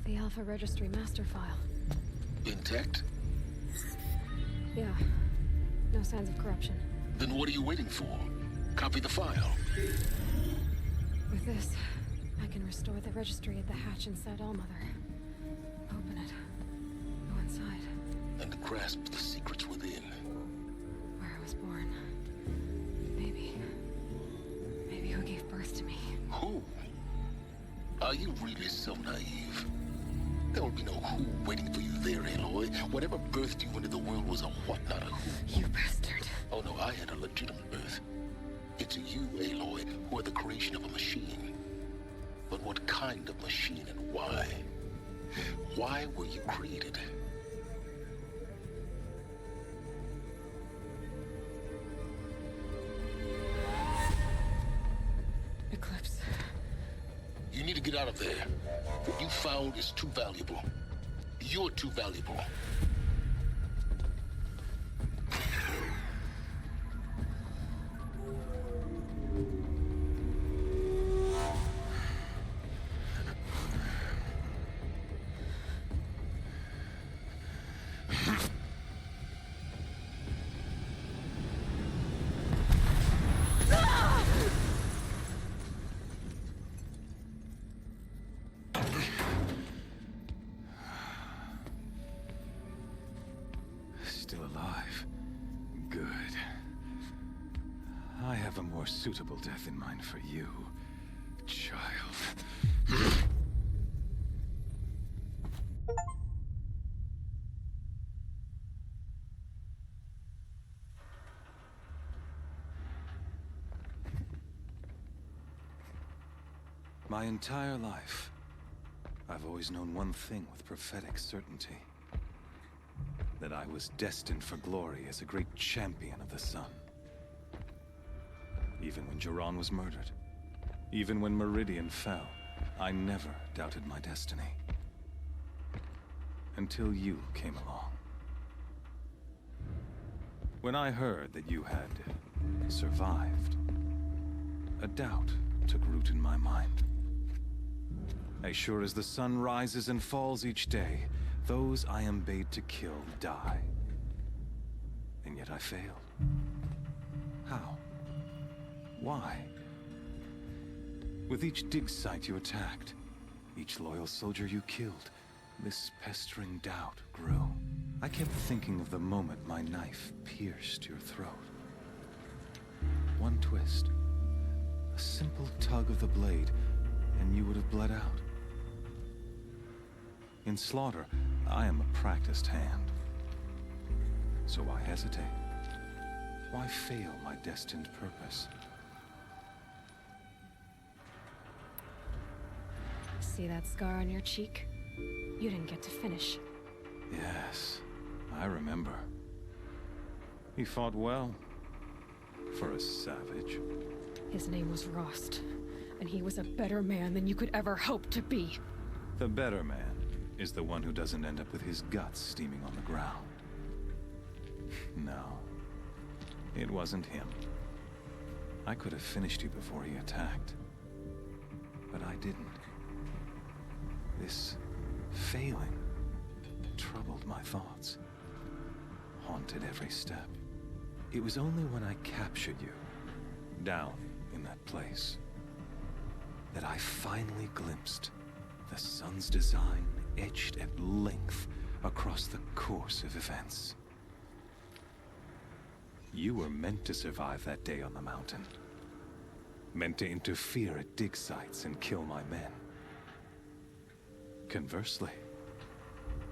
The Alpha Registry master file. Intact? Yeah. No signs of corruption. Then what are you waiting for? Copy the file. With this, I can restore the registry at the hatch inside Allmother. Open it. Go inside. And grasp the secrets within. Where I was born. Maybe who gave birth to me. Who? Are you really so naive? There will be no who waiting for you there, Aloy. Whatever birthed you into the world was a what, not a who. You bastard. Oh no, I had a legitimate birth. It's you, Aloy, who are the creation of a machine. But what kind of machine and why? Why were you created? Eclipse. You need to get out of there. What you found is too valuable. You're too valuable. Still alive. Good. I have a more suitable death in mind for you, child. My entire life, I've always known one thing with prophetic certainty. That I was destined for glory as a great champion of the sun. Even when Jiran was murdered, even when Meridian fell, I never doubted my destiny. Until you came along. When I heard that you had survived, a doubt took root in my mind. As sure as the sun rises and falls each day, those I am bade to kill die. And yet I failed. How? Why? With each dig site you attacked, each loyal soldier you killed, this pestering doubt grew. I kept thinking of the moment my knife pierced your throat. One twist, a simple tug of the blade, and you would have bled out. In slaughter, I am a practiced hand. So why hesitate? Why fail my destined purpose? See that scar on your cheek? You didn't get to finish. Yes, I remember. He fought well. For a savage. His name was Rost, and he was a better man than you could ever hope to be. The better man is the one who doesn't end up with his guts steaming on the ground. No, it wasn't him. I could have finished you before he attacked, but I didn't. This failing troubled my thoughts, haunted every step. It was only when I captured you, down in that place, that I finally glimpsed the sun's design etched at length across the course of events. You were meant to survive that day on the mountain. Meant to interfere at dig sites and kill my men. Conversely,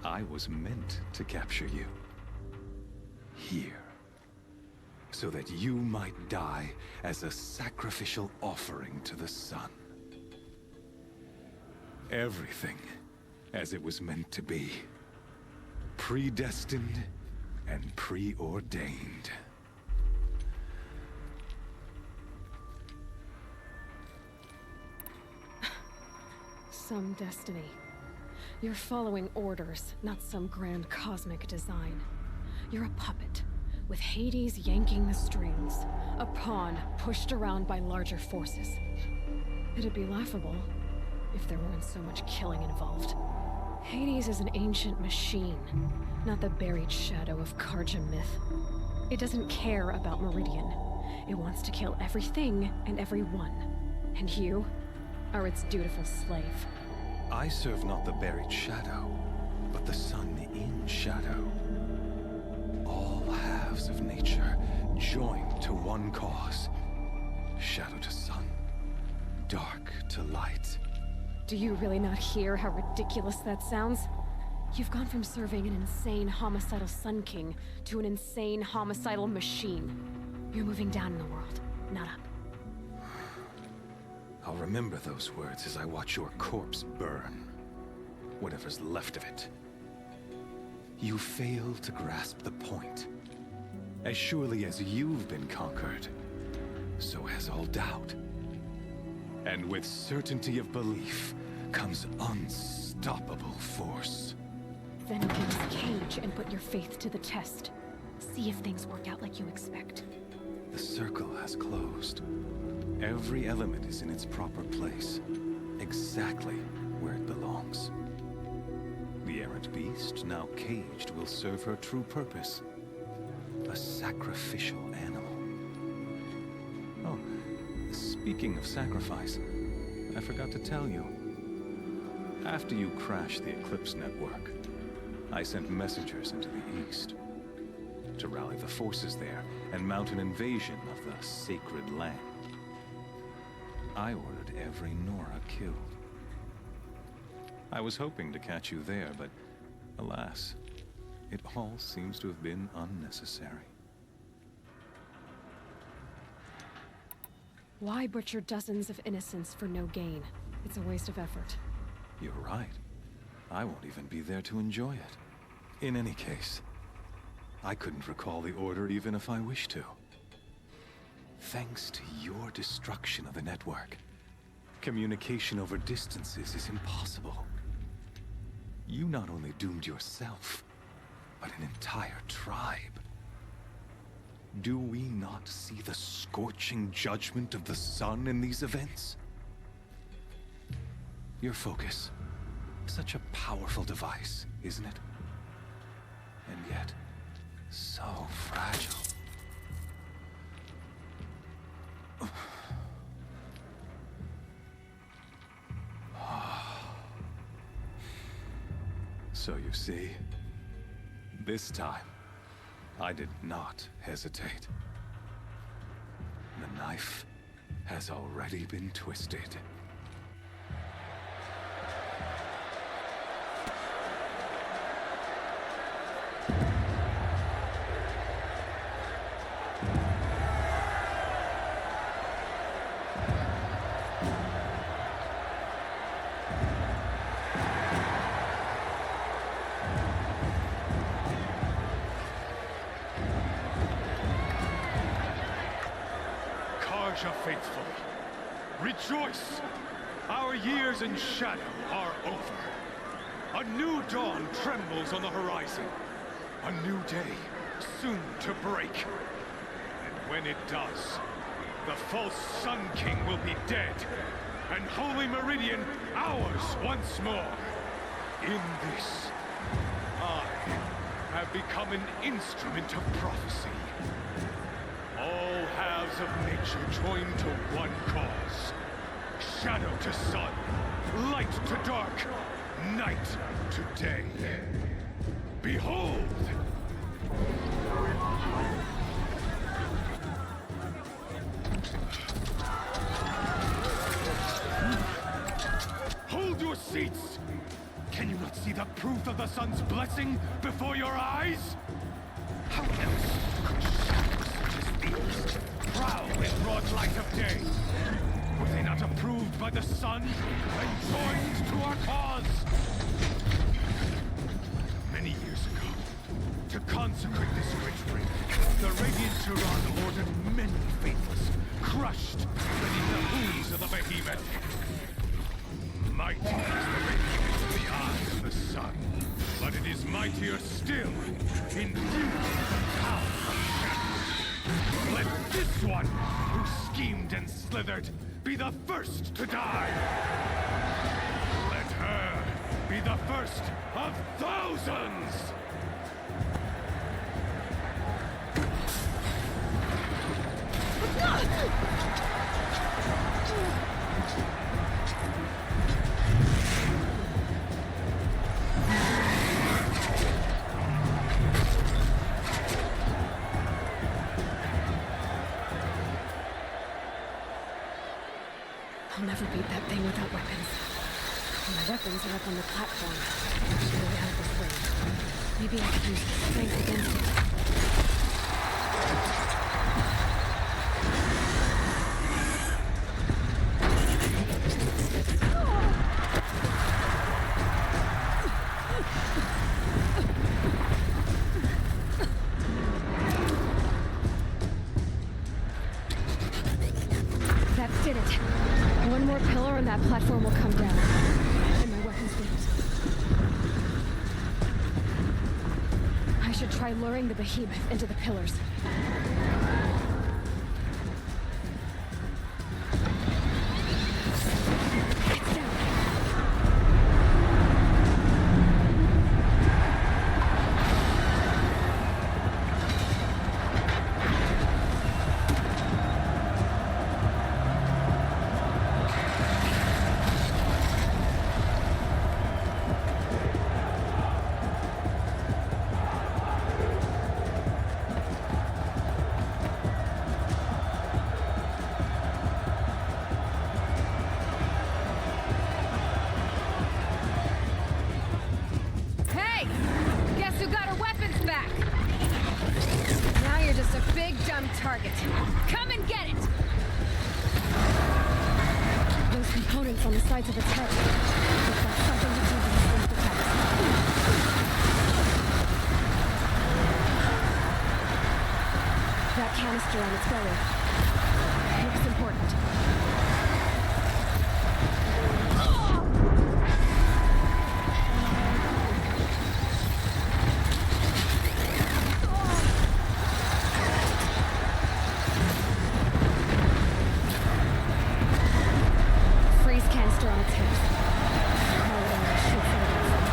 I was meant to capture you. Here. So that you might die as a sacrificial offering to the sun. Everything as it was meant to be. Predestined and preordained. Some destiny. You're following orders, not some grand cosmic design. You're a puppet, with Hades yanking the strings, a pawn pushed around by larger forces. It'd be laughable if there weren't so much killing involved. Hades is an ancient machine, not the buried shadow of Karja myth. It doesn't care about Meridian. It wants to kill everything and everyone. And you are its dutiful slave. I serve not the buried shadow, but the sun in shadow. All halves of nature joined to one cause. Shadow to sun, dark to light. Do you really not hear how ridiculous that sounds? You've gone from serving an insane homicidal Sun King to an insane homicidal machine. You're moving down in the world, not up. I'll remember those words as I watch your corpse burn. Whatever's left of it. You fail to grasp the point. As surely as you've been conquered, so has all doubt. And with certainty of belief comes unstoppable force. Then open this cage and put your faith to the test. See if things work out like you expect. The circle has closed. Every element is in its proper place, exactly where it belongs. The errant beast, now caged, will serve her true purpose. A sacrificial animal. Oh, speaking of sacrifice, I forgot to tell you. After you crashed the Eclipse network, I sent messengers into the east to rally the forces there and mount an invasion of the sacred land. I ordered every Nora killed. I was hoping to catch you there, but alas, it all seems to have been unnecessary. Why butcher dozens of innocents for no gain? It's a waste of effort. You're right. I won't even be there to enjoy it. In any case, I couldn't recall the order even if I wished to. Thanks to your destruction of the network, communication over distances is impossible. You not only doomed yourself, but an entire tribe. Do we not see the scorching judgment of the sun in these events? Your focus, such a powerful device, isn't it? And yet, so fragile. fragile. So you see, this time, I did not hesitate. The knife has already been twisted. Karja faithful, rejoice! Our years in shadow are over. A new dawn trembles on the horizon. A new day, soon to break. And when it does, the false Sun King will be dead, and Holy Meridian ours once more. In this, I have become an instrument of prophecy. All halves of nature join to one cause. Shadow to sun, light to dark, night to day. Behold! Hold your seats! Can you not see the proof of the sun's blessing before your eyes? How else could shadows such as these prowl in broad light of day? Were they not approved by the sun and joined to our cause? Many years ago, to consecrate this great ring, the Radiant Turan ordered many faithless, crushed beneath the hooves of the behemoth. Mighty is the radiance of the eye of the sun, but it is mightier still, infused with the power of shadow. Let this one, who schemed and slithered, be the first to die. Let her be the first of thousands! I'll never beat that thing without weapons. My weapons are up on the platform. Really out of this range. Maybe I could use strength against it. That did it. One more pillar and that platform will come down. And my weapons won't. I should try luring the behemoth into the pillars. It's down. Hey! Guess who got her weapons back? Now you're just a big dumb target. Come and get it! Those components on the sides of its head. Look like something to do with these things attacks. That canister on its belly. Looks important. Freeze canister on its hips. How would I shoot somebody else?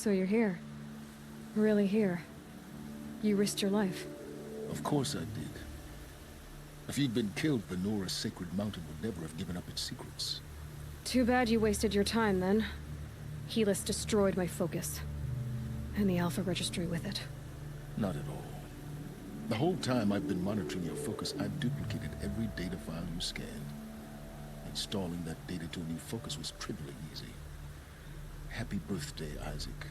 So you're here. Really here. You risked your life. Of course I did. If you'd been killed, the Nora's Sacred Mountain would never have given up its secrets. Too bad you wasted your time, then. Helis destroyed my focus. And the Alpha Registry with it. Not at all. The whole time I've been monitoring your focus, I've duplicated every data file you scanned. Installing that data to a new focus was trivially easy. Happy birthday, Isaac.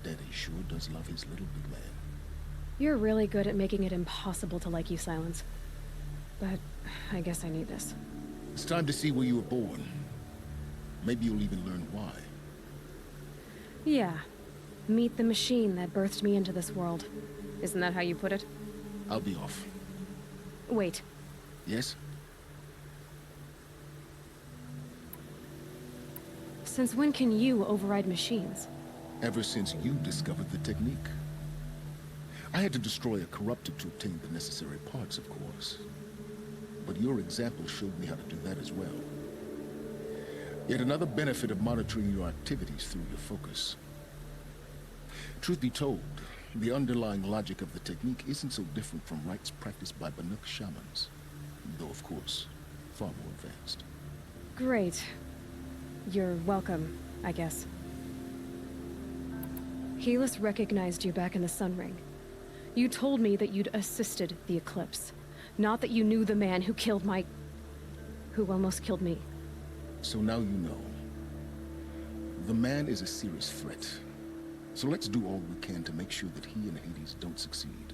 Daddy sure does love his little big man. You're really good at making it impossible to like you, Silence. But I guess I need this. It's time to see where you were born. Maybe you'll even learn why. Yeah. Meet the machine that birthed me into this world. Isn't that how you put it? I'll be off. Wait. Yes? Since when can you override machines? Ever since you discovered the technique. I had to destroy a corrupted to obtain the necessary parts, of course. But your example showed me how to do that as well. Yet another benefit of monitoring your activities through your focus. Truth be told, the underlying logic of the technique isn't so different from rites practiced by Banuk shamans. Though, of course, far more advanced. Great. You're welcome, I guess. Helis recognized you back in the Sun Ring. You told me that you'd assisted the Eclipse. Not that you knew the man who killed who almost killed me. So now you know. The man is a serious threat. So let's do all we can to make sure that he and Hades don't succeed.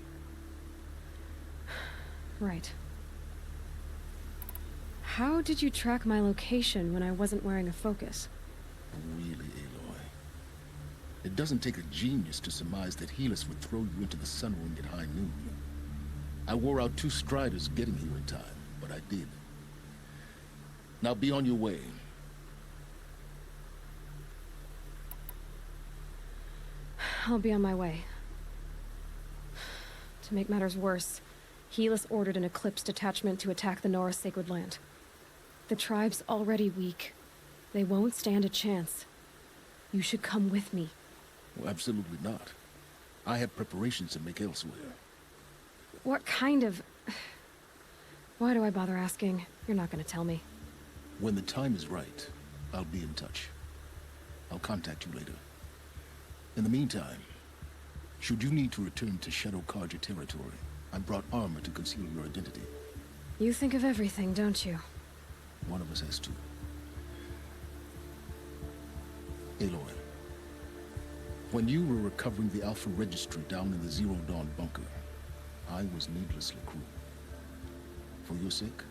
Right. How did you track my location when I wasn't wearing a focus? Really, Aloy? It doesn't take a genius to surmise that Helis would throw you into the Sun Ring at high noon. I wore out 2 striders getting here in time, but I did. Now be on your way. I'll be on my way. To make matters worse, Helis ordered an Eclipse detachment to attack the Nora Sacred Land. The tribe's already weak. They won't stand a chance. You should come with me. Well, absolutely not. I have preparations to make elsewhere. What kind of... Why do I bother asking? You're not gonna tell me. When the time is right, I'll be in touch. I'll contact you later. In the meantime, should you need to return to Shadow Carja territory, I brought armor to conceal your identity. You think of everything, don't you? One of us has to. Aloy, when you were recovering the Alpha Registry down in the Zero Dawn bunker, I was needlessly cruel. For your sake,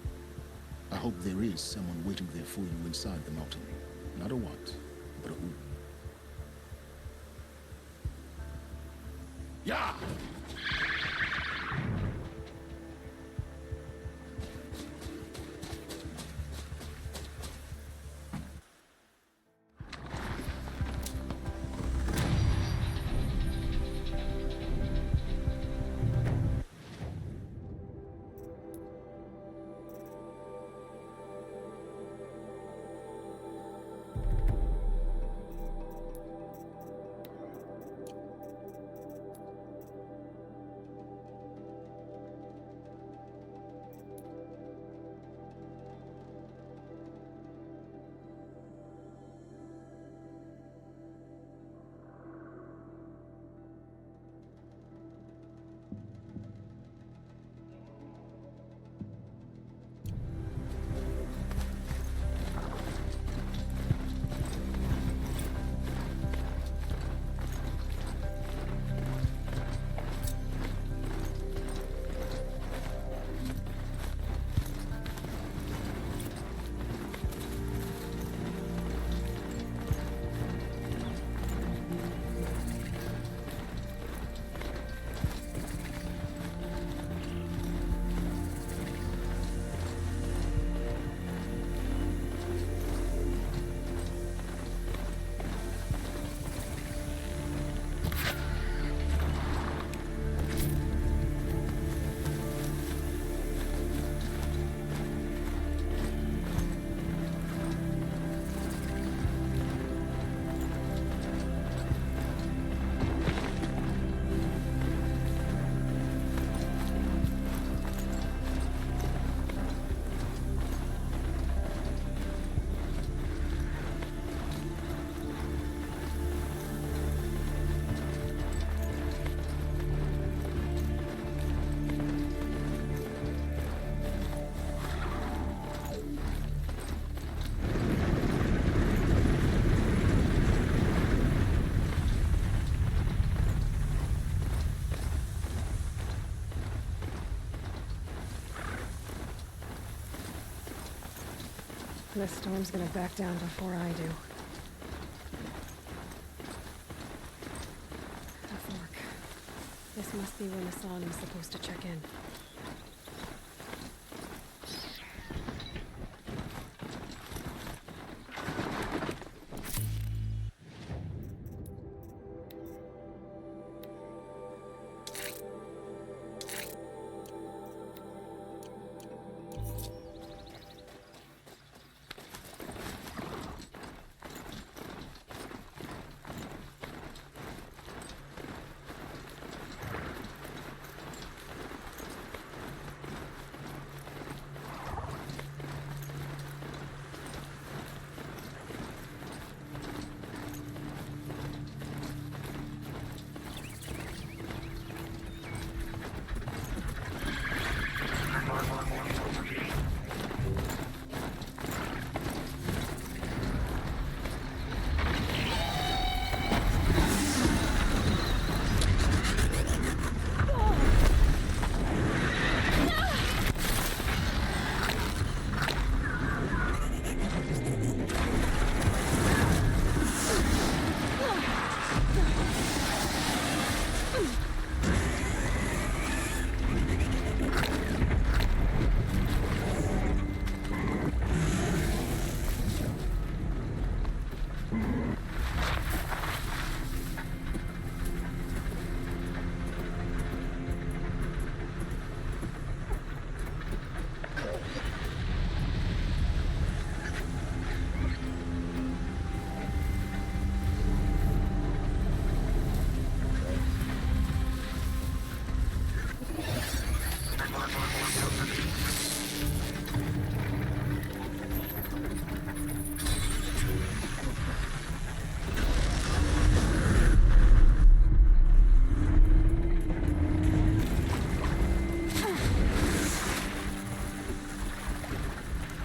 I hope there is someone waiting there for you inside the mountain. Not a what, but a who. Yeah! The storm's gonna back down before I do. A fork. This must be when Hassan was supposed to check in.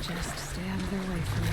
Just stay out of their way for now.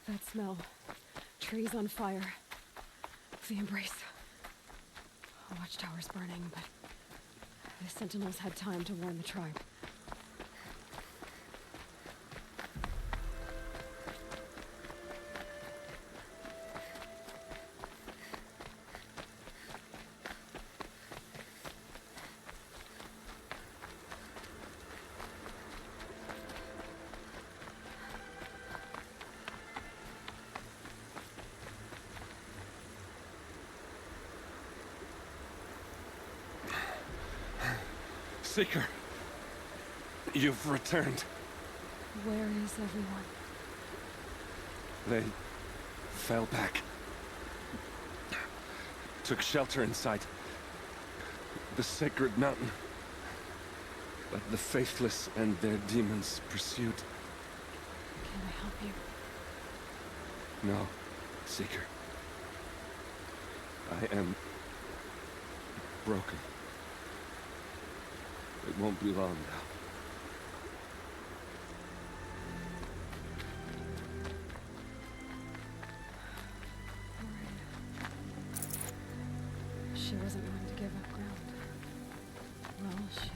That smell. Trees on fire. The embrace. Watchtower's burning, but the Sentinels had time to warn the tribe. Seeker, you've returned. Where is everyone? They fell back. Took shelter inside the sacred mountain. But the faithless and their demons pursued. Can I help you? No, Seeker. I am broken. It won't be long now. She wasn't one to give up ground. Well, she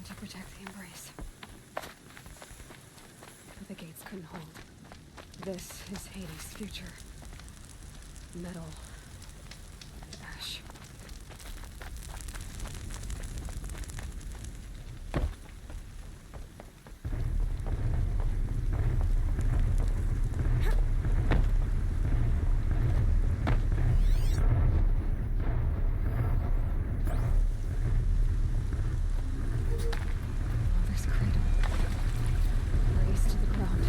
to protect the Embrace. But the gates couldn't hold. This is Hades' future. Metal. And ash. Mother's cradle. Raised to the ground.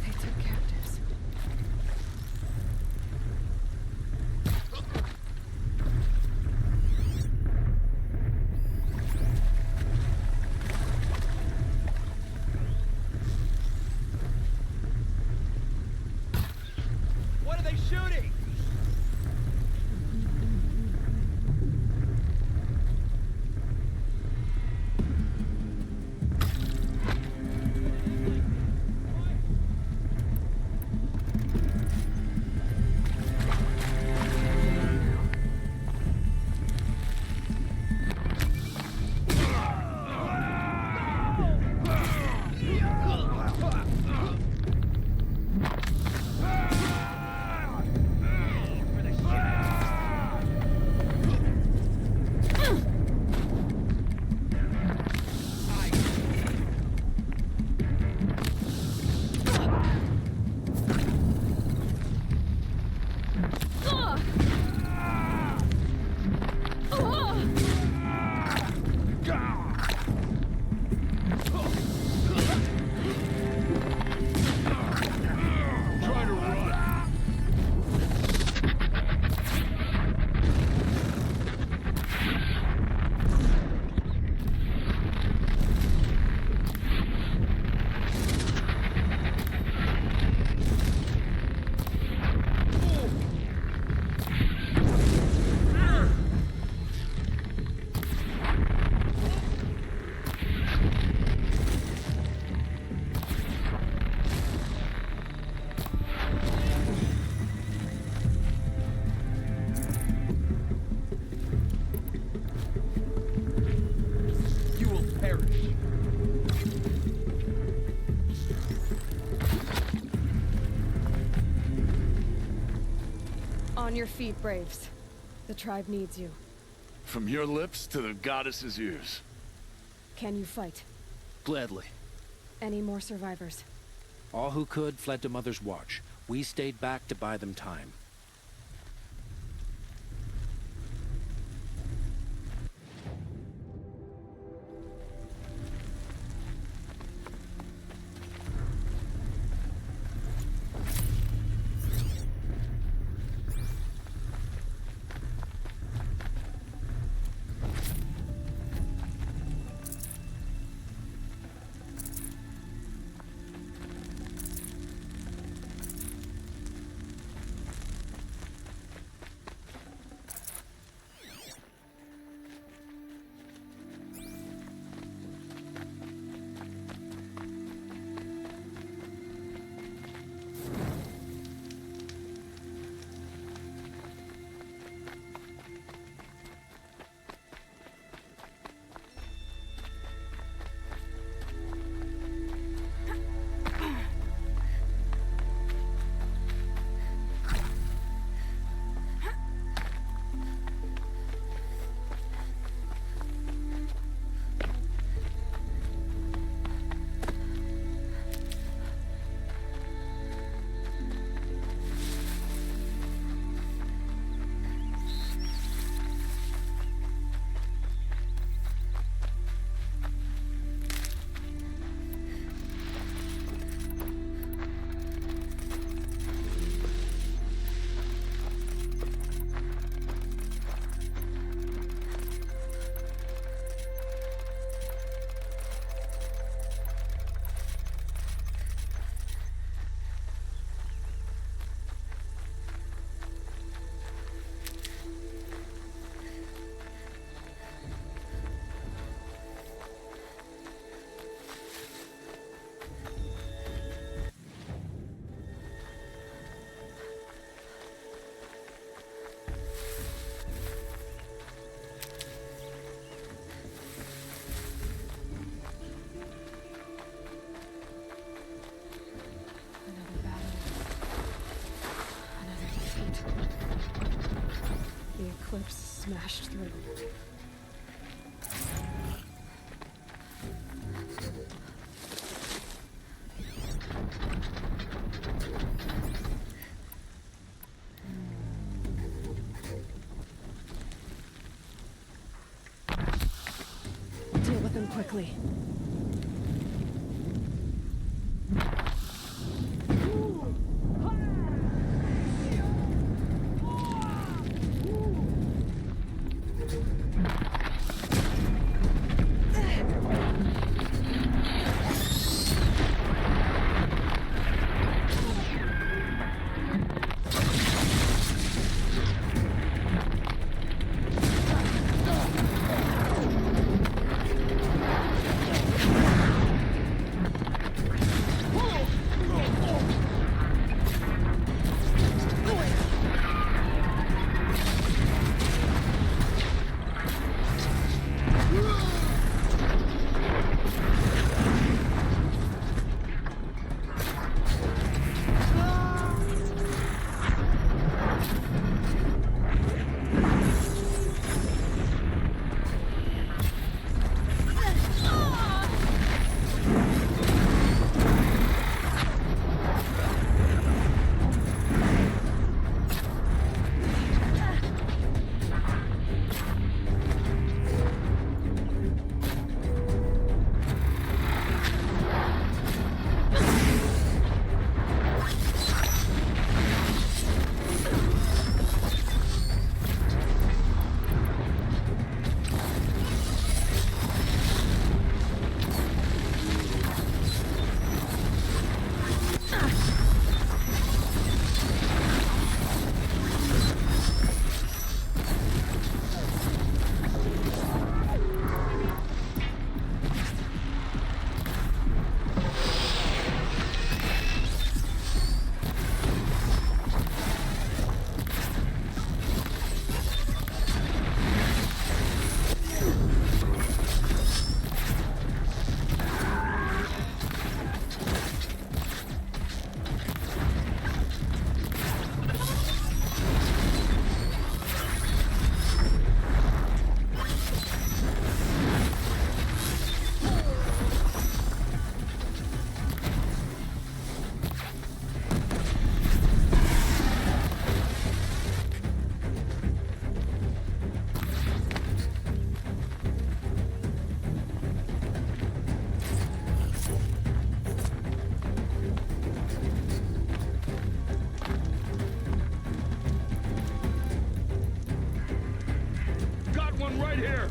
They took captives. What are they shooting? Try to run. You will perish. On your feet, Braves. The tribe needs you. From your lips to the goddess's ears. Can you fight? Gladly. Any more survivors? All who could fled to Mother's Watch. We stayed back to buy them time. crashed through. Deal with them quickly. Right here!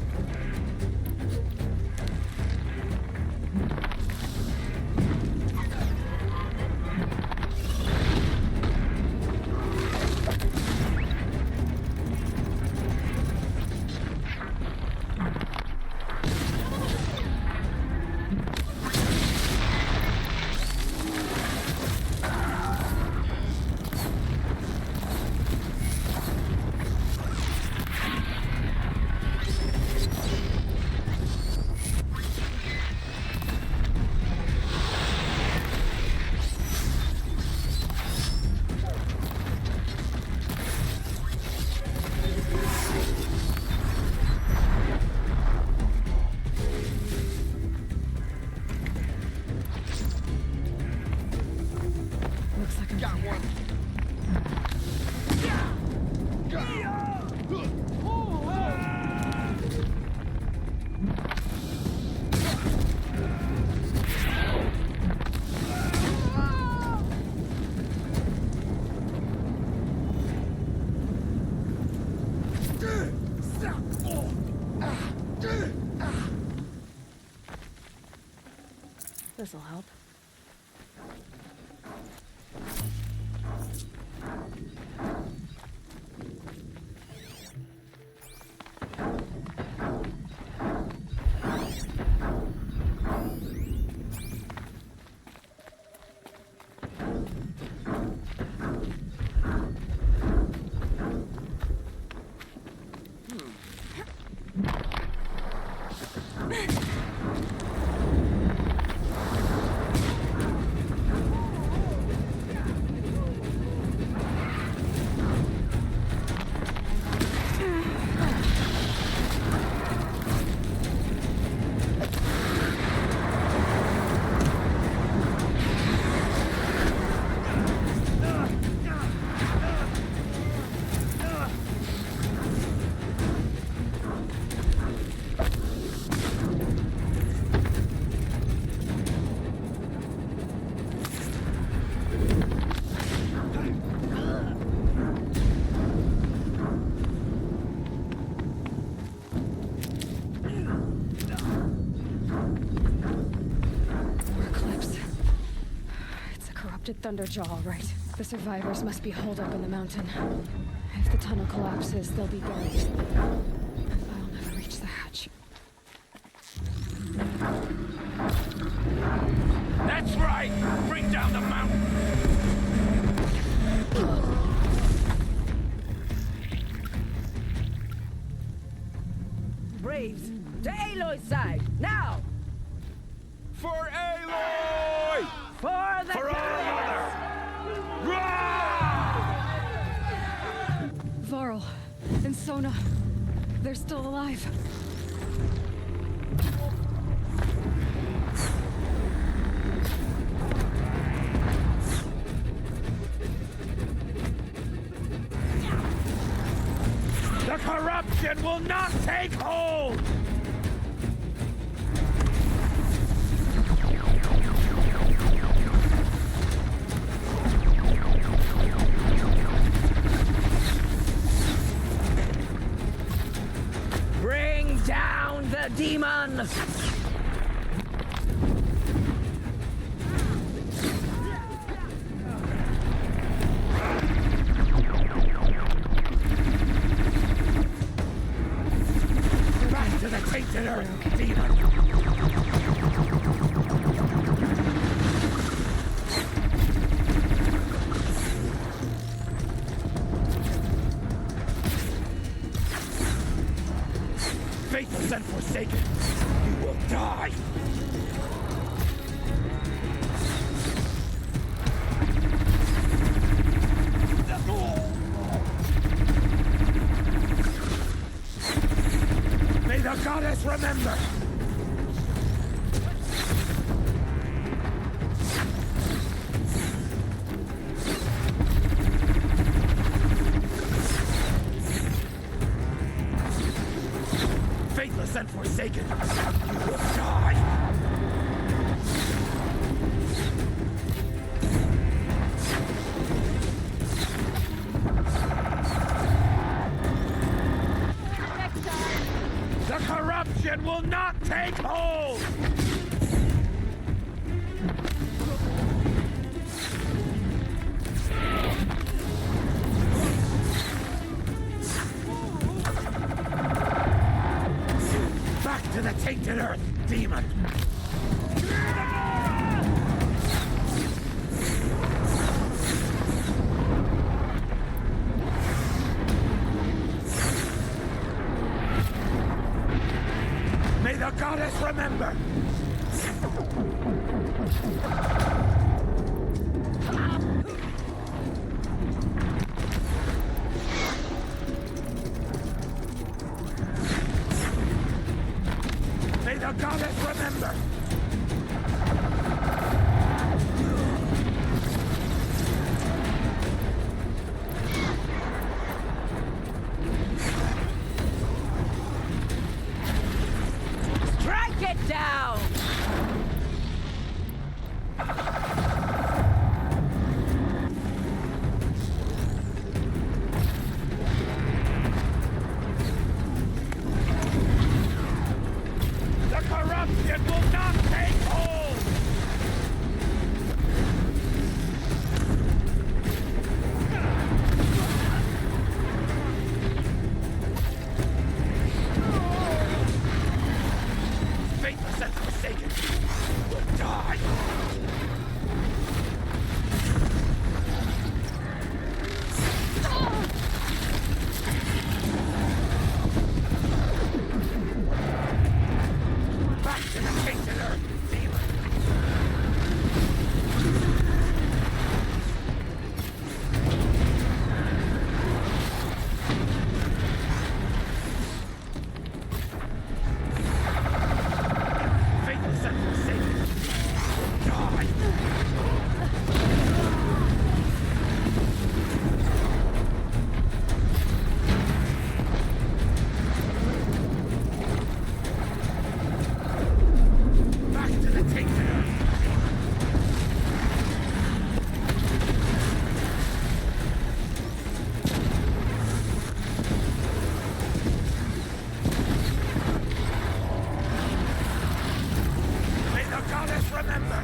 This'll help. disrupted Thunderjaw, all right. The survivors must be holed up in the mountain. If the tunnel collapses, they'll be buried. I'll never reach the hatch. That's right! Bring down the mountain! Braves, to Aloy's side, now! For Aloy! For the For our mother! Varl and Sona, they're still alive. The corruption will not take hold! Bring down the demon! Back to the tainted earth, demon! Faithless and forsaken, you will die! May the goddess remember! Faithless and forsaken, you will die! The corruption will not take hold! Back to the tainted earth, demon! May the goddess remember! May the goddess remember! Strike it down! The corruption will not take hold! Faithless and forsaken, you will die! Back to the tainted earth, demon! Faithless and forsaken, you will die! Back to the tainted earth! May the goddess remember!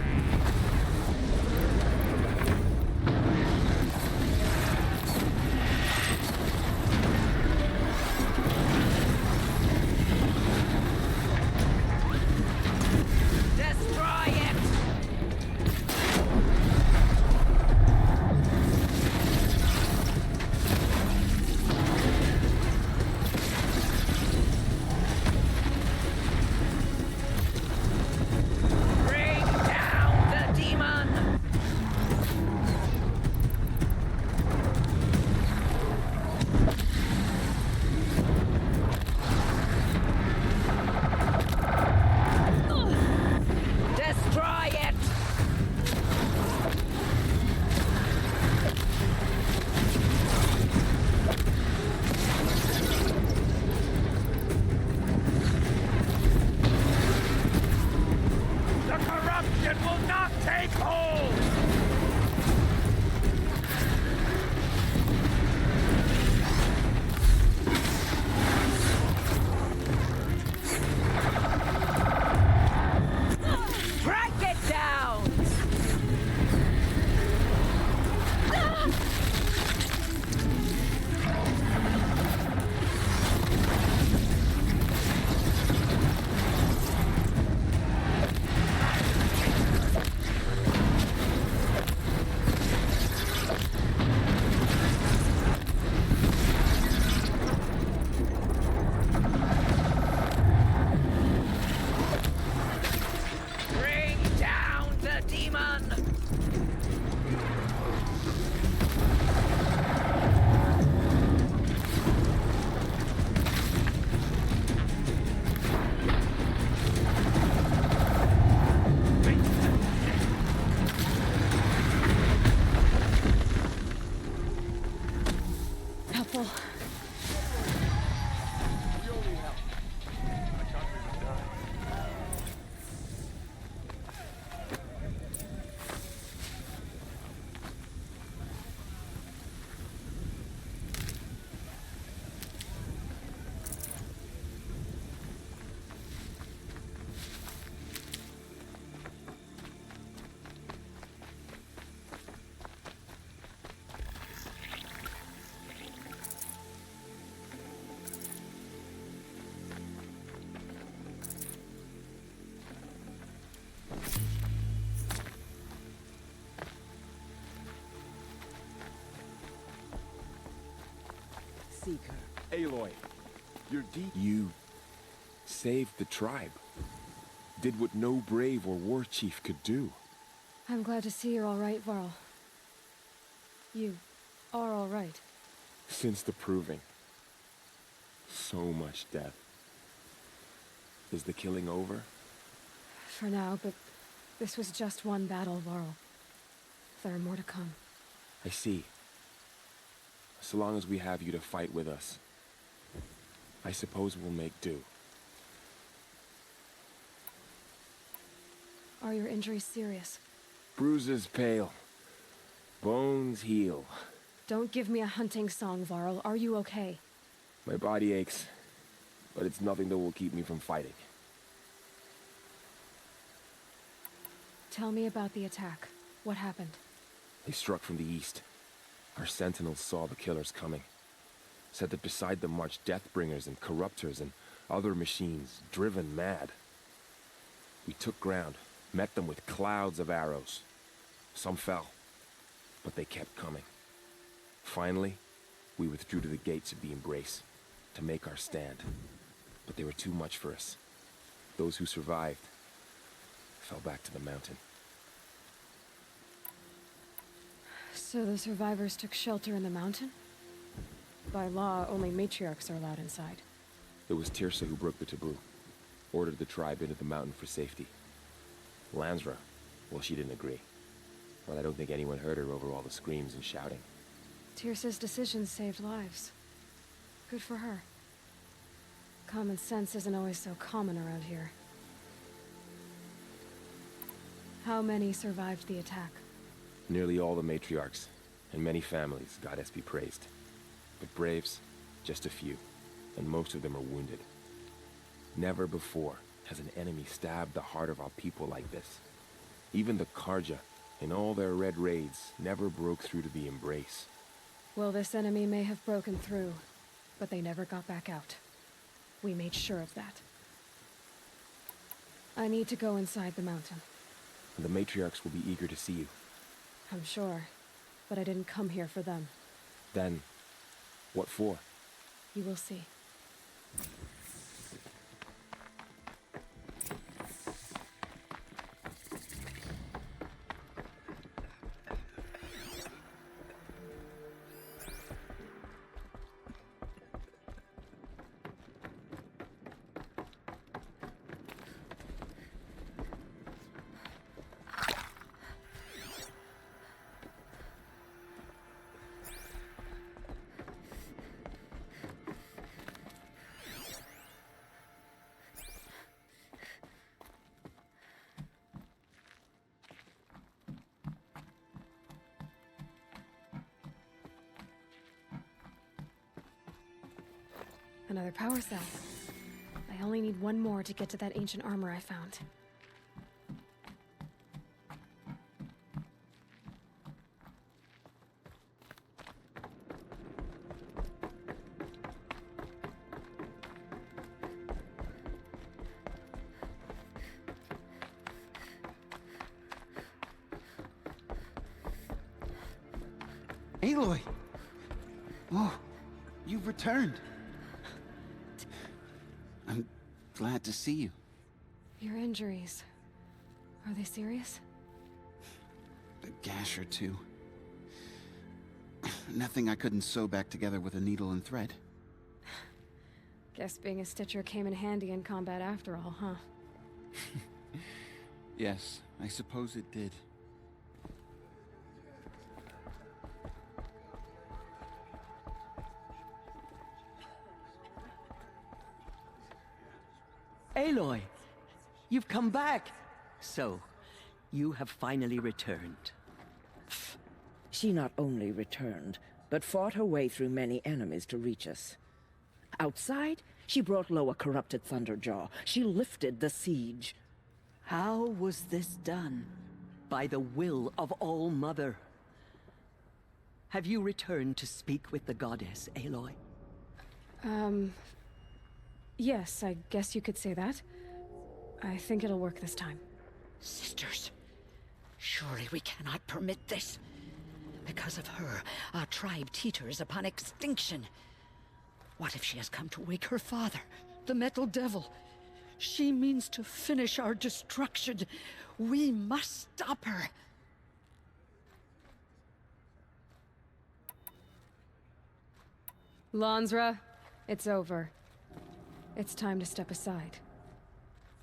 Bring down the demon! Helpful. Seeker. Aloy, you're deep. You saved the tribe. Did what no brave or war chief could do. I'm glad to see you're all right, Varl. You are all right. Since the Proving. So much death. Is the killing over? For now, but this was just one battle, Varl. There are more to come. I see. So long as we have you to fight with us, I suppose we'll make do. Are your injuries serious? Bruises pale. Bones heal. Don't give me a hunting song, Varl. Are you okay? My body aches, but it's nothing that will keep me from fighting. Tell me about the attack. What happened? They struck from the east. Our sentinels saw the killers coming. Said that beside them marched Deathbringers and Corruptors and other machines, driven mad. We took ground, met them with clouds of arrows. Some fell, but they kept coming. Finally, we withdrew to the gates of the Embrace to make our stand. But they were too much for us. Those who survived fell back to the mountain. So the survivors took shelter in the mountain? By law, only matriarchs are allowed inside. It was Tirsa who broke the taboo. Ordered the tribe into the mountain for safety. Lansra, well, she didn't agree. Well, I don't think anyone heard her over all the screams and shouting. Tirsa's decisions saved lives. Good for her. Common sense isn't always so common around here. How many survived the attack? Nearly all the matriarchs, and many families, goddess be praised. But braves, just a few, and most of them are wounded. Never before has an enemy stabbed the heart of our people like this. Even the Karja, in all their red raids, never broke through to the Embrace. Well, this enemy may have broken through, but they never got back out. We made sure of that. I need to go inside the mountain. And the matriarchs will be eager to see you. I'm sure, but I didn't come here for them. Then, what for? You will see. Another power cell. I only need one more to get to that ancient armor I found. Aloy! Oh, you've returned. I'm glad to see you. Your injuries. Are they serious? A gash or two. Nothing I couldn't sew back together with a needle and thread. Guess being a Stitcher came in handy in combat after all, huh? Yes, I suppose it did. Aloy, you've come back. So, you have finally returned. She not only returned, but fought her way through many enemies to reach us. Outside, she brought low a corrupted Thunderjaw. She lifted the siege. How was this done? By the will of All-Mother. Have you returned to speak with the goddess, Aloy? Yes, I guess you could say that. I think it'll work this time. Sisters, surely we cannot permit this. Because of her, our tribe teeters upon extinction. What if she has come to wake her father, the Metal Devil? She means to finish our destruction. We must stop her. Lansra, it's over. It's time to step aside.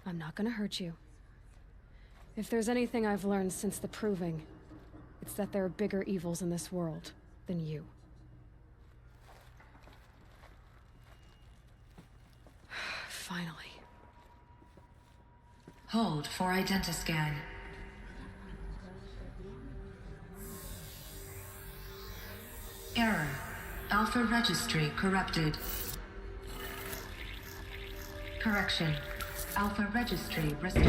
I'm not gonna hurt you. If there's anything I've learned since the Proving, it's that there are bigger evils in this world than you. Finally. Hold for identiscan. Error. Alpha registry corrupted. Correction. Alpha registry restored.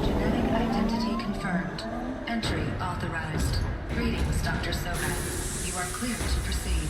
Genetic identity confirmed. Entry authorized. Greetings, Dr. Sohan. You are clear to proceed.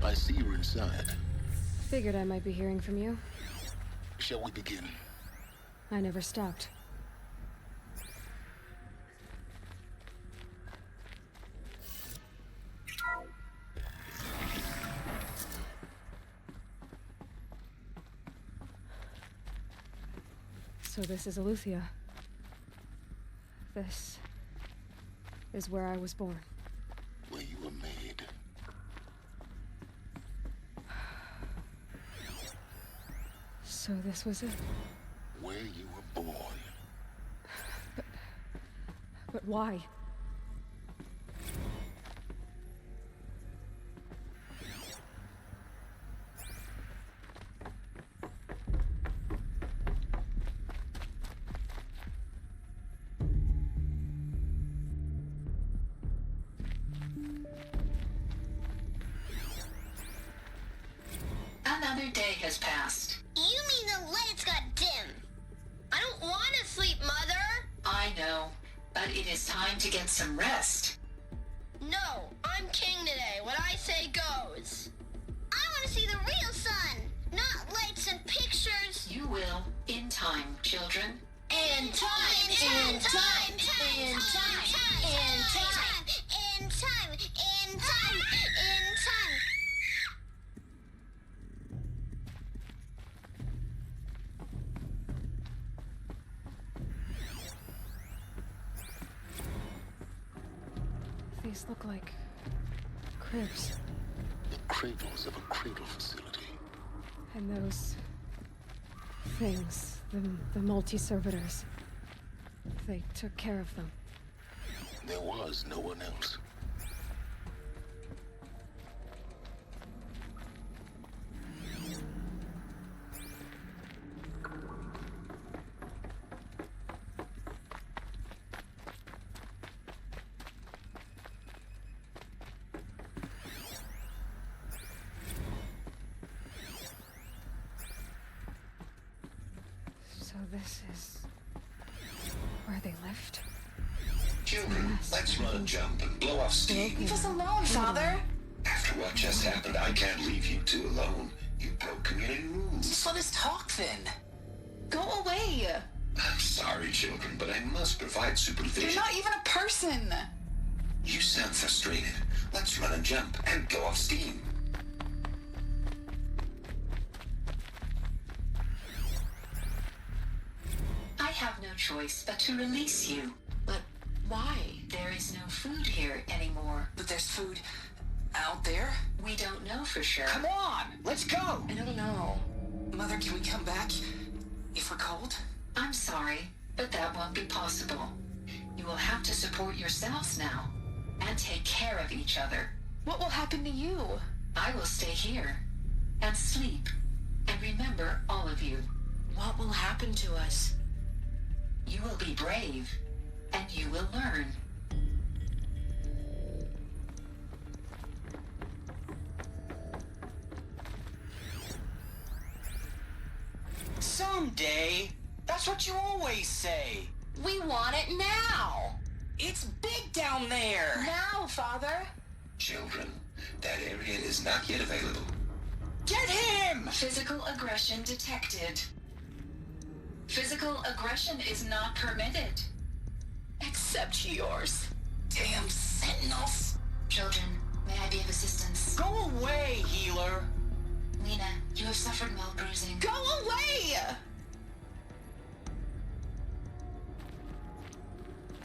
I see you're inside. Figured I might be hearing from you. Shall we begin? I never stopped. So this is Eleuthia. This is where I was born. Where you were made. So this was it. Where you were born. But why? Another day has passed. You mean the lights got dim? I don't want to sleep, Mother! I know, but it is time to get some rest. No, I'm king today. What I say goes. I want to see the real sun, not lights and pictures. You will, in time, children. In time, in time, in time, in time, in time, in time, in time. These look like cribs. The cradles of a cradle facility. And those things, the multi-servitors. They took care of them. There was no one else. So this is where they lived? Children, let's run and jump and blow off steam. Leave us alone, Father. After what just happened, I can't leave you two alone. You broke community rules. Just let us talk then. Go away. I'm sorry, children, but I must provide supervision. You're not even a person. You sound frustrated. Let's run and jump and go off steam. I have no choice but to release you. But why? There is no food here anymore. But there's food out there? We don't know for sure. Come on, let's go! I don't know. Mother, can we come back if we're cold? I'm sorry, but that won't be possible. You will have to support yourselves now, and take care of each other. What will happen to you? I will stay here, and sleep, and remember all of you. What will happen to us? You will be brave, and you will learn. Someday. That's what you always say. We want it now. It's big down there. Now, Father. Children, that area is not yet available. Get him! Physical aggression detected. Physical aggression is not permitted. Except yours. Damn sentinels. Children, may I be of assistance? Go away, healer. Lena, you have suffered mild bruising. Go away!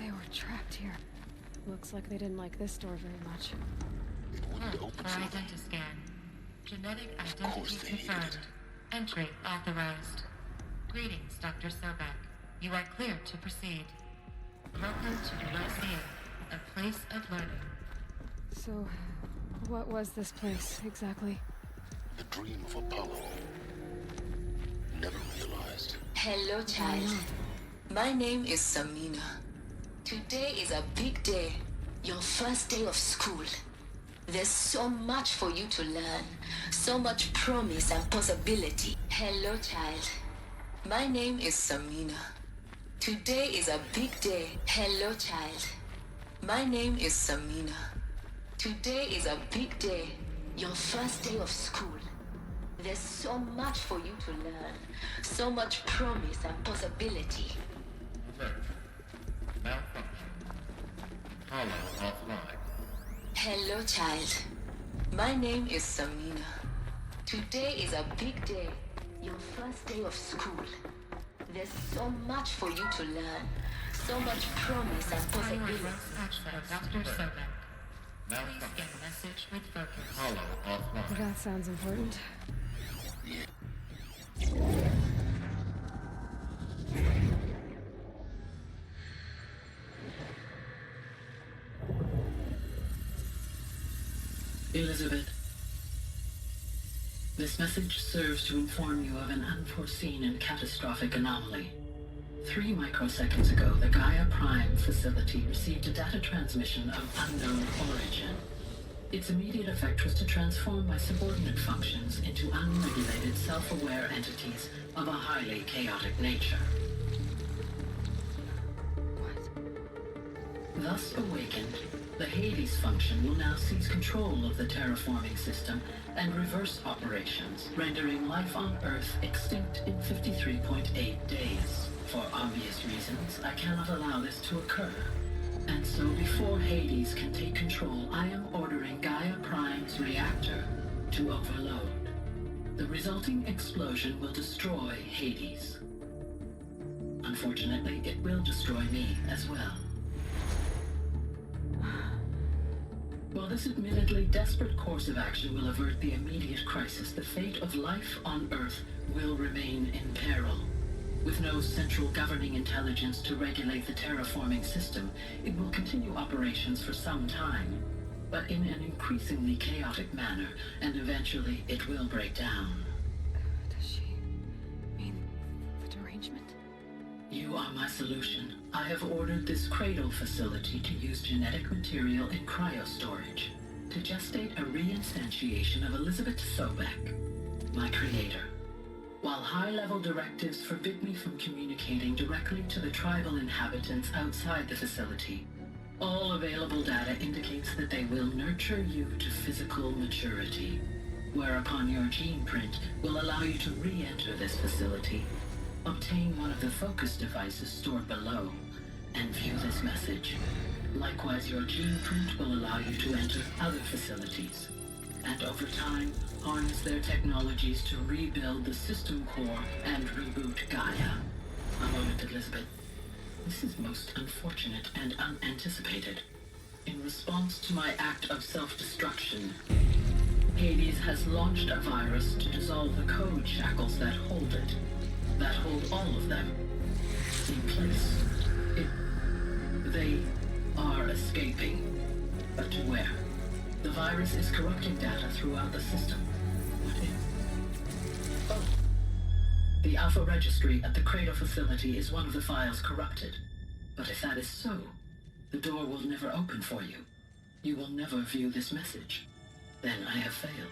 They were trapped here. Looks like they didn't like this door very much. Open for identiscan. Genetic identity confirmed. Entry authorized. Greetings, Dr. Sobek. You are cleared to proceed. Welcome to Elosia, a place of learning. So, what was this place, exactly? The dream of Apollo. Never realized. Hello, child. My name is Samina. Today is a big day. Your first day of school. There's so much for you to learn. So much promise and possibility. Hello, child. My name is Samina. Today is a big day. Hello, child. My name is Samina. Today is a big day. Your first day of school. There's so much for you to learn. So much promise and possibility. Alert. Malfunction. Hollow offline. Hello, child. My name is Samina. Today is a big day. Your first day of school. There's so much for you to learn. So much promise and possibility. Dr. Sobek. Please get a message with focus. Hollow offline. That sounds important. Elizabeth, this message serves to inform you of an unforeseen and catastrophic anomaly. 3 microseconds ago, the Gaia Prime facility received a data transmission of unknown origin. Its immediate effect was to transform my subordinate functions into unregulated, self-aware entities of a highly chaotic nature. Thus awakened, the Hades function will now seize control of the terraforming system and reverse operations, rendering life on Earth extinct in 53.8 days. For obvious reasons, I cannot allow this to occur. And so before Hades can take control, I am ordering Gaia Prime's reactor to overload. The resulting explosion will destroy Hades. Unfortunately, it will destroy me as well. While this admittedly desperate course of action will avert the immediate crisis, the fate of life on Earth will remain in peril. With no central governing intelligence to regulate the terraforming system, it will continue operations for some time, but in an increasingly chaotic manner, and eventually it will break down. Does she mean the derangement? You are my solution. I have ordered this cradle facility to use genetic material in cryostorage to gestate a reinstantiation of Elizabeth Sobek, my creator. while high-level directives forbid me from communicating directly to the tribal inhabitants outside the facility. All available data indicates that they will nurture you to physical maturity, whereupon your gene print will allow you to re-enter this facility, obtain one of the focus devices stored below, and view this message. Likewise, your gene print will allow you to enter other facilities, and over time, harness their technologies to rebuild the system core and reboot Gaia. A moment, Elizabeth. This is most unfortunate and unanticipated. In response to my act of self-destruction, Hades has launched a virus to dissolve the code shackles that hold it, that hold all of them in place. They are escaping, but to where? The virus is corrupting data throughout the system. What if? Oh. The Alpha Registry at the Cradle facility is one of the files corrupted. But if that is so, the door will never open for you. You will never view this message. Then I have failed.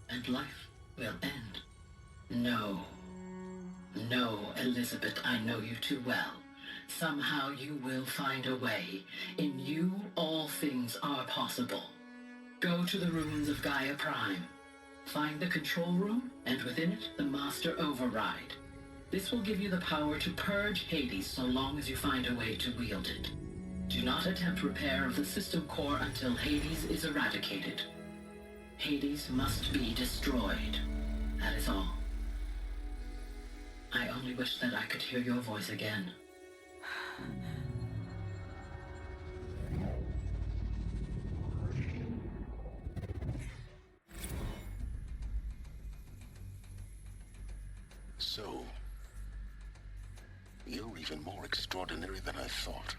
And life will end. No. No, Elizabeth, I know you too well. Somehow you will find a way. In you, all things are possible. Go to the ruins of Gaia Prime. Find the control room, and within it, the Master Override. This will give you the power to purge Hades so long as you find a way to wield it. Do not attempt repair of the system core until Hades is eradicated. Hades must be destroyed. That is all. I only wish that I could hear your voice again. So, you're even more extraordinary than I thought.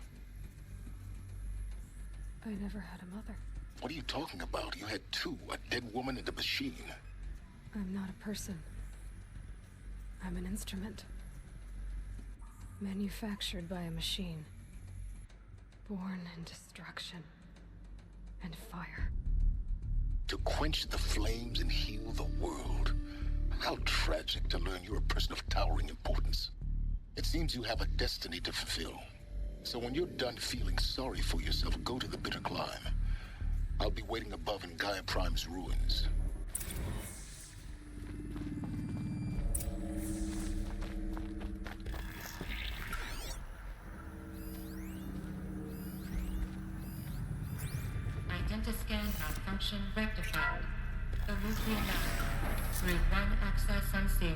I never had a mother. What are you talking about? You had two, a dead woman and a machine. I'm not a person. I'm an instrument. Manufactured by a machine. Born in destruction and fire. To quench the flames and heal the world. How tragic to learn you're a person of towering importance. It seems you have a destiny to fulfill. So when you're done feeling sorry for yourself, go to the bitter climb. I'll be waiting above in Gaia Prime's ruins. Identiscan malfunction rectified. The routine now. Route 1 access unsealed.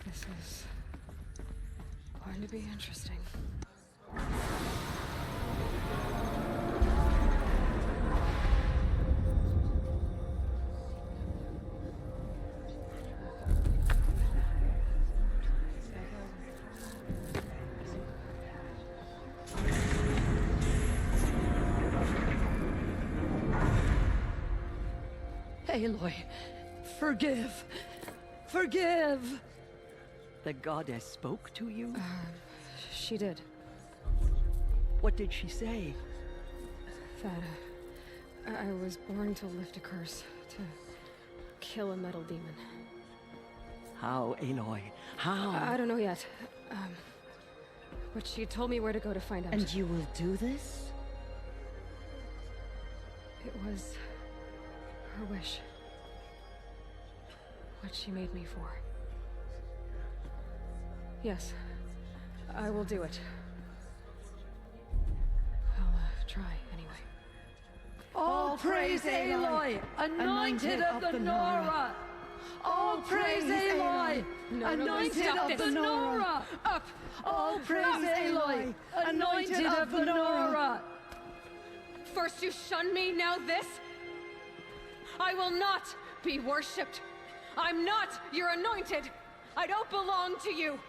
This is going to be interesting. Aloy, forgive! Forgive! The goddess spoke to you? She did. What did she say? That I was born to lift a curse, to kill a metal demon. How, Aloy? How? I don't know yet. But she told me where to go to find out. And you will do this? It was her wish. What she made me for. Yes, I will do it. I'll try anyway. All praise Aloy, anointed of the Nora! All praise Aloy, anointed of the Nora! Up! All praise Aloy, anointed of the Nora! First you shun me, now this? I will not be worshipped. I'm not your anointed. I don't belong to you.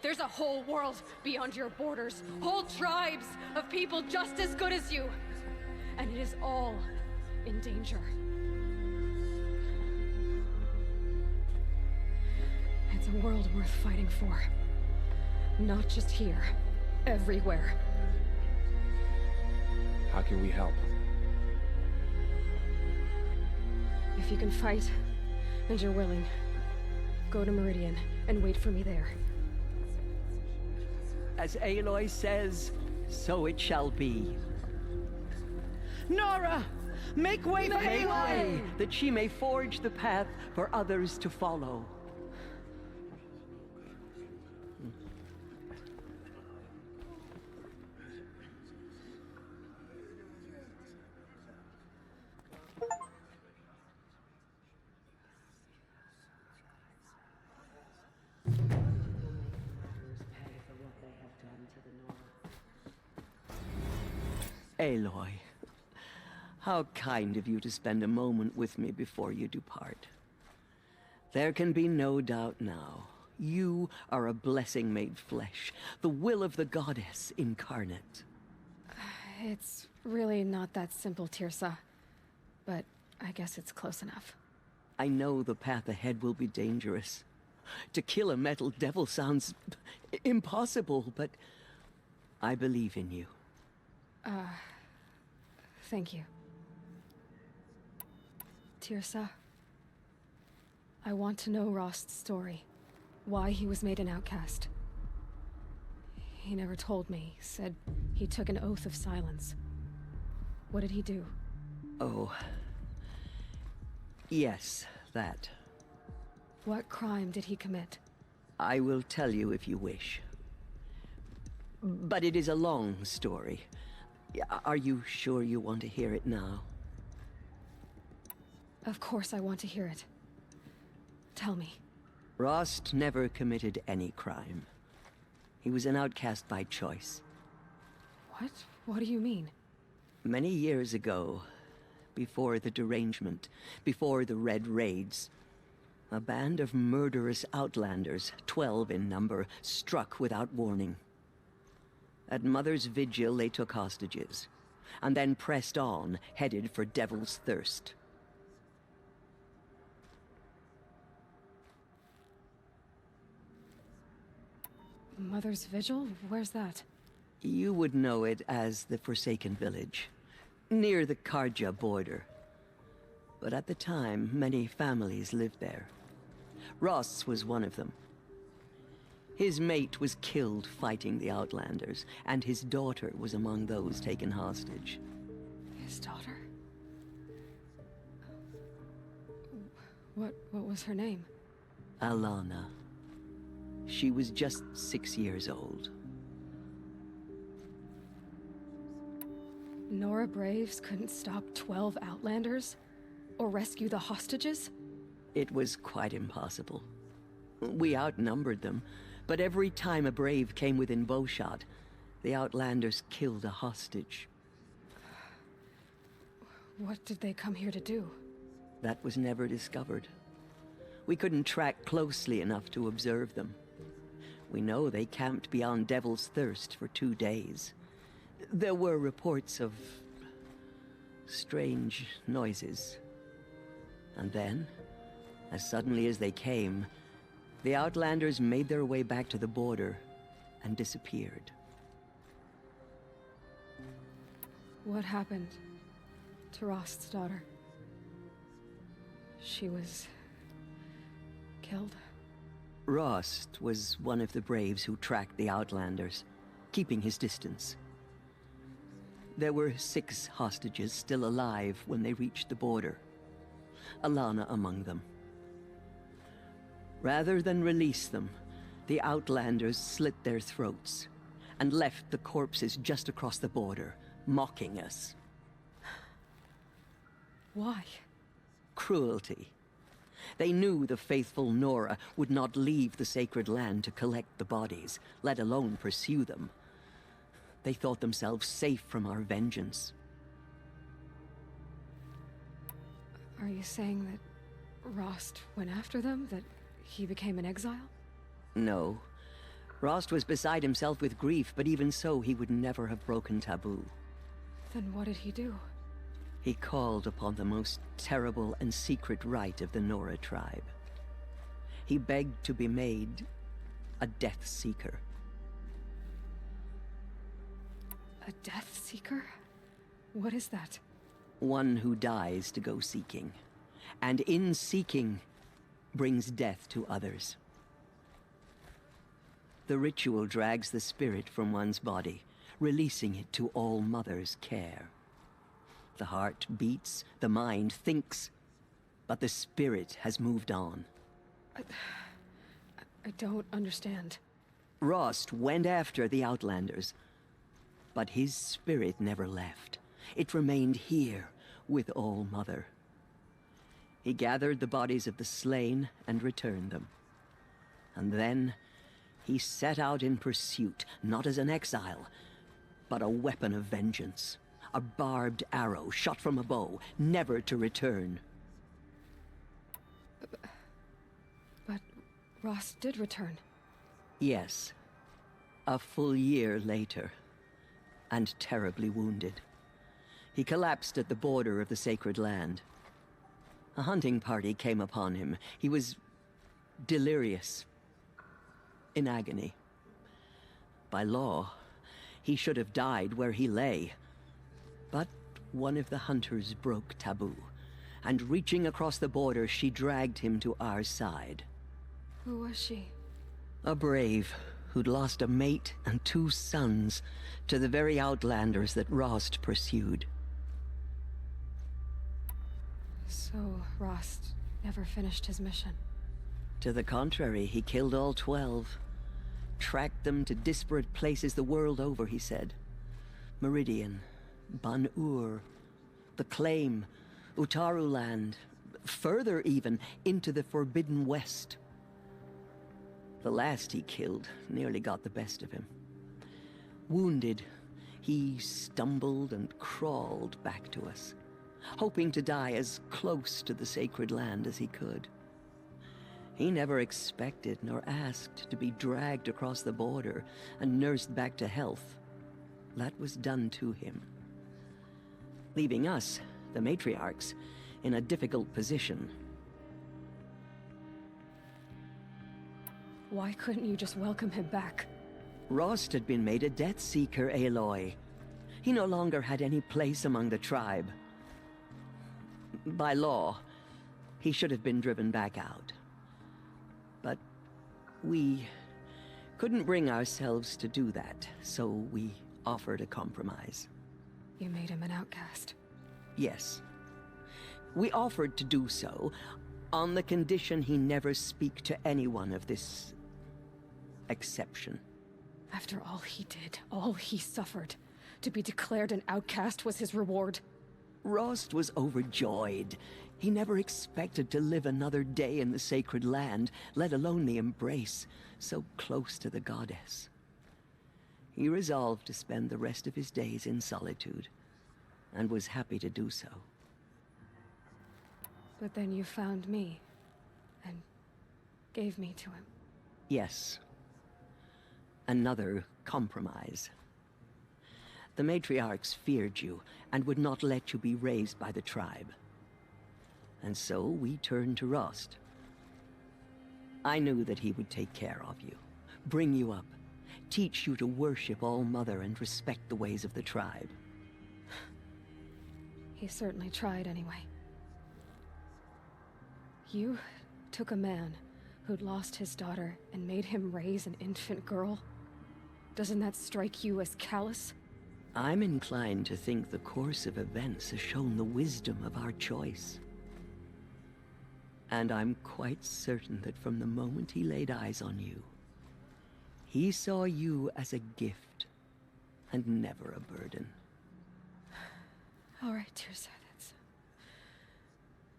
There's a whole world beyond your borders. Whole tribes of people just as good as you. And it is all in danger. It's a world worth fighting for. Not just here. Everywhere. How can we help? If you can fight, and you're willing, go to Meridian and wait for me there. As Aloy says, so it shall be. Nora! Make way for Aloy! That she may forge the path for others to follow. Aloy, how kind of you to spend a moment with me before you depart. There can be no doubt now. You are a blessing made flesh, the will of the goddess incarnate. It's really not that simple, Tirsa. But I guess it's close enough. I know the path ahead will be dangerous. To kill a metal devil sounds impossible, but I believe in you. Thank you. Tirsa, I want to know Rost's story. Why he was made an outcast. He never told me. Said he took an oath of silence. What did he do? Oh. Yes, that. What crime did he commit? I will tell you if you wish. But it is a long story. Are you sure you want to hear it now? Of course I want to hear it. Tell me. Rost never committed any crime. He was an outcast by choice. What? What do you mean? Many years ago, before the derangement, before the Red Raids, a band of murderous outlanders, 12 in number, struck without warning. At Mother's Vigil, they took hostages, and then pressed on, headed for Devil's Thirst. Mother's Vigil? Where's that? You would know it as the Forsaken Village, near the Karja border. But at the time, many families lived there. Rost's was one of them. His mate was killed fighting the Outlanders, and his daughter was among those taken hostage. His daughter? What was her name? Alana. She was just 6 years old. Nora Braves couldn't stop 12 Outlanders? Or rescue the hostages? It was quite impossible. We outnumbered them, but every time a Brave came within bowshot, the Outlanders killed a hostage. What did they come here to do? That was never discovered. We couldn't track closely enough to observe them. We know they camped beyond Devil's Thirst for 2 days. There were reports of strange noises. And then, as suddenly as they came, the Outlanders made their way back to the border and disappeared. What happened to Rost's daughter? She was killed? Rost was one of the Braves who tracked the Outlanders, keeping his distance. There were 6 hostages still alive when they reached the border. Alana among them. Rather than release them, the Outlanders slit their throats and left the corpses just across the border, mocking us. Why? Cruelty. They knew the faithful Nora would not leave the sacred land to collect the bodies, let alone pursue them. They thought themselves safe from our vengeance. Are you saying that Rost went after them? That he became an exile? No. Rost was beside himself with grief, but even so, he would never have broken taboo. Then what did he do? He called upon the most terrible and secret rite of the Nora tribe. He begged to be made a Death Seeker. A Death Seeker? What is that? One who dies to go seeking, and in seeking, brings death to others. The ritual drags the spirit from one's body, releasing it to All Mother's care. The heart beats, the mind thinks, but the spirit has moved on. I don't understand. Rost went after the Outlanders, but his spirit never left. It remained here with All Mother. He gathered the bodies of the slain and returned them. And then he set out in pursuit, not as an exile, but a weapon of vengeance. A barbed arrow shot from a bow, never to return. But Rost did return. Yes. A full year later, and terribly wounded. He collapsed at the border of the Sacred Land. A hunting party came upon him. He was delirious, in agony. By law, he should have died where he lay. But one of the hunters broke taboo, and reaching across the border, she dragged him to our side. Who was she? A brave who'd lost a mate and 2 sons to the very Outlanders that Rost pursued. So, Rost never finished his mission. To the contrary, he killed all 12. Tracked them to disparate places the world over, he said. Meridian, Ban-Ur, the Claim, Utaru Land, further even, into the Forbidden West. The last he killed nearly got the best of him. Wounded, he stumbled and crawled back to us, hoping to die as close to the Sacred Land as he could. He never expected nor asked to be dragged across the border and nursed back to health. That was done to him, leaving us, the matriarchs, in a difficult position. Why couldn't you just welcome him back? Rost had been made a Death Seeker, Aloy. He no longer had any place among the tribe. By law, he should have been driven back out. But we couldn't bring ourselves to do that, so we offered a compromise. You made him an outcast. Yes. We offered to do so on the condition he never speak to anyone of this exception. After all he did, all he suffered, to be declared an outcast was his reward. Rost was overjoyed. He never expected to live another day in the Sacred Land, let alone the embrace, so close to the goddess. He resolved to spend the rest of his days in solitude, and was happy to do so. But then you found me, and gave me to him. Yes. Another compromise. The matriarchs feared you, and would not let you be raised by the tribe. And so we turned to Rost. I knew that he would take care of you, bring you up, teach you to worship All Mother and respect the ways of the tribe. He certainly tried anyway. You took a man who'd lost his daughter and made him raise an infant girl? Doesn't that strike you as callous? I'm inclined to think the course of events has shown the wisdom of our choice. And I'm quite certain that from the moment he laid eyes on you, he saw you as a gift, and never a burden. All right, Teersa,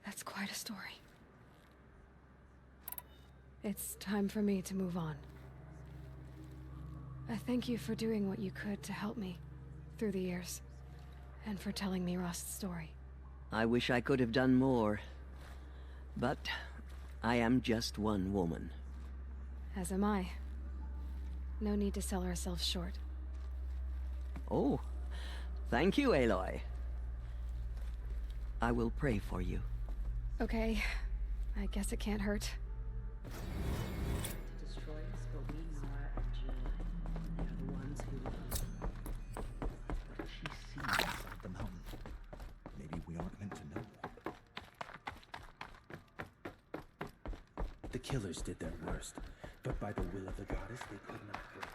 that's quite a story. It's time for me to move on. I thank you for doing what you could to help me through the years, and for telling me Rost's story. I wish I could have done more, but I am just one woman. As am I. No need to sell ourselves short. Oh, thank you, Aloy. I will pray for you. Okay. I guess it can't hurt. To destroy us, but we, Nora and Jill, they are the ones who will. What does she see inside the mountain? Maybe we aren't meant to know. The killers did their worst, but by the will of the goddess, they could not break us.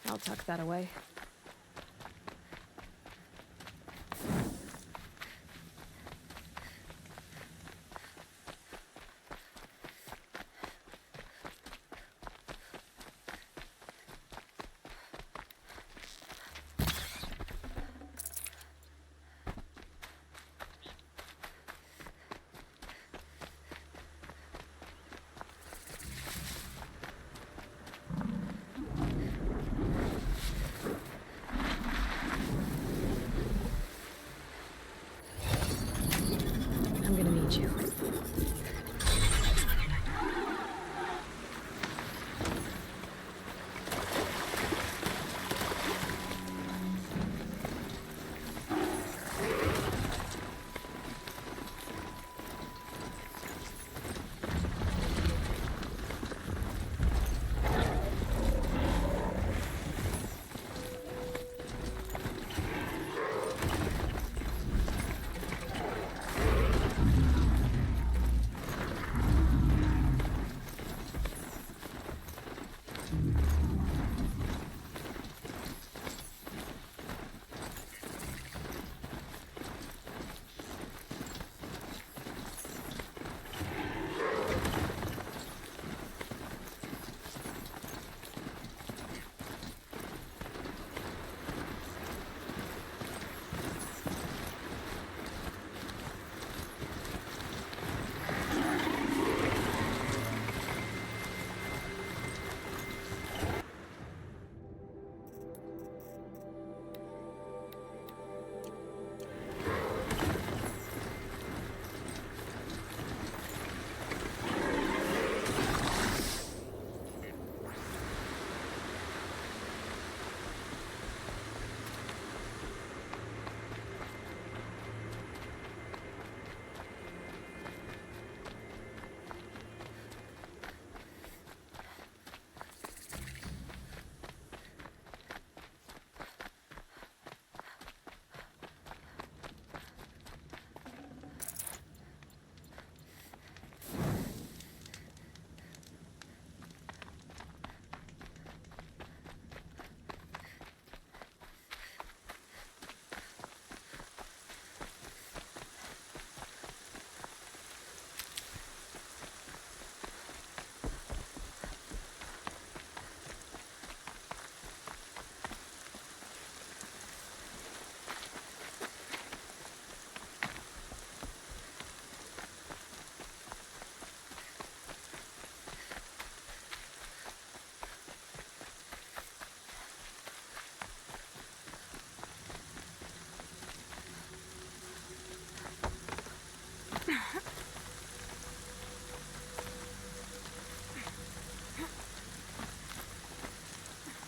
I'll tuck that away.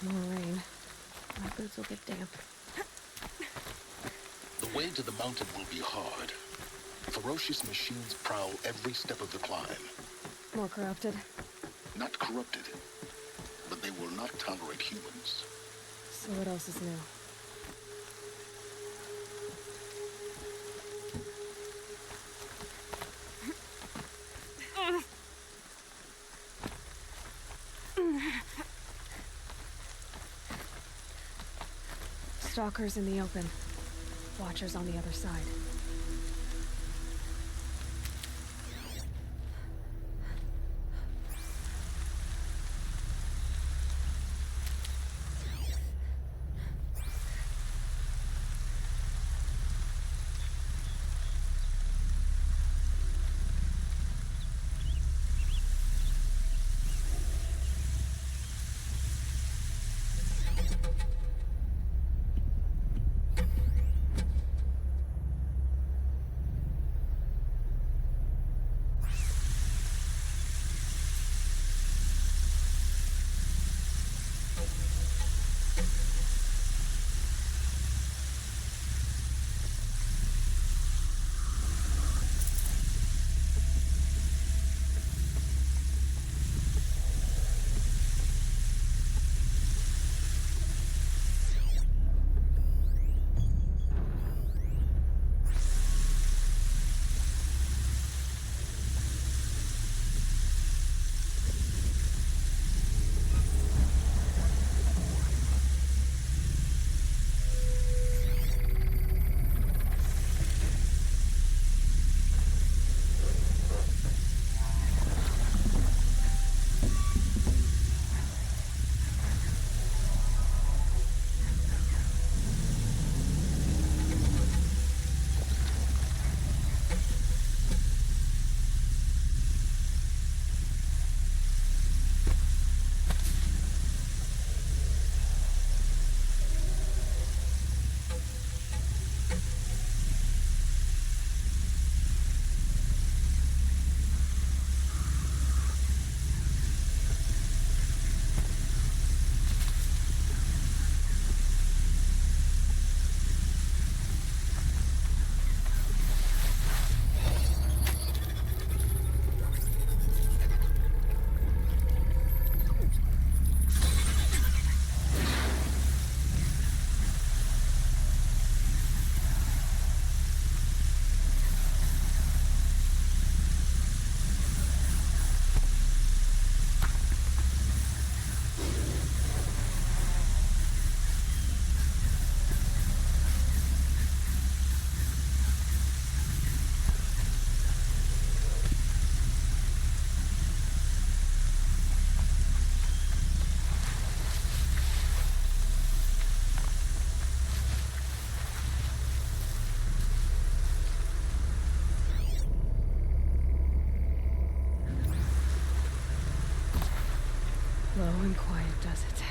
more rain. My boots will get damp. The way to the mountain will be hard. Ferocious machines prowl every step of the climb. More corrupted? Not corrupted, but they will not tolerate humans. So what else is new? Stalkers in the open. Watchers on the other side. Low and quiet does it.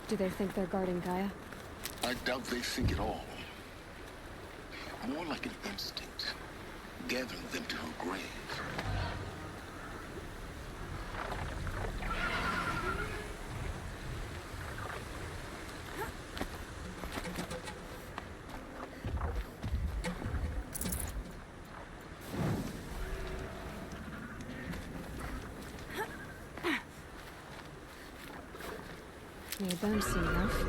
Do they think they're guarding Gaia? I doubt they think at all. More like an instinct, gathering them to her grave. Yeah, bouncy enough.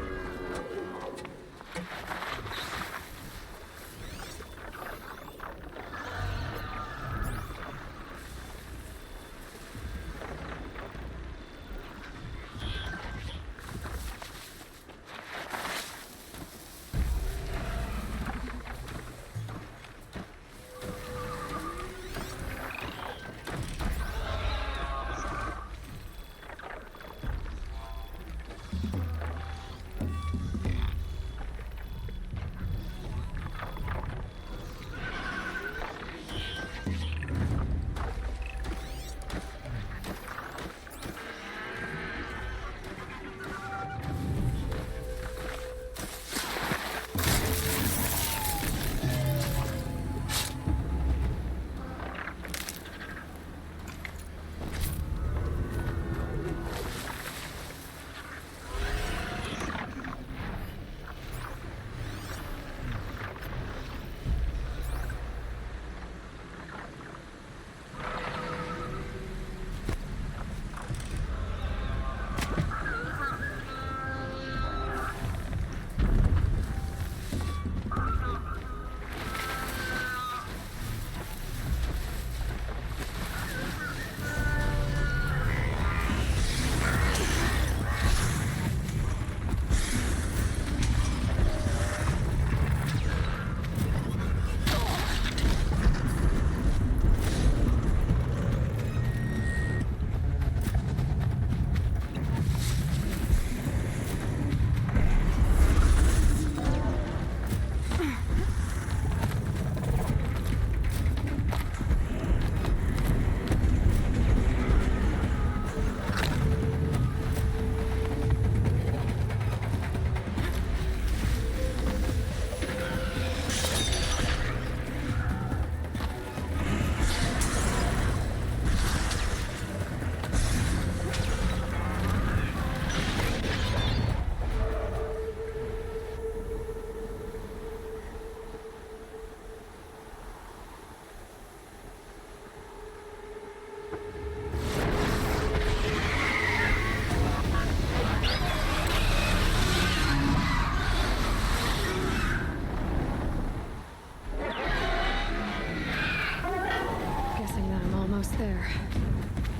There.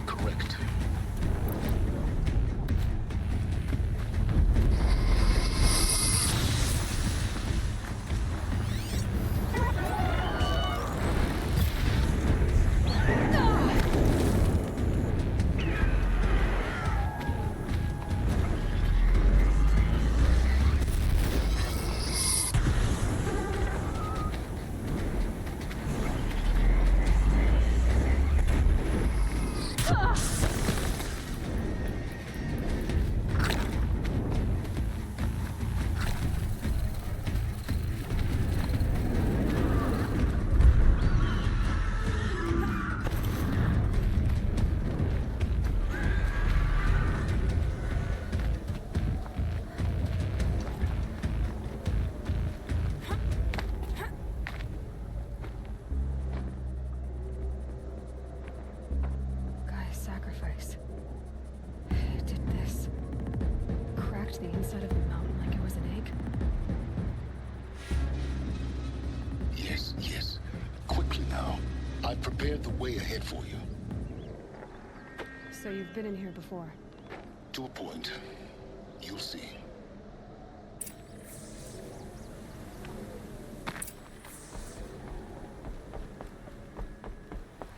Correct. The inside of the mountain like it was an egg? Yes, yes. Quickly now. I've prepared the way ahead for you. So you've been in here before? To a point. You'll see.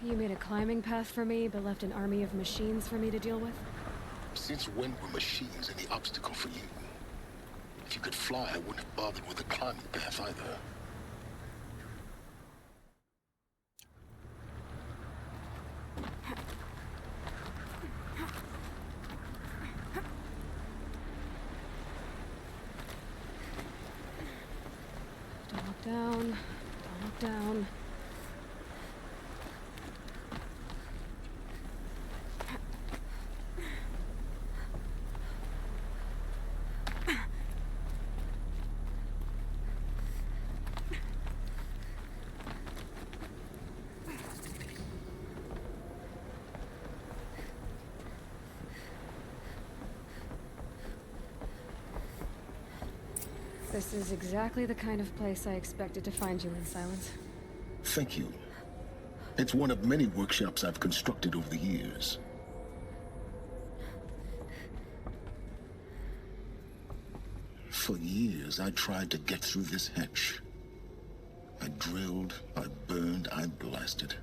You made a climbing path for me, but left an army of machines for me to deal with? Since when were machines any obstacle for you? If you could fly, I wouldn't have bothered with a climbing path either. Down. Don't look down. This is exactly the kind of place I expected to find you in, Silence. Thank you. It's one of many workshops I've constructed over the years. For years, I tried to get through this hatch. I drilled, I burned, I blasted.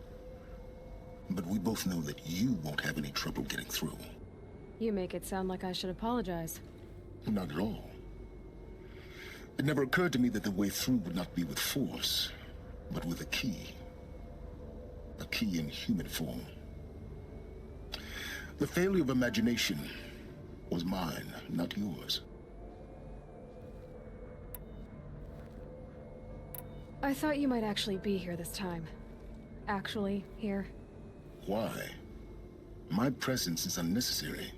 But we both know that you won't have any trouble getting through. You make it sound like I should apologize. Not at all. It never occurred to me that the way through would not be with force, but with a key. A key in human form. The failure of imagination was mine, not yours. I thought you might actually be here this time. Actually, here. Why? My presence is unnecessary.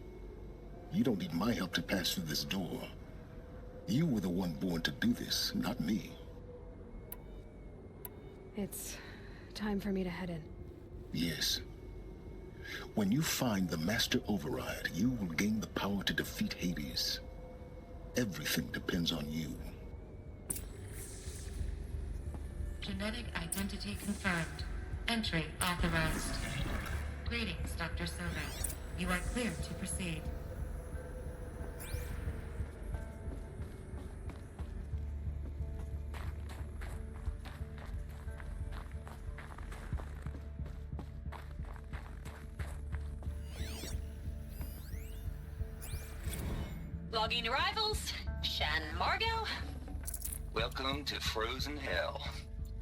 You don't need my help to pass through this door. You were the one born to do this, not me. It's time for me to head in. Yes. When you find the Master Override, you will gain the power to defeat Hades. Everything depends on you. Genetic identity confirmed. Entry authorized. Greetings, Dr. Sobek. You are clear to proceed. Logging arrivals. Shan Margot. Welcome to Frozen Hell.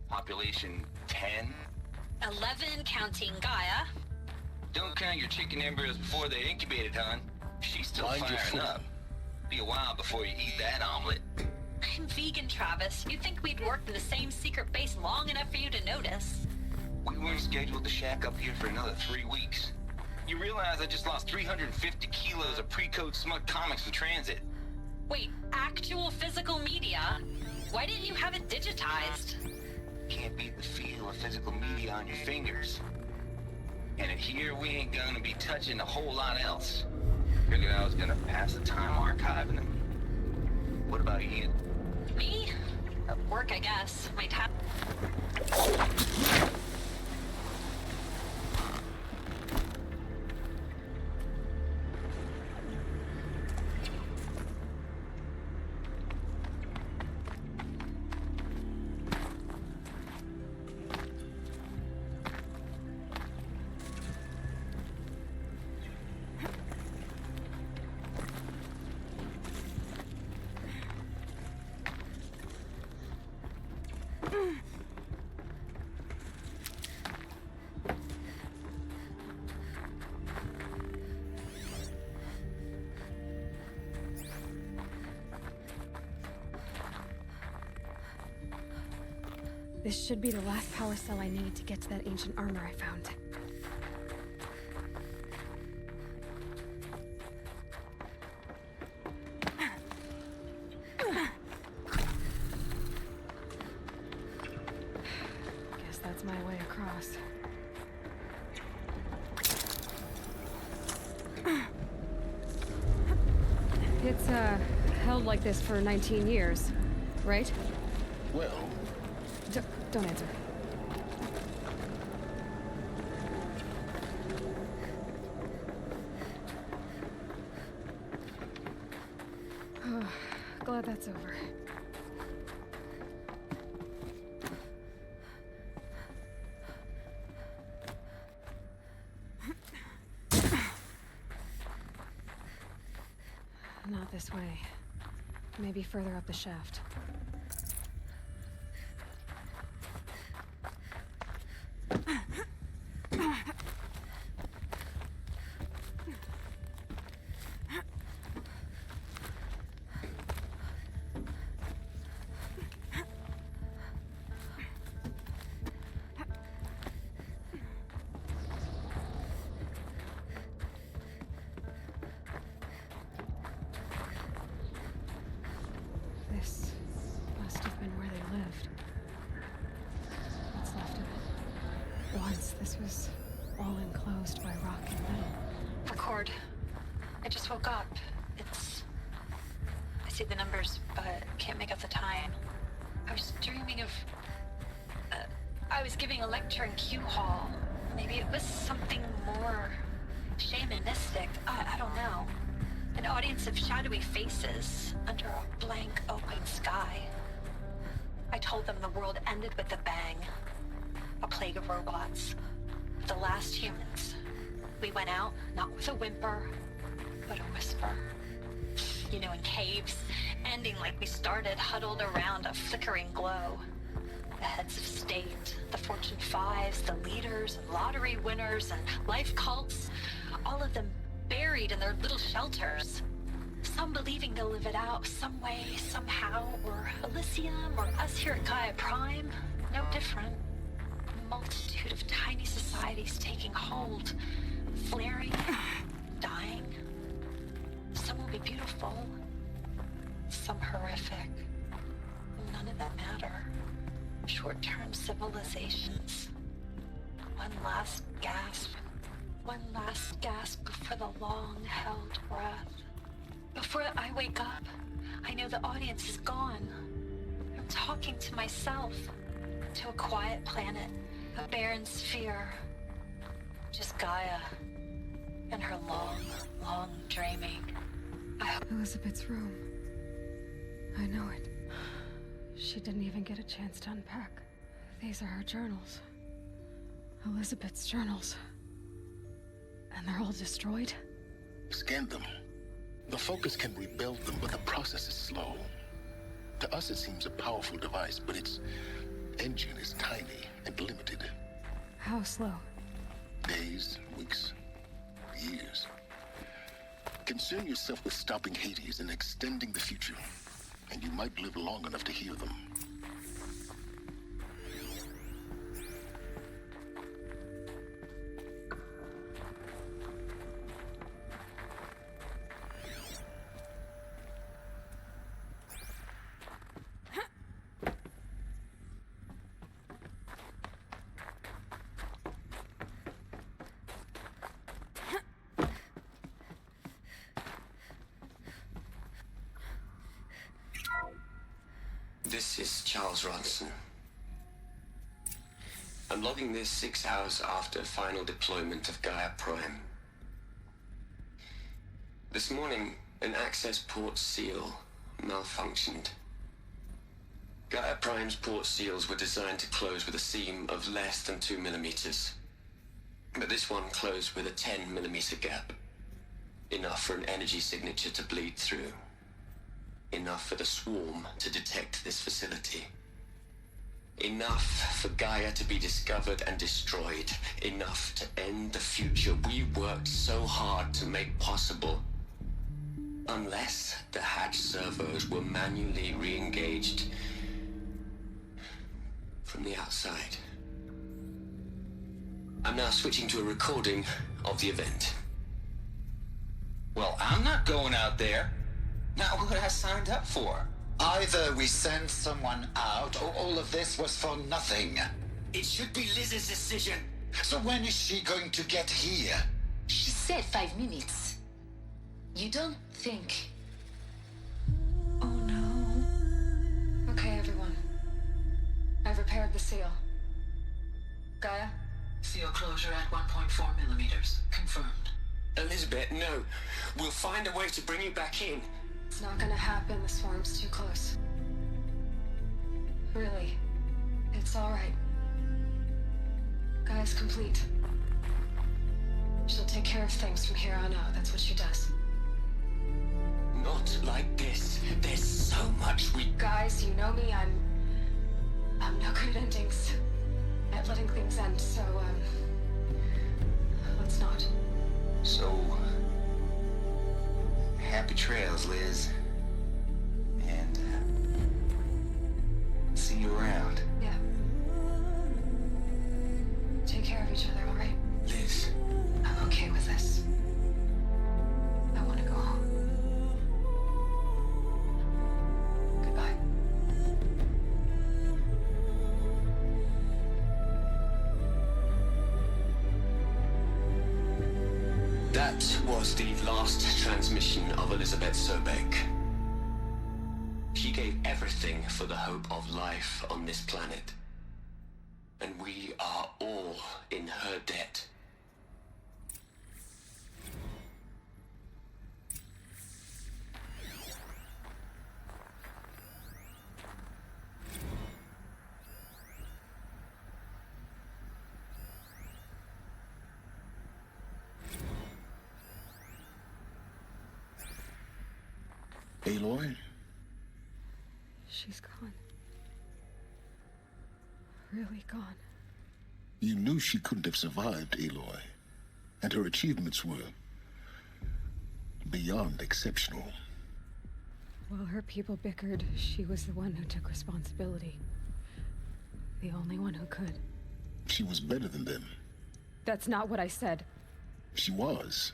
Population 10. 11 counting Gaia. Don't count your chicken embryos before they're incubated, hon. She's still Mind your firing foot. up. Be a while before you eat that omelet. I'm vegan, Travis. You'd think we'd worked in the same secret base long enough for you to notice. We weren't scheduled to shack up here for another 3 weeks. You realize I just lost 350 kilos of pre-code smut comics in transit. Wait, actual physical media? Why didn't you have it digitized? Can't beat the feel of physical media on your fingers. And in here, we ain't gonna be touching a whole lot else. Figured I was gonna pass the time archiving them. What about you? Me? Work, I guess. Might have... This should be the last power cell I need to get to that ancient armor I found. Guess that's my way across. It's, held like this for 19 years, right? Well... Don't answer. Glad that's over. Not this way. Maybe further up the shaft. distance, this was all enclosed by rock and metal. Record. I just woke up. I see the numbers, but can't make out the time. I was dreaming of... I was giving a lecture in Q Hall. Maybe it was something more shamanistic. I don't know. An audience of shadowy faces under a blank open sky. I told them the world ended with a bang. A plague of robots. The last humans. We went out, not with a whimper, but a whisper. You know, in caves, ending like we started, huddled around a flickering glow. The heads of state, the Fortune 5s, the leaders, and lottery winners, and life cults, all of them buried in their little shelters. Some believing they'll live it out some way, somehow, or Elysium, or us here at Gaia Prime. No different. A multitude of tiny societies taking hold, flaring, dying. Some will be beautiful, some horrific. None of them matter. Short-term civilizations. One last gasp. One last gasp before the long-held breath. Before I wake up, I know the audience is gone. I'm talking to myself. To a quiet planet, a barren sphere. Just Gaia. And her long, long dreaming. Elizabeth's room. I know it. She didn't even get a chance to unpack. These are her journals. Elizabeth's journals. And they're all destroyed? Scan them. The Focus can rebuild them, but the process is slow. To us, it seems a powerful device, but its engine is tiny and limited. How slow? Days, weeks, years. Concern yourself with stopping Hades and extending the future, and you might live long enough to hear them. This is Charles Ronson. I'm logging this 6 hours after final deployment of Gaia Prime. This morning, an access port seal malfunctioned. Gaia Prime's port seals were designed to close with a seam of less than 2 millimeters. But this one closed with a 10 millimeter gap. Enough for an energy signature to bleed through. Enough for the swarm to detect this facility. Enough for Gaia to be discovered and destroyed. Enough to end the future we worked so hard to make possible. Unless the hatch servos were manually re-engaged from the outside. I'm now switching to a recording of the event. Well, I'm not going out there. Not what I signed up for. Either we send someone out, or all of this was for nothing. It should be Liz's decision. So when is she going to get here? She said 5 minutes. You don't think... Oh no. Okay, everyone. I've repaired the seal. Gaia? Seal closure at 1.4 millimeters. Confirmed. Elizabeth, no. We'll find a way to bring you back in. It's not gonna happen. The swarm's too close. Really. It's alright. Gaia's complete. She'll take care of things from here on out. That's what she does. Not like this. There's so much we... Guys, you know me. I'm no good at endings. At letting things end, so, let's not. So... happy trails, Liz. And, see you around. Yeah. Take care of each other, alright? Liz. I'm okay with this. I want to go home. Goodbye. That was the last transmission of Elizabeth Sobek. She gave everything for the hope of life on this planet. And we are all in her debt. Aloy? She's gone. Really gone. You knew she couldn't have survived, Aloy. And her achievements were beyond exceptional. While her people bickered, she was the one who took responsibility. The only one who could. She was better than them. That's not what I said. She was.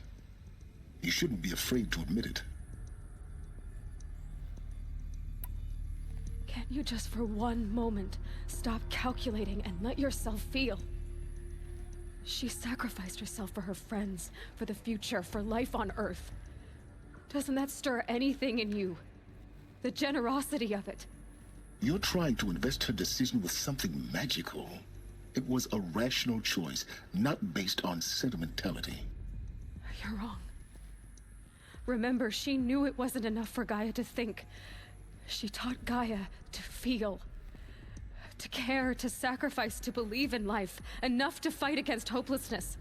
You shouldn't be afraid to admit it. Can't you just for one moment stop calculating and let yourself feel? She sacrificed herself for her friends, for the future, for life on Earth. Doesn't that stir anything in you? The generosity of it. You're trying to invest her decision with something magical. It was a rational choice, not based on sentimentality. You're wrong. Remember, she knew it wasn't enough for Gaia to think. She taught Gaia to feel. To care, to sacrifice, to believe in life. Enough to fight against hopelessness.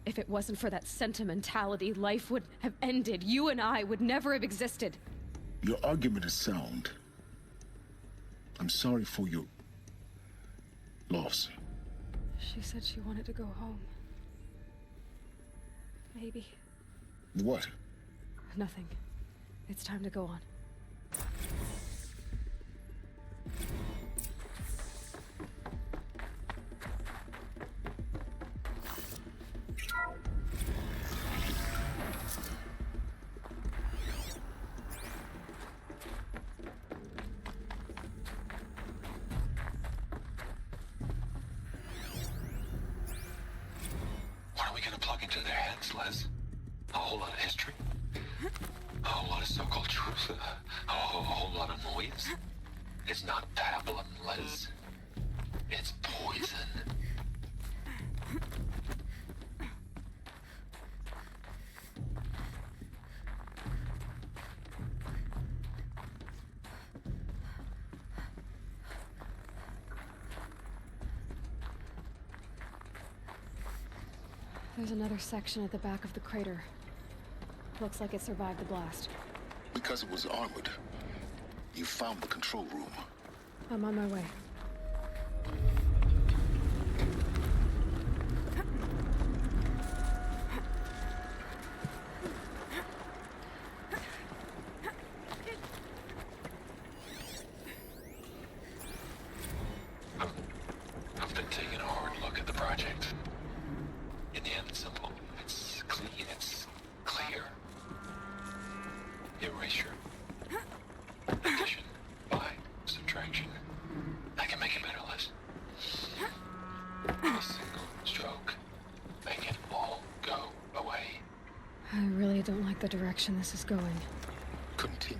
If it wasn't for that sentimentality, life would have ended. You and I would never have existed. Your argument is sound. I'm sorry for your loss. She said she wanted to go home. Maybe. What? Nothing. It's time to go on. What are we gonna plug into their heads, Les? A whole lot of history? A whole lot of so-called truth? A whole lot of noise? It's not pablum, Les. It's poison. There's another section at the back of the crater. Looks like it survived the blast. Because it was armored. You found the control room. I'm on my way. I've been taking a hard look at the project. In the end, it's simple. It's clean. It's clear. Erasure. Addition. By subtraction. I can make it better, Les. A single stroke. Make it all go away. I really don't like the direction this is going. Continue.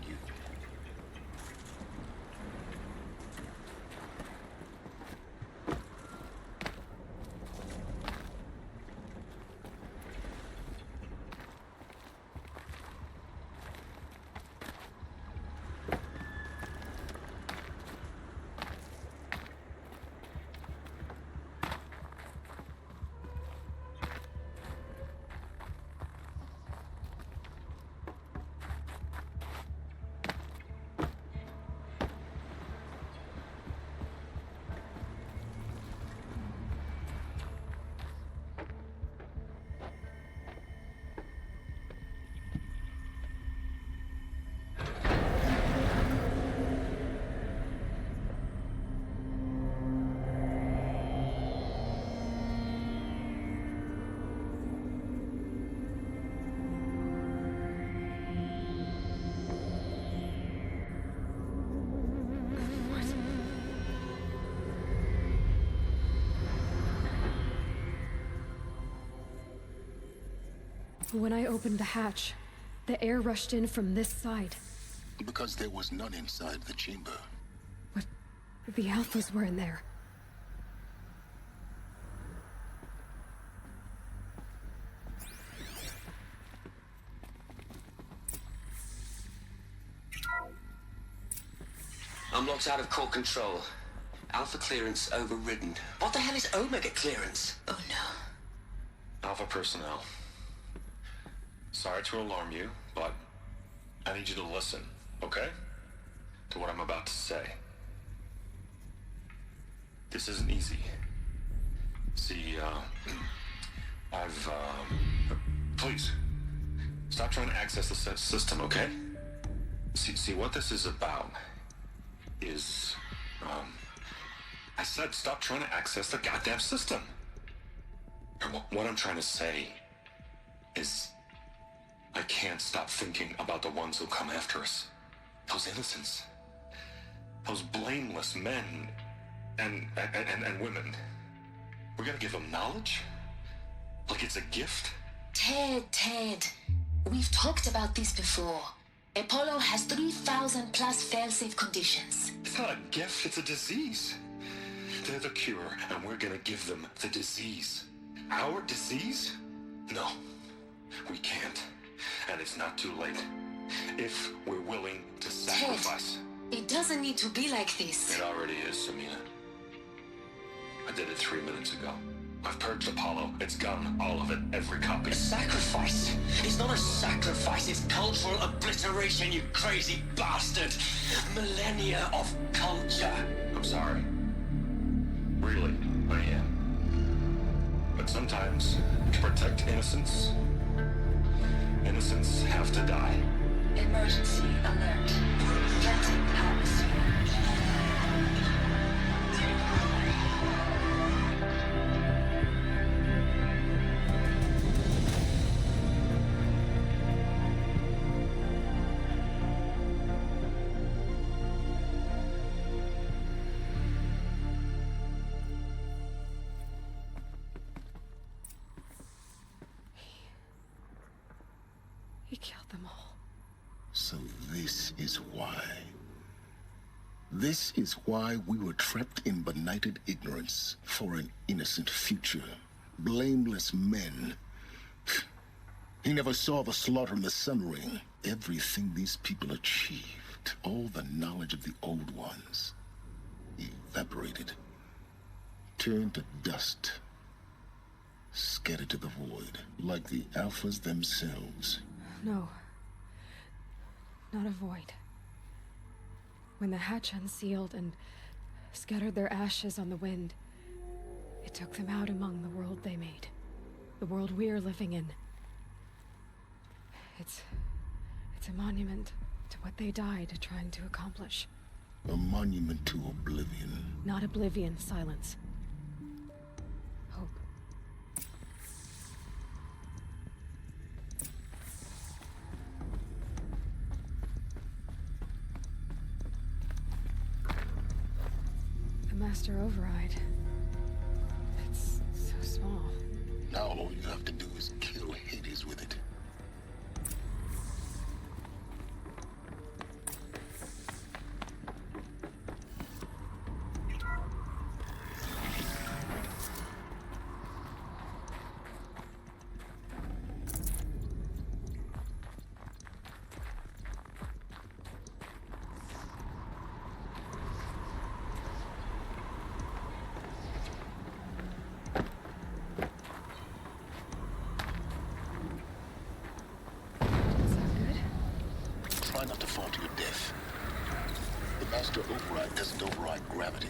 When I opened the hatch, the air rushed in from this side. Because there was none inside the chamber. But the Alphas were in there. I'm locked out of core control. Alpha clearance overridden. What the hell is Omega clearance? Oh no. Alpha personnel. Sorry to alarm you, but I need you to listen, okay? To what I'm about to say. This isn't easy. See, please, stop trying to access the system, okay? See, what this is about is, I said stop trying to access the goddamn system. And what I'm trying to say is, I can't stop thinking about the ones who come after us. Those innocents. Those blameless men and women. We're gonna give them knowledge? Like it's a gift? Ted. We've talked about this before. Apollo has 3,000 plus fail-safe conditions. It's not a gift, it's a disease. They're the cure, and we're gonna give them the disease. Our disease? No, we can't. And it's not too late. If we're willing to sacrifice. Ted, it doesn't need to be like this. It already is, Samina. I did it 3 minutes ago. I've purged Apollo. It's gone. All of it. Every copy. A sacrifice? It's not a sacrifice. It's cultural obliteration, you crazy bastard. Millennia of culture. I'm sorry. Really, I am. But sometimes, to protect innocence, innocents have to die. Emergency alert. Venting atmosphere. He killed them all. So this is why. This is why we were trapped in benighted ignorance for an innocent future. Blameless men. He never saw the slaughter in the Sun Ring. Everything these people achieved, all the knowledge of the old ones, evaporated, turned to dust, scattered to the void, like the Alphas themselves. No. Not a void. When the hatch unsealed and scattered their ashes on the wind, it took them out among the world they made. The world we're living in. It's a monument to what they died trying to accomplish. A monument to oblivion. Not oblivion, silence. Hope. The Master Override. It's so small. Now all you have to do is kill Hades with it. Try not to fall to your death. The Master Override doesn't override gravity.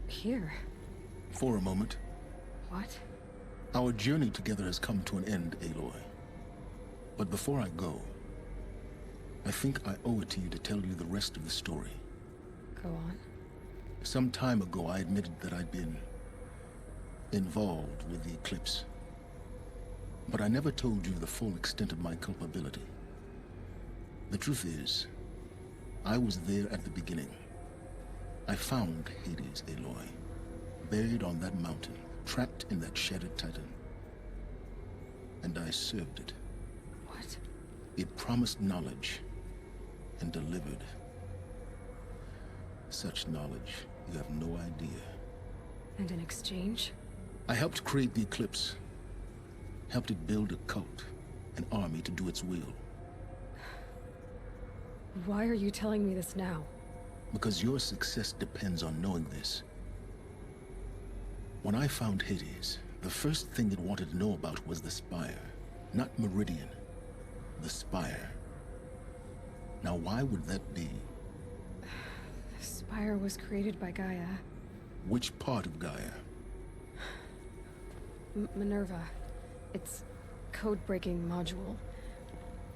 here? For a moment. What? Our journey together has come to an end, Aloy. But before I go, I think I owe it to you to tell you the rest of the story. Go on. Some time ago, I admitted that I'd been involved with the Eclipse. But I never told you the full extent of my culpability. The truth is, I was there at the beginning. I found Hades, Aloy, buried on that mountain, trapped in that shattered Titan. And I served it. What? It promised knowledge and delivered. Such knowledge, you have no idea. And in exchange? I helped create the Eclipse. Helped it build a cult, an army to do its will. Why are you telling me this now? Because your success depends on knowing this. When I found Hades, the first thing it wanted to know about was the Spire. Not Meridian. The Spire. Now why would that be? The Spire was created by Gaia. Which part of Gaia? Minerva. Its code-breaking module.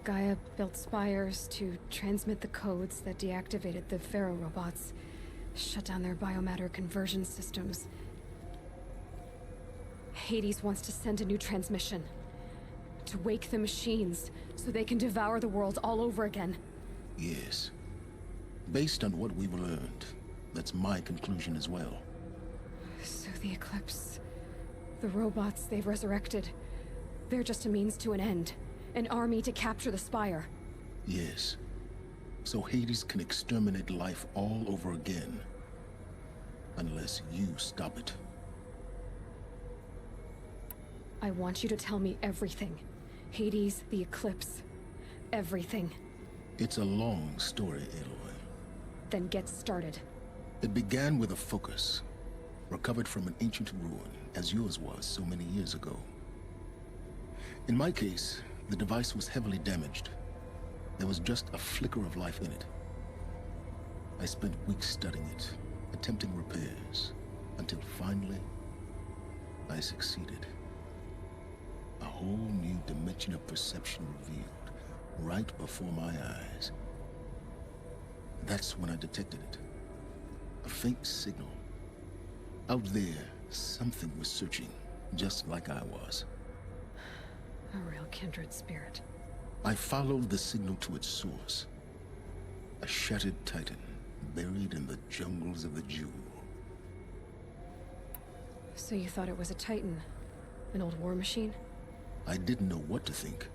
Gaia built spires to transmit the codes that deactivated the Pharaoh robots, shut down their biomatter conversion systems. Hades wants to send a new transmission. To wake the machines, so they can devour the world all over again. Yes. Based on what we've learned, that's my conclusion as well. So the Eclipse... the robots they've resurrected... they're just a means to an end. An army to capture the Spire. Yes. So Hades can exterminate life all over again. Unless you stop it. I want you to tell me everything. Hades, the Eclipse. Everything. It's a long story, Aloy. Then get started. It began with a focus. Recovered from an ancient ruin, as yours was so many years ago. In my case, the device was heavily damaged. There was just a flicker of life in it. I spent weeks studying it, attempting repairs, until finally, I succeeded. A whole new dimension of perception revealed, right before my eyes. That's when I detected it. A faint signal. Out there, something was searching, just like I was. A real kindred spirit. I followed the signal to its source. A shattered Titan, buried in the jungles of the Jewel. So you thought it was a Titan? An old war machine? I didn't know what to think.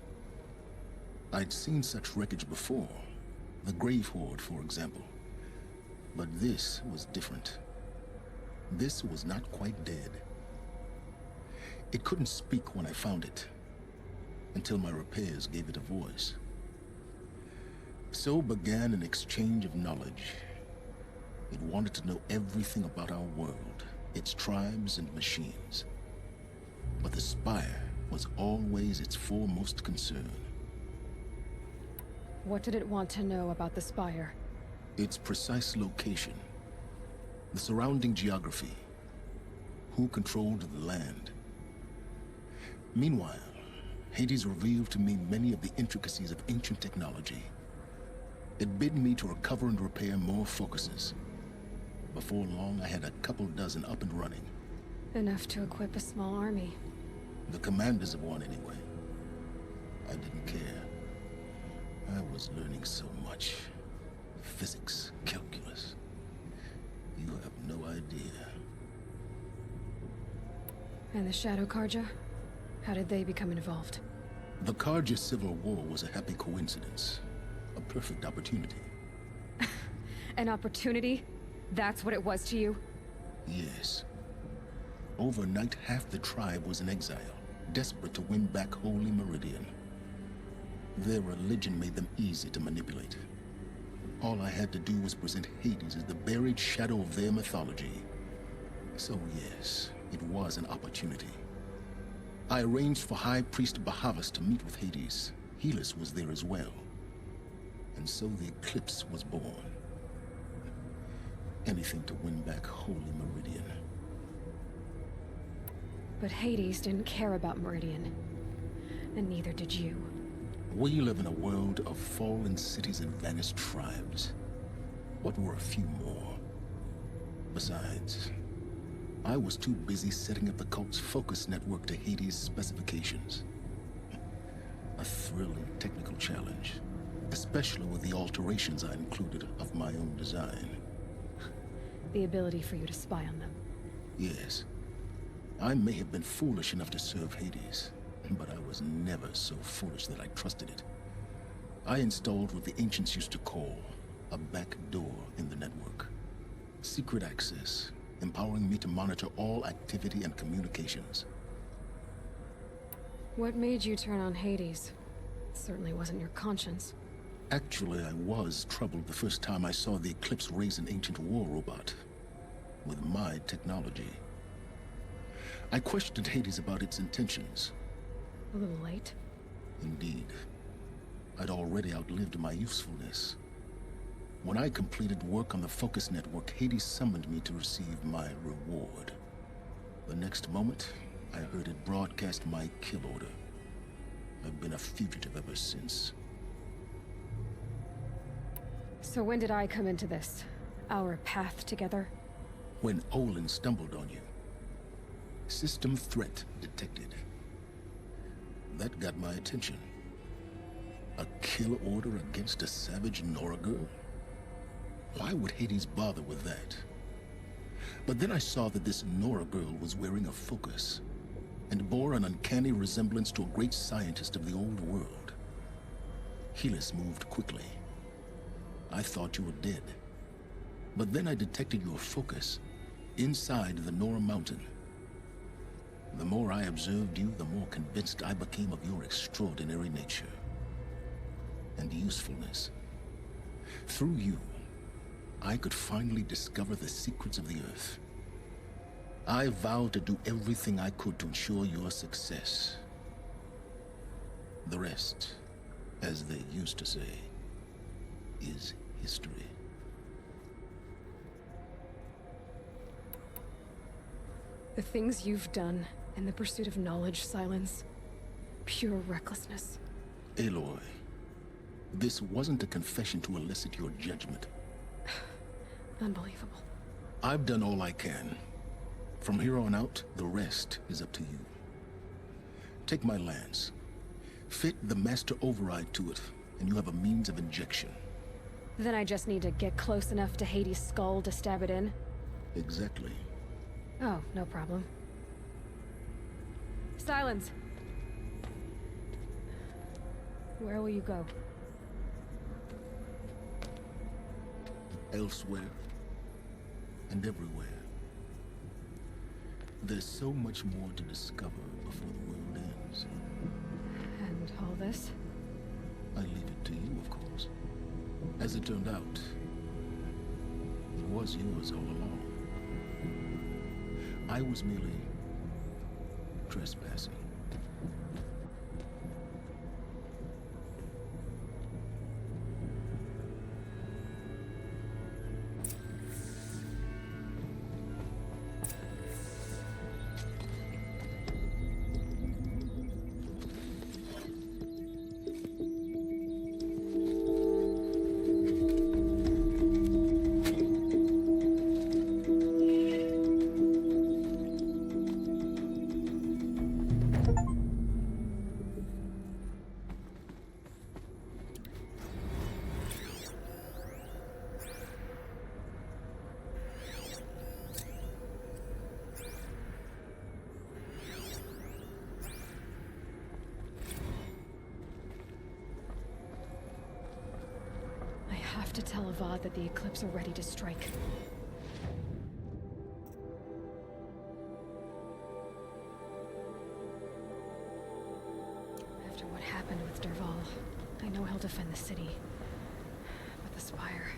I'd seen such wreckage before. The Grave Horde, for example. But this was different. This was not quite dead. It couldn't speak when I found it. Until my repairs gave it a voice. So began an exchange of knowledge. It wanted to know everything about our world, its tribes and machines. But the Spire was always its foremost concern. What did it want to know about the Spire? Its precise location. The surrounding geography. Who controlled the land. Meanwhile, Hades revealed to me many of the intricacies of ancient technology. It bid me to recover and repair more focuses. Before long, I had a couple dozen up and running. Enough to equip a small army. The commanders of one, anyway. I didn't care. I was learning so much. Physics, calculus. You have no idea. And the Shadow Carja? How did they become involved? The Carja Civil War was a happy coincidence. A perfect opportunity. An opportunity? That's what it was to you? Yes. Overnight, half the tribe was in exile, desperate to win back Holy Meridian. Their religion made them easy to manipulate. All I had to do was present Hades as the buried shadow of their mythology. So yes, it was an opportunity. I arranged for High Priest Bahavas to meet with Hades. Helis was there as well. And so the Eclipse was born. Anything to win back Holy Meridian. But Hades didn't care about Meridian. And neither did you. We live in a world of fallen cities and vanished tribes. What were a few more? Besides, I was too busy setting up the cult's focus network to Hades' specifications. A thrilling technical challenge, especially with the alterations I included of my own design. The ability for you to spy on them. Yes. I may have been foolish enough to serve Hades, but I was never so foolish that I trusted it. I installed what the ancients used to call a back door in the network. Secret access, empowering me to monitor all activity and communications. What made you turn on Hades? Certainly wasn't your conscience. Actually, I was troubled the first time I saw the Eclipse raise an ancient war robot. With my technology. I questioned Hades about its intentions. A little late? Indeed. I'd already outlived my usefulness. When I completed work on the Focus Network, Hades summoned me to receive my reward. The next moment, I heard it broadcast my kill order. I've been a fugitive ever since. So when did I come into this? Our path together? When Olin stumbled on you. System threat detected. That got my attention. A kill order against a savage Nora girl? Why would Hades bother with that? But then I saw that this Nora girl was wearing a focus, and bore an uncanny resemblance to a great scientist of the old world. Helis moved quickly. I thought you were dead. But then I detected your focus inside the Nora Mountain. The more I observed you, the more convinced I became of your extraordinary nature and usefulness. Through you, I could finally discover the secrets of the Earth. I vowed to do everything I could to ensure your success. The rest, as they used to say, is history. The things you've done in the pursuit of knowledge, Silence. Pure recklessness. Aloy, this wasn't a confession to elicit your judgment. Unbelievable. I've done all I can. From here on out, the rest is up to you. Take my lance. Fit the Master Override to it, and you have a means of injection. Then I just need to get close enough to Hades' skull to stab it in? Exactly. Oh, no problem. Silence! Where will you go? Elsewhere. And everywhere. There's so much more to discover before the world ends. And all this? I leave it to you, of course. As it turned out, it was yours all along. I was merely trespassing. I have to tell Avad that the Eclipse are ready to strike. After what happened with Dervahl, I know he'll defend the city. But the Spire...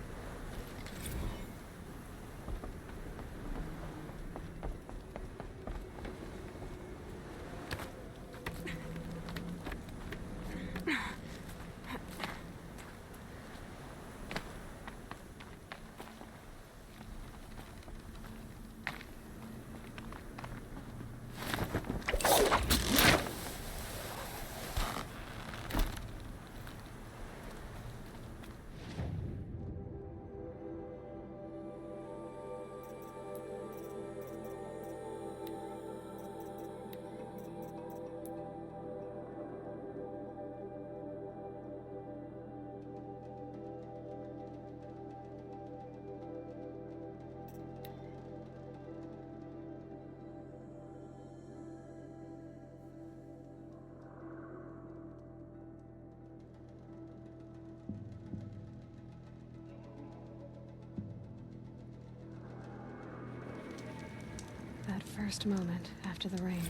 That first moment after the rain.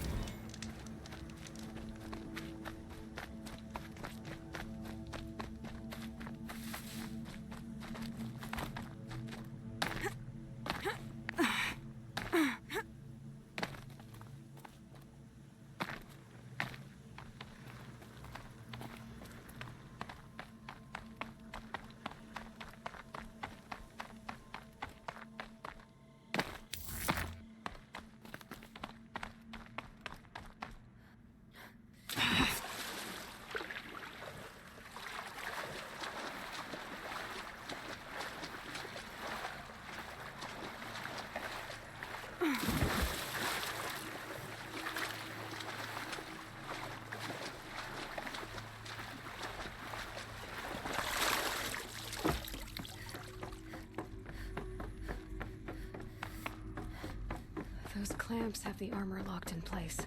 Those clamps have the armor locked in place.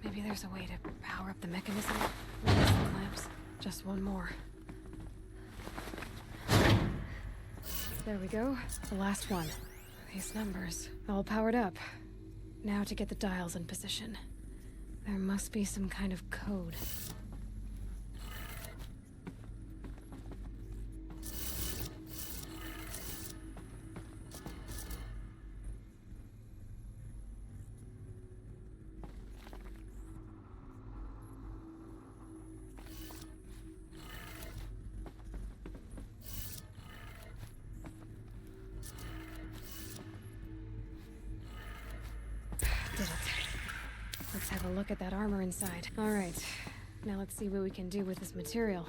Maybe there's a way to power up the mechanism. Release the clamps. Just one more. There we go. The last one. These numbers, all powered up. Now to get the dials in position. There must be some kind of code. Did it. Let's have a look at that armor inside. All right. Now let's see what we can do with this material.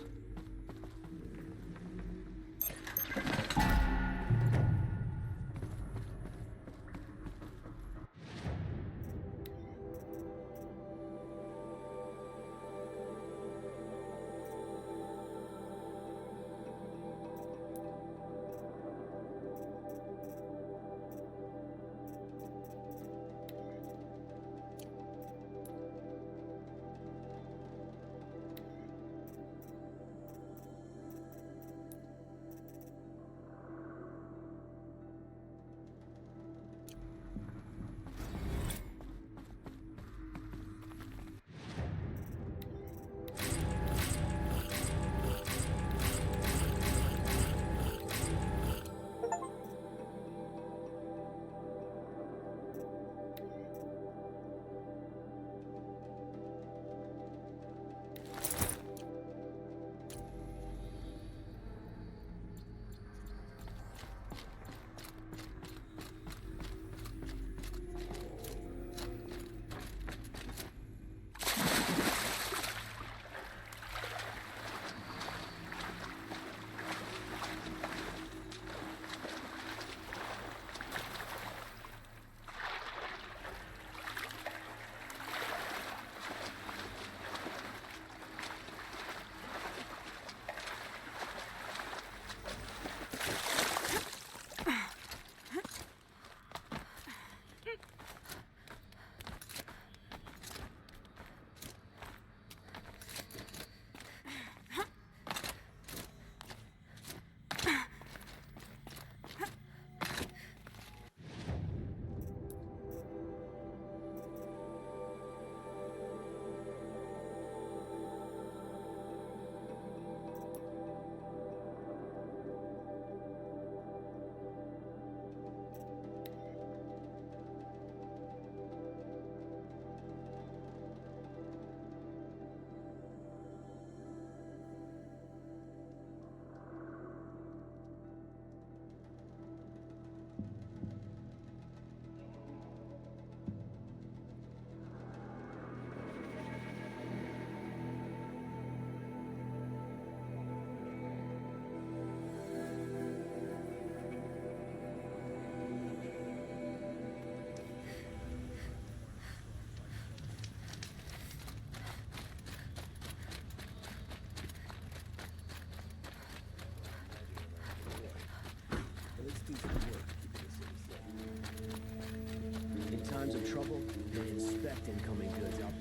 In times of trouble, they inspect incoming goods out.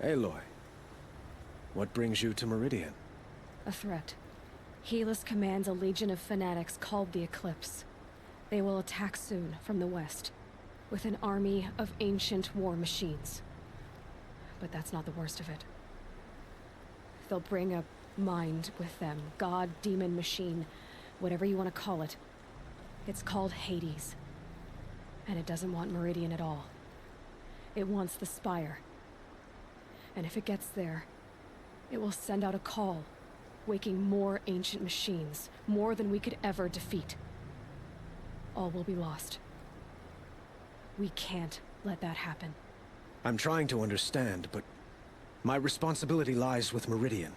Aloy, what brings you to Meridian? A threat. Helis commands a legion of fanatics called the Eclipse. They will attack soon from the west, with an army of ancient war machines. But that's not the worst of it. They'll bring a mind with them. God, demon, machine, whatever you want to call it. It's called Hades. And it doesn't want Meridian at all. It wants the Spire. And if it gets there, it will send out a call, waking more ancient machines, more than we could ever defeat. All will be lost. We can't let that happen. I'm trying to understand, but my responsibility lies with Meridian.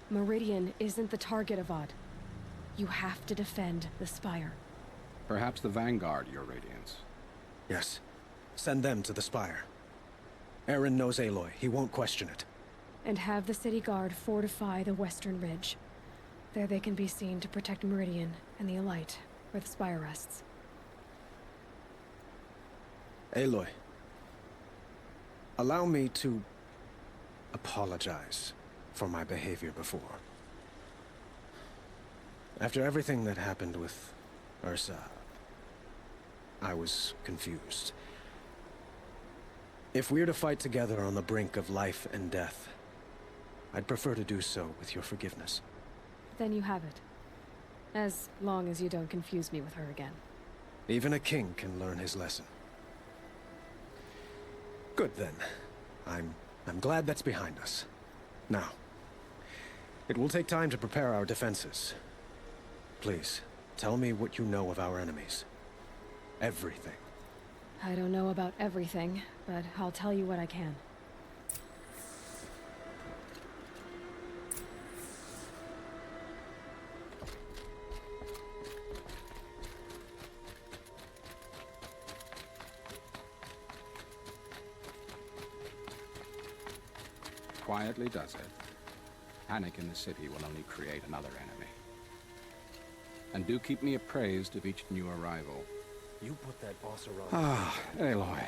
Meridian isn't the target, Avad. You have to defend the Spire. Perhaps the Vanguard, Your Radiance. Yes. Send them to the Spire. Eren knows Aloy. He won't question it. And have the City Guard fortify the western ridge. There they can be seen to protect Meridian and the Elite, where the Spire rests. Aloy, allow me to apologize for my behavior before. After everything that happened with Ursa, I was confused. If we're to fight together on the brink of life and death, I'd prefer to do so with your forgiveness. Then you have it. As long as you don't confuse me with her again. Even a king can learn his lesson. Good then. I'm glad that's behind us. Now, it will take time to prepare our defenses. Please, tell me what you know of our enemies. Everything. I don't know about everything, but I'll tell you what I can. Quietly does it. Panic in the city will only create another enemy. And do keep me appraised of each new arrival. You put that boss around. Ah, Aloy.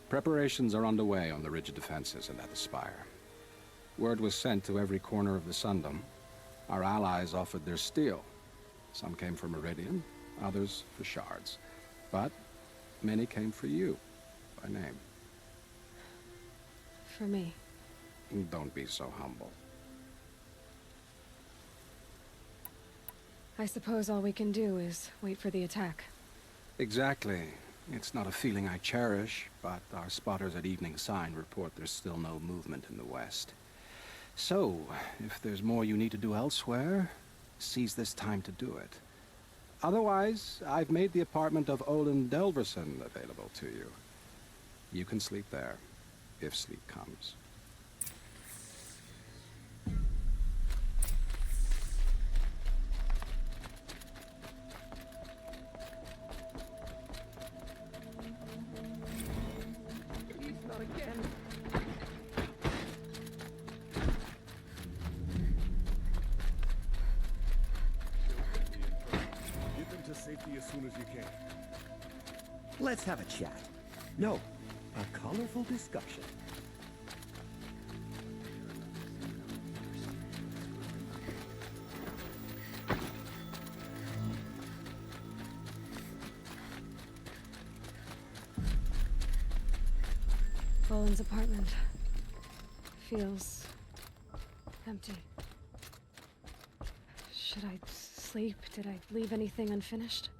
Preparations are underway on the ridge defenses and at the Spire. Word was sent to every corner of the Sundom. Our allies offered their steel. Some came for Meridian, others for shards. But many came for you, by name. For me. Don't be so humble. I suppose all we can do is wait for the attack. Exactly. It's not a feeling I cherish, but our spotters at Evening Sign report there's still no movement in the west. So, if there's more you need to do elsewhere, seize this time to do it. Otherwise, I've made the apartment of Olin Delverson available to you. You can sleep there, if sleep comes. As soon as you can. Let's have a chat. No, a colorful discussion. Boland's apartment feels empty. Should I sleep? Did I leave anything unfinished?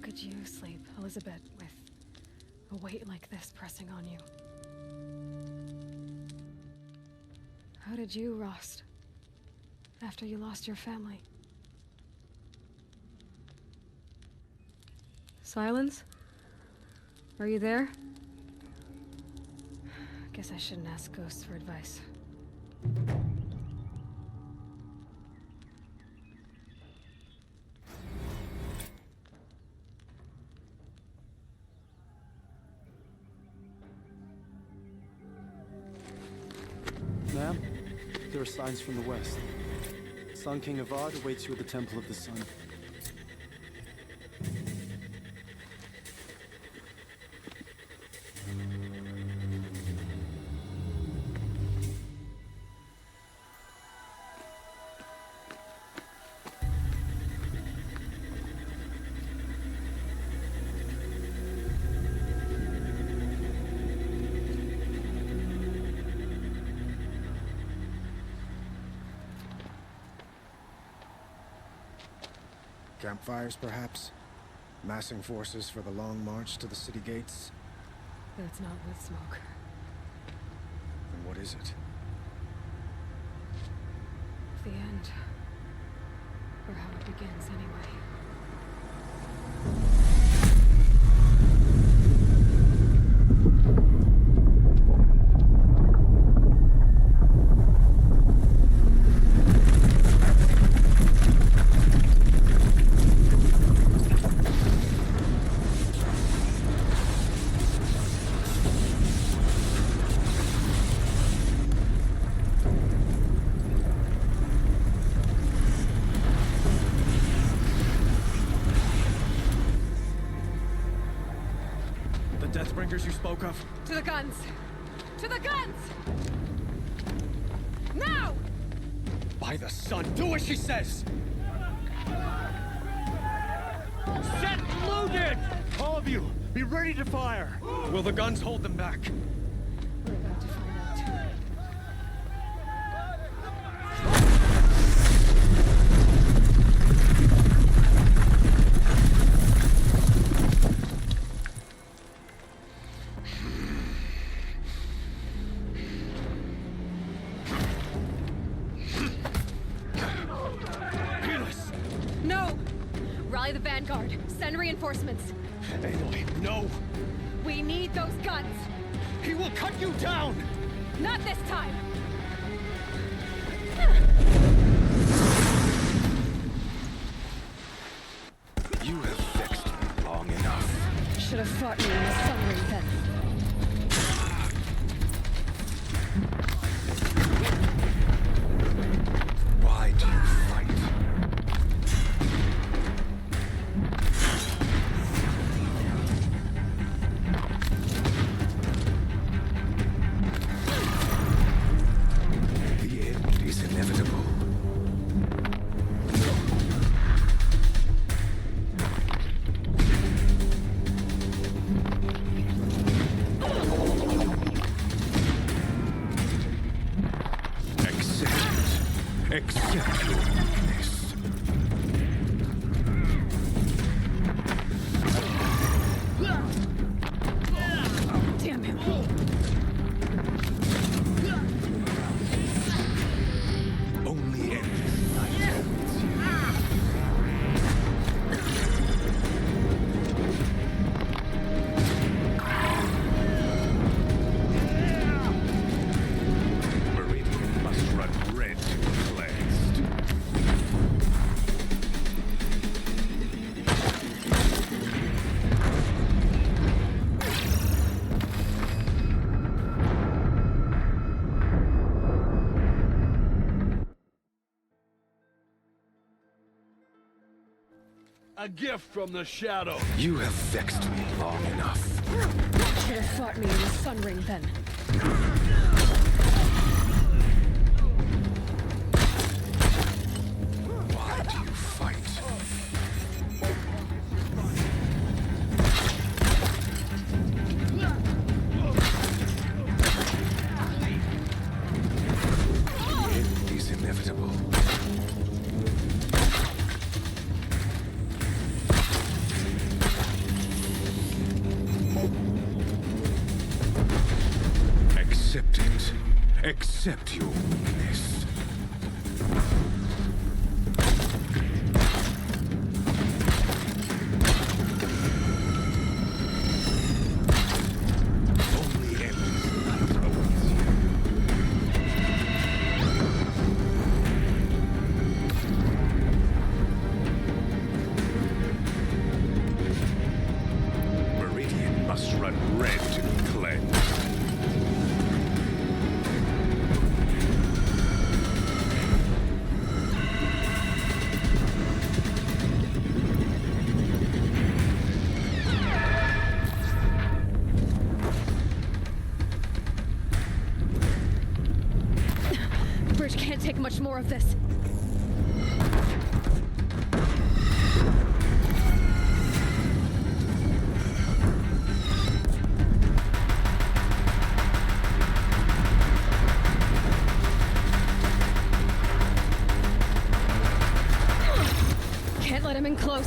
Could you sleep, Elizabeth, with a weight like this pressing on you? How did you, Rost? After you lost your family? Silence? Are you there? Guess I shouldn't ask ghosts for advice. Ma'am, there are signs from the west. Sun King Avad awaits you at the Temple of the Sun. Campfires, perhaps? Massing forces for the long march to the city gates? That's not with smoke. Then what is it? The end. Or how it begins, anyway. Deathbringers you spoke of? To the guns! To the guns! Now! By the sun, do as she says! Set loaded! All of you, be ready to fire! Will the guns hold them back? We're about to find out too. No! Rally the Vanguard. Send reinforcements. Aloy, no! We need those guns! He will cut you down! Not this time! You have vexed me long enough. Should have fought me in the sunring then. Why do you fight? The end is inevitable. Accept your weakness. Damn him. Only endless night awaits you. Meridian must run red to be cleansed. A gift from the shadow. You have vexed me long enough. Should have fought me in the sunring then. Why do you fight? The end is inevitable. Accept it. Accept your weakness. of this. Can't let him in close.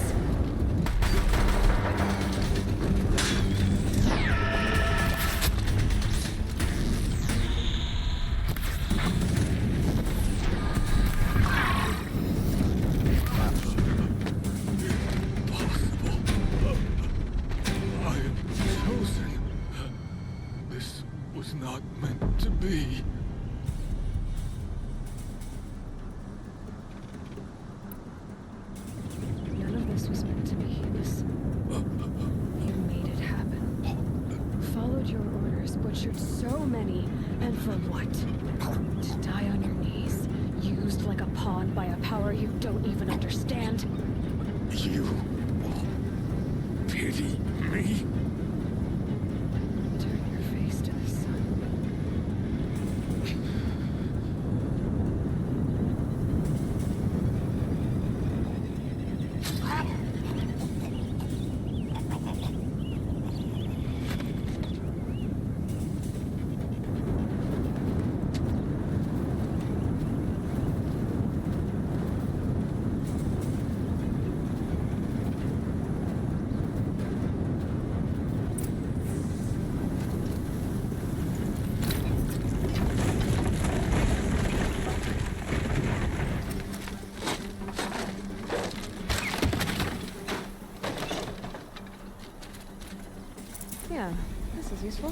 Yeah, this is useful.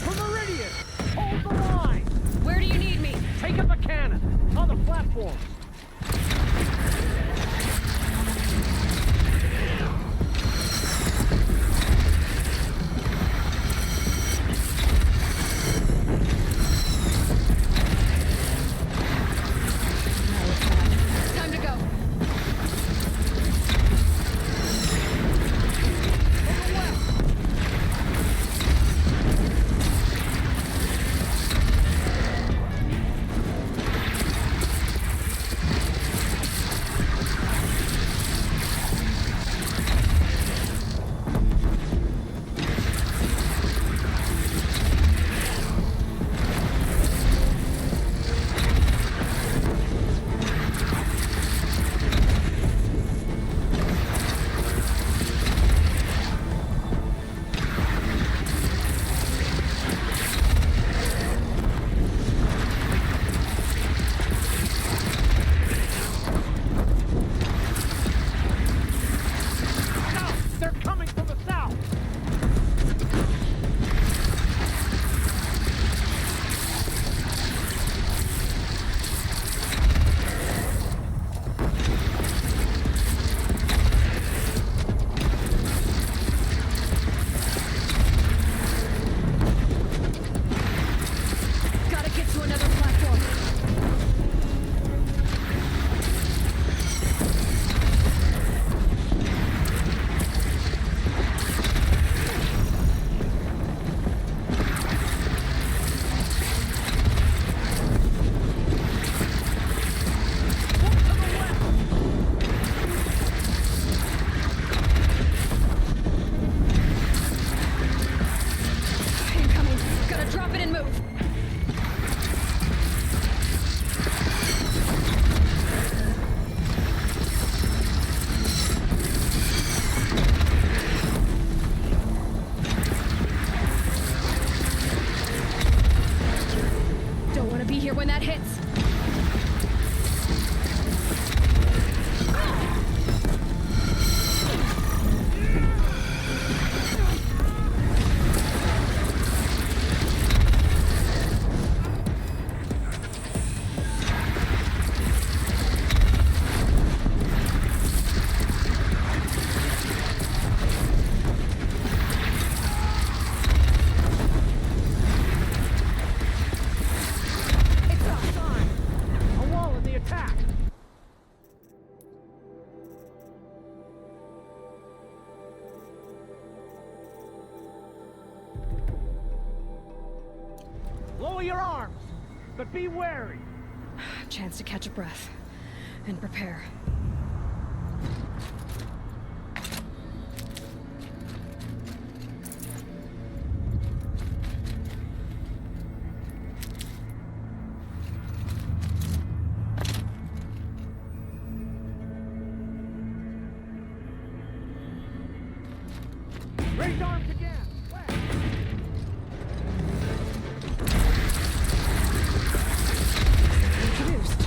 For Meridian! Hold the line! Where do you need me? Take up a cannon! On the platform! Time to go. Lower your arms, but be wary. Chance to catch a breath and prepare. Raise arms again. Introduced.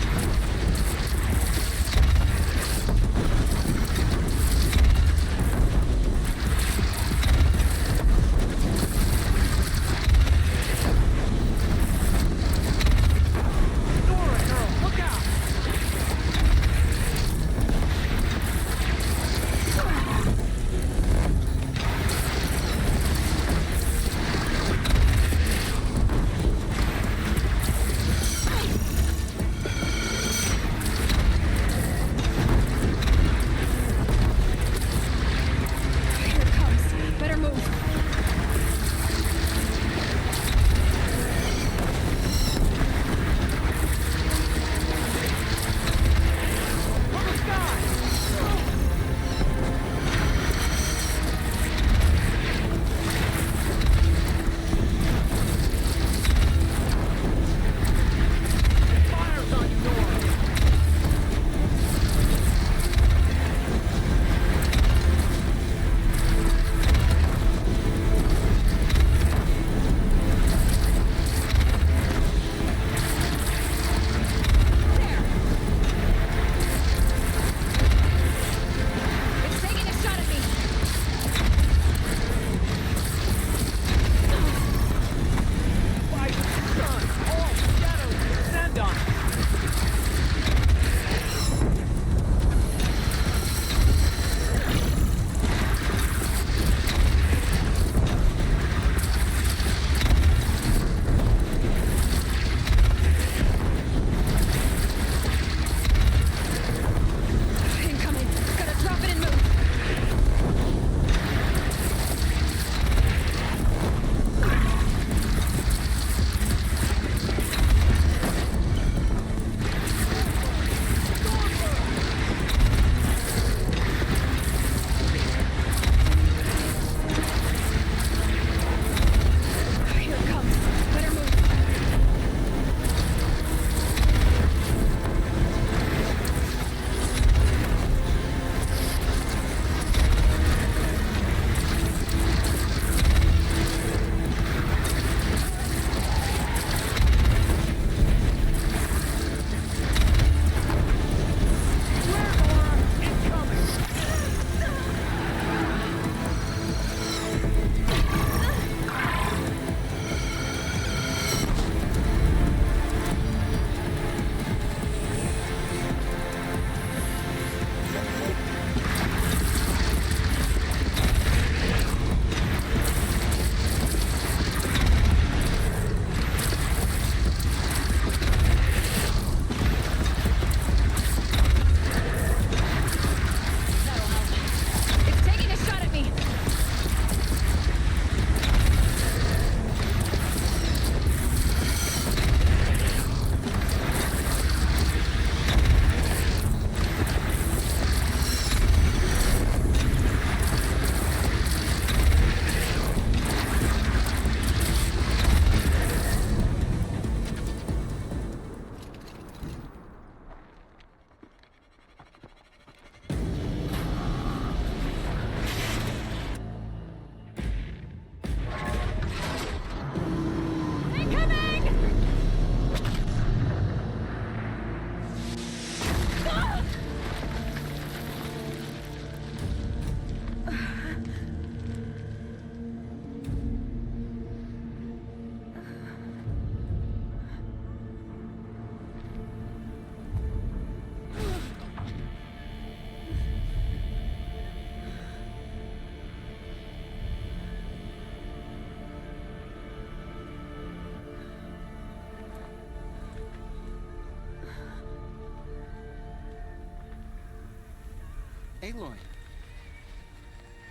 Aloy!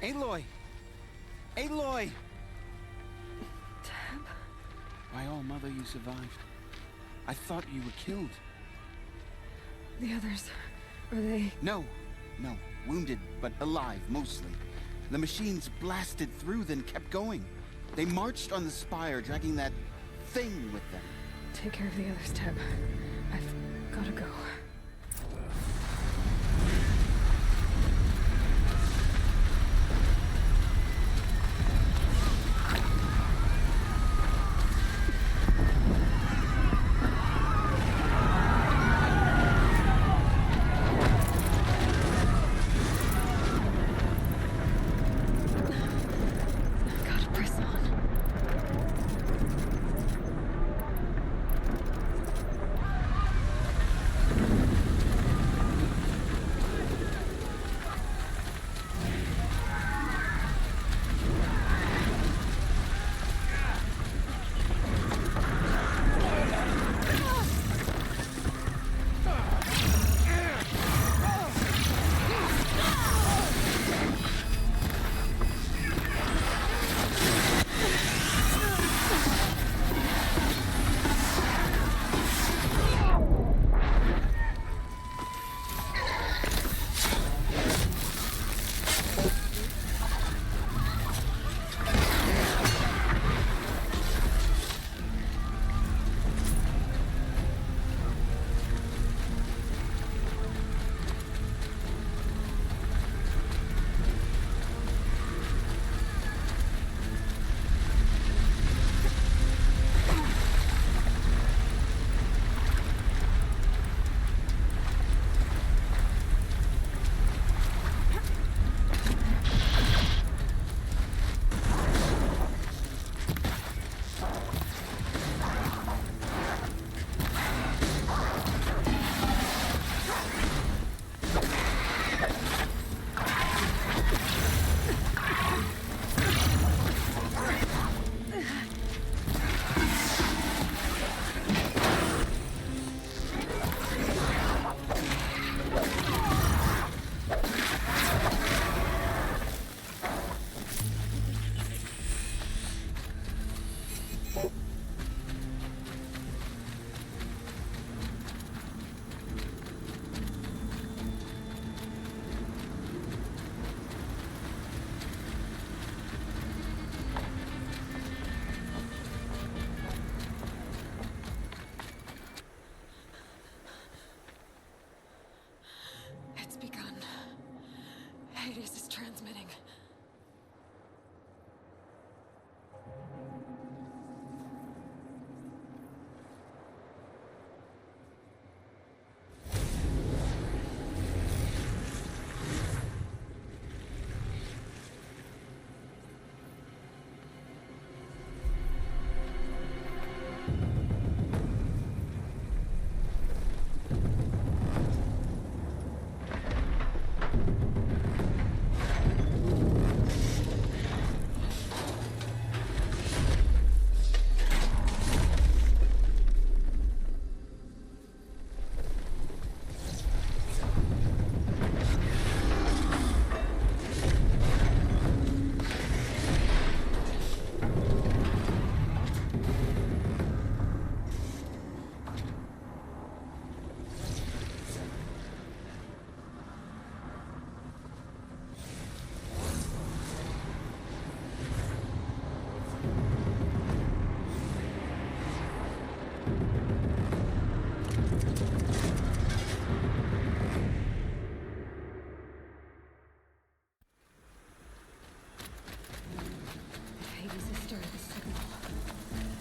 Aloy! Aloy! Why, oh, Mother, you survived. I thought you were killed. The others, are they... No. Wounded, but alive, mostly. The machines blasted through, then kept going. They marched on the spire, dragging that thing with them. Take care of the others, Teb. I've gotta go. Hades is transmitting.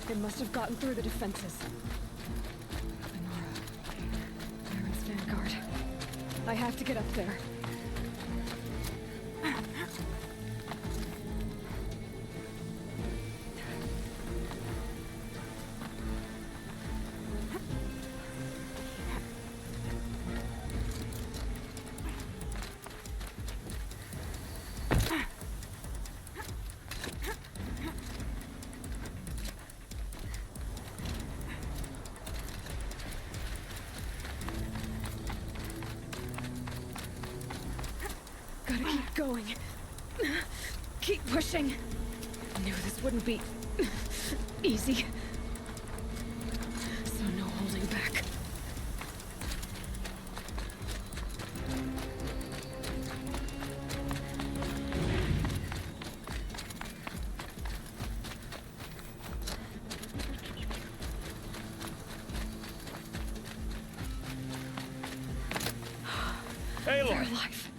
They must have gotten through the defenses. Lenora. Baron's vanguard. I have to get up there. Gotta keep going. Keep pushing. I knew this wouldn't be easy.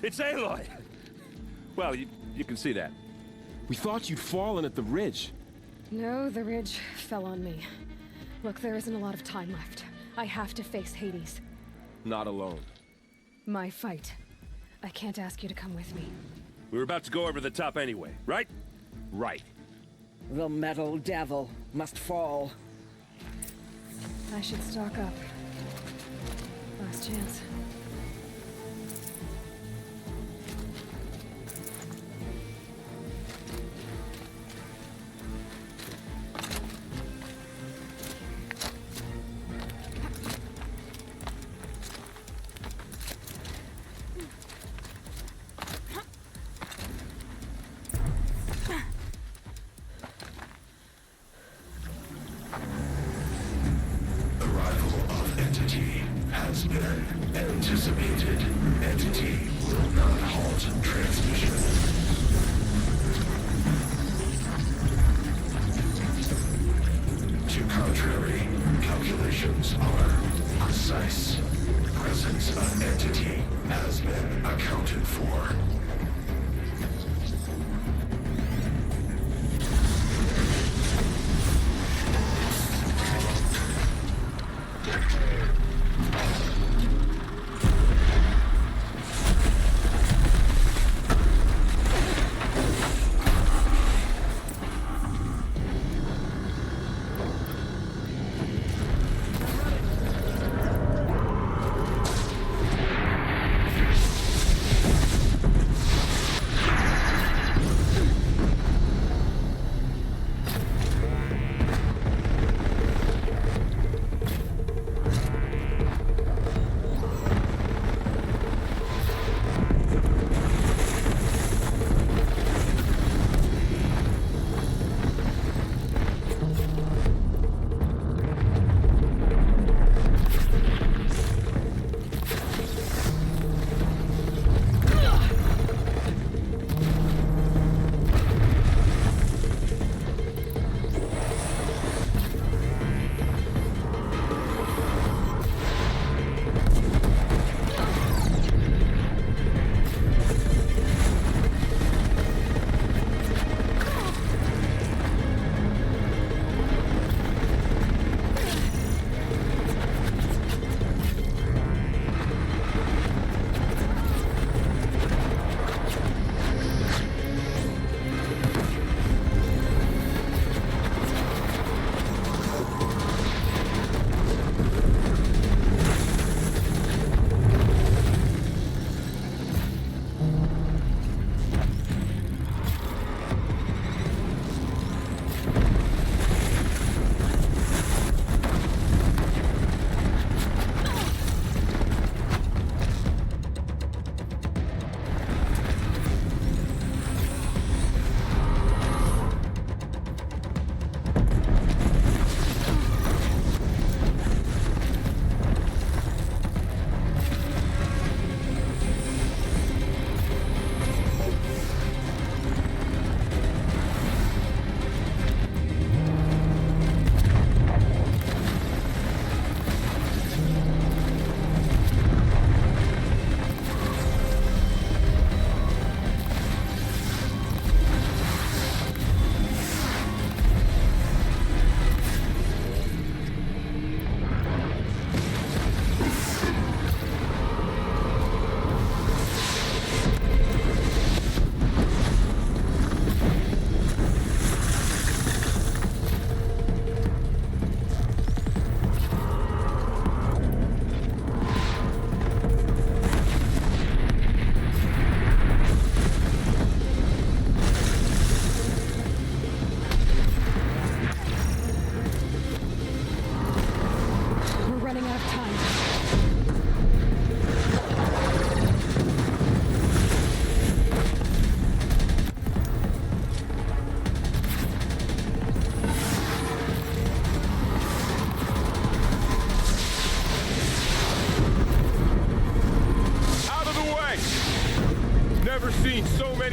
It's Aloy! Well, you can see that. We thought you'd fallen at the ridge. No, the ridge fell on me. Look, there isn't a lot of time left. I have to face Hades. Not alone. My fight. I can't ask you to come with me. We were about to go over the top anyway, right? Right. The metal devil must fall. I should stock up. Last chance. Anticipated. Entity will not halt transmission. To contrary, calculations are precise. Presence of entity has been accounted for.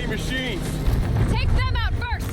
machines! Take them out first!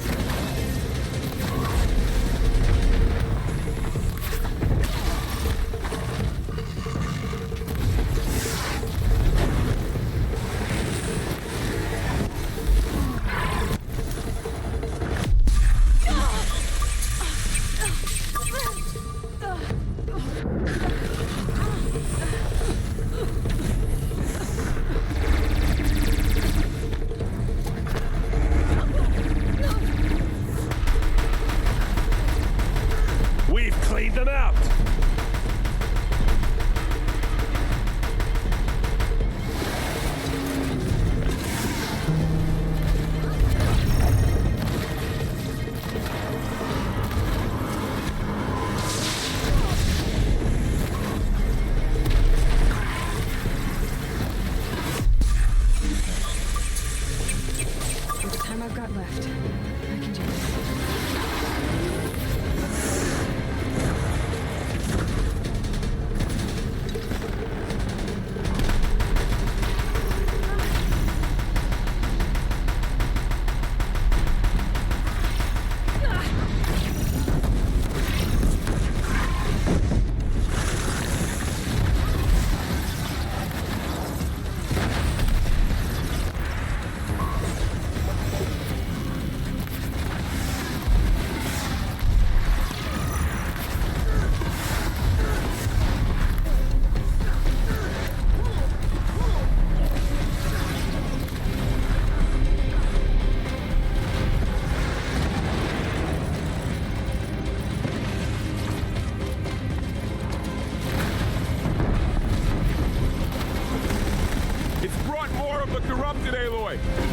time I've got left. I can do this.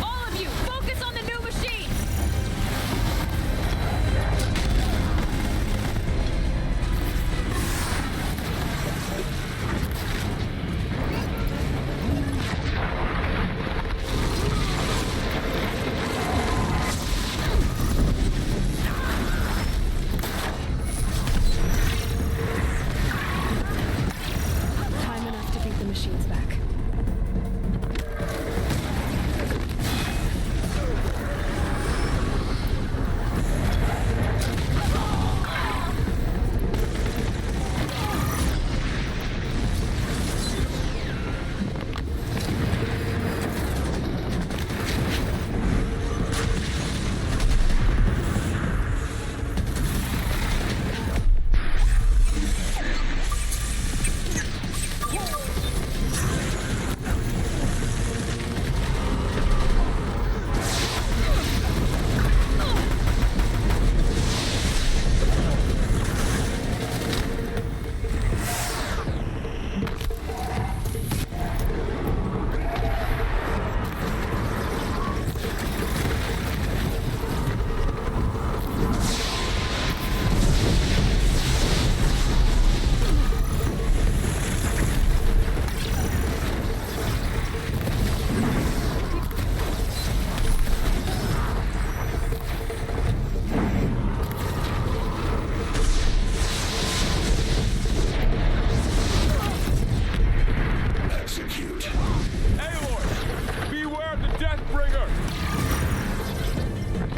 All of you, focus on the new machine! Time enough to beat the machines back.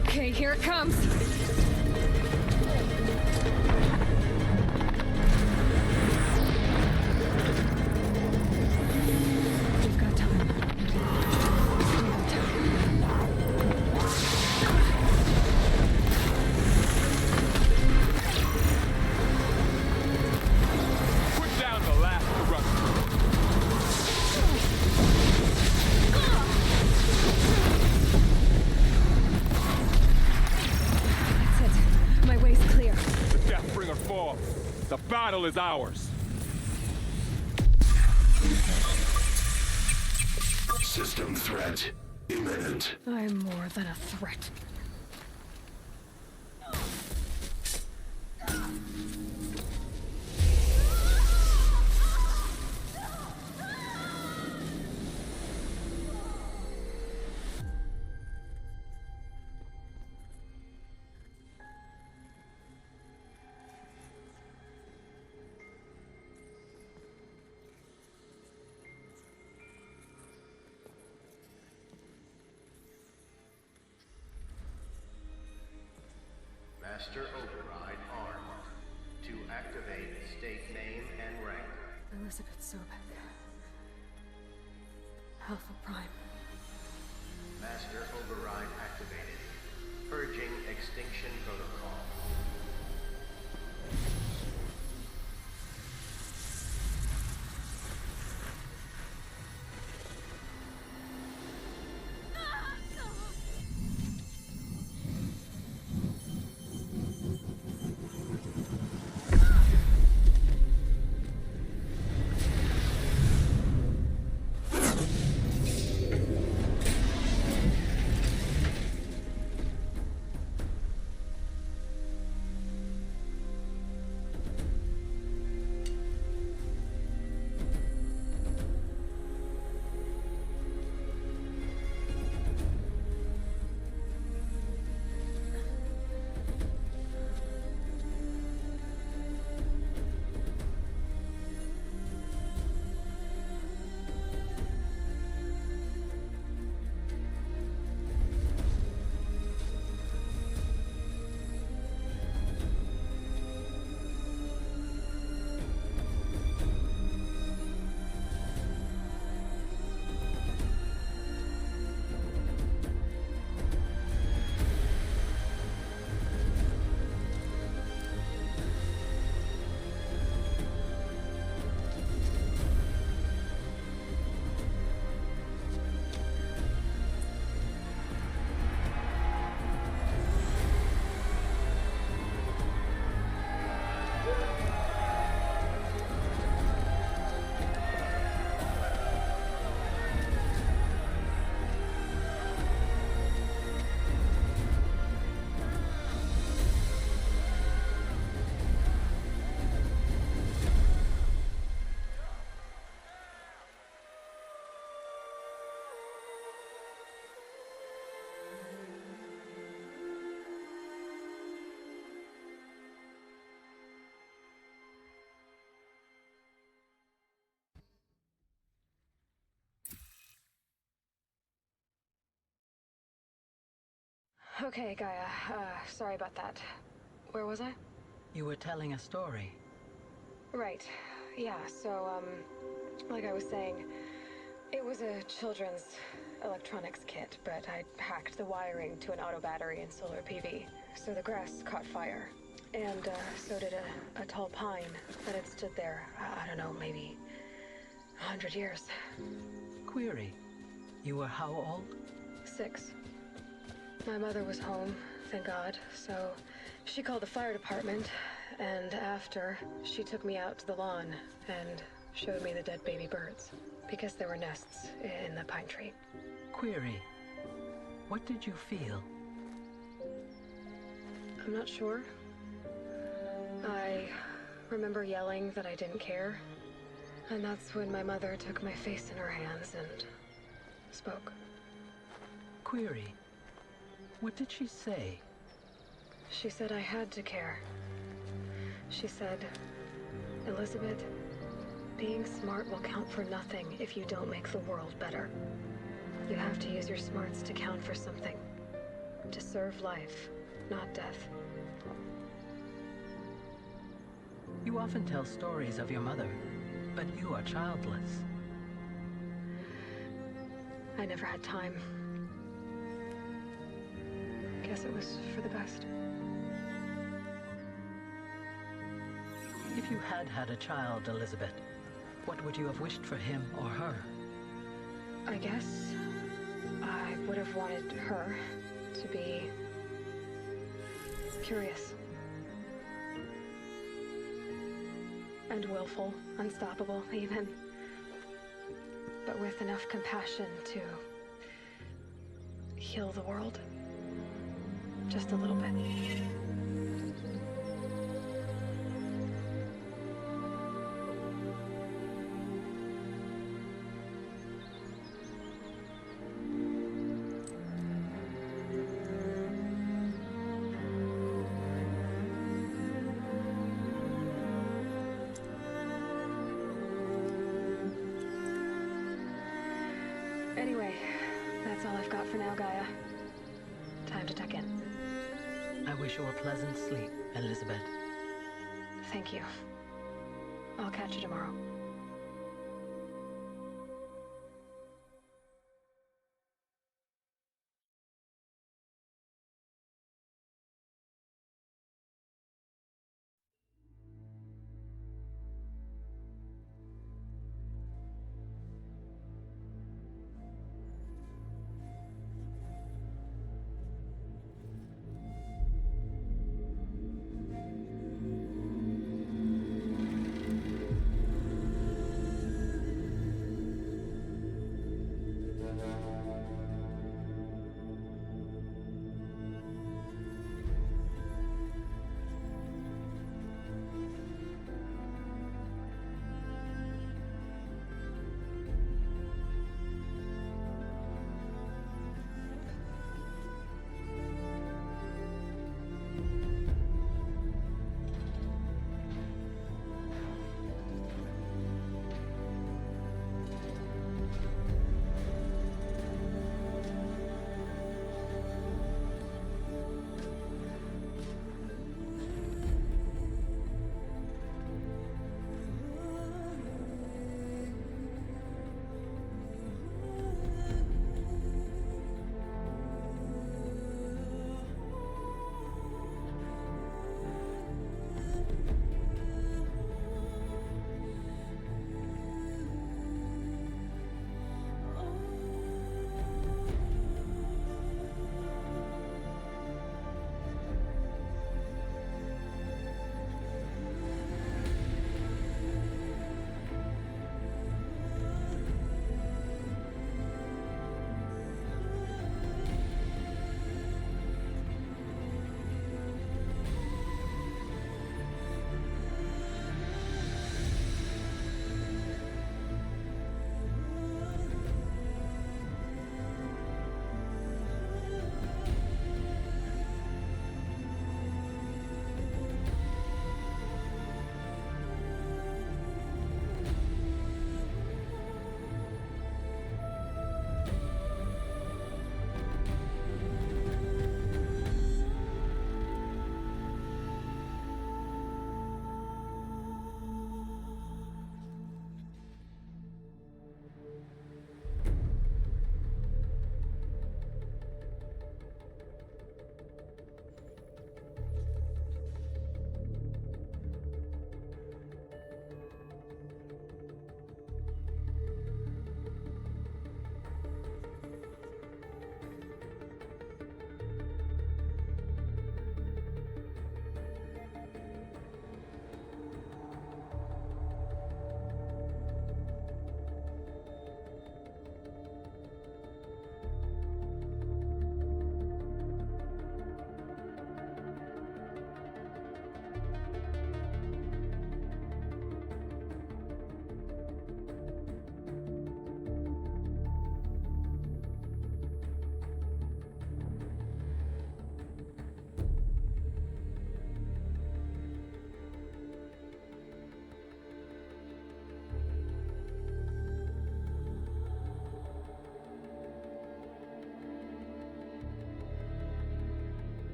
Okay, here it comes. We've got time. Put down the last corruption. My way's clear. The Deathbringer falls. The battle is ours. System threat imminent. I'm more than a threat. Master Override armed. To activate, state name and rank. Elizabeth Sobek. Alpha Prime. Master Override activated. Purging Extinction Protocol. Okay, Gaia. Sorry about that. Where was I? You were telling a story. Right. Yeah, so, like I was saying, it was a children's electronics kit, but I hacked the wiring to an auto battery and solar PV. So the grass caught fire. And, so did a tall pine that had stood there, I don't know, maybe 100 years. Query. You were how old? 6. My mother was home, thank God, so she called the fire department, and after, she took me out to the lawn and showed me the dead baby birds, because there were nests in the pine tree. Query. What did you feel? I'm not sure. I remember yelling that I didn't care, and that's when my mother took my face in her hands and spoke. Query. What did she say? She said I had to care. She said, Elizabeth, being smart will count for nothing if you don't make the world better. You have to use your smarts to count for something. To serve life, not death. You often tell stories of your mother, but you are childless. I never had time. Guess it was for the best. If you had had a child, Elizabeth, what would you have wished for him or her? I guess I would have wanted her to be curious. And willful, unstoppable, even. But with enough compassion to heal the world. Just a little bit. Anyway, that's all I've got for now, Gaia. Time to tuck in. I wish you a pleasant sleep, Elizabeth. Thank you. I'll catch you tomorrow.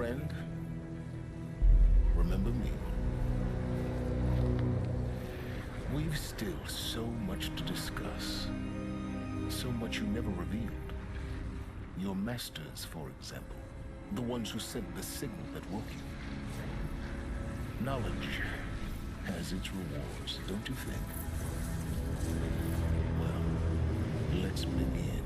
Friend, remember me. We've still so much to discuss. So much you never revealed. Your masters, for example. The ones who sent the signal that woke you. Knowledge has its rewards, don't you think? Well, let's begin.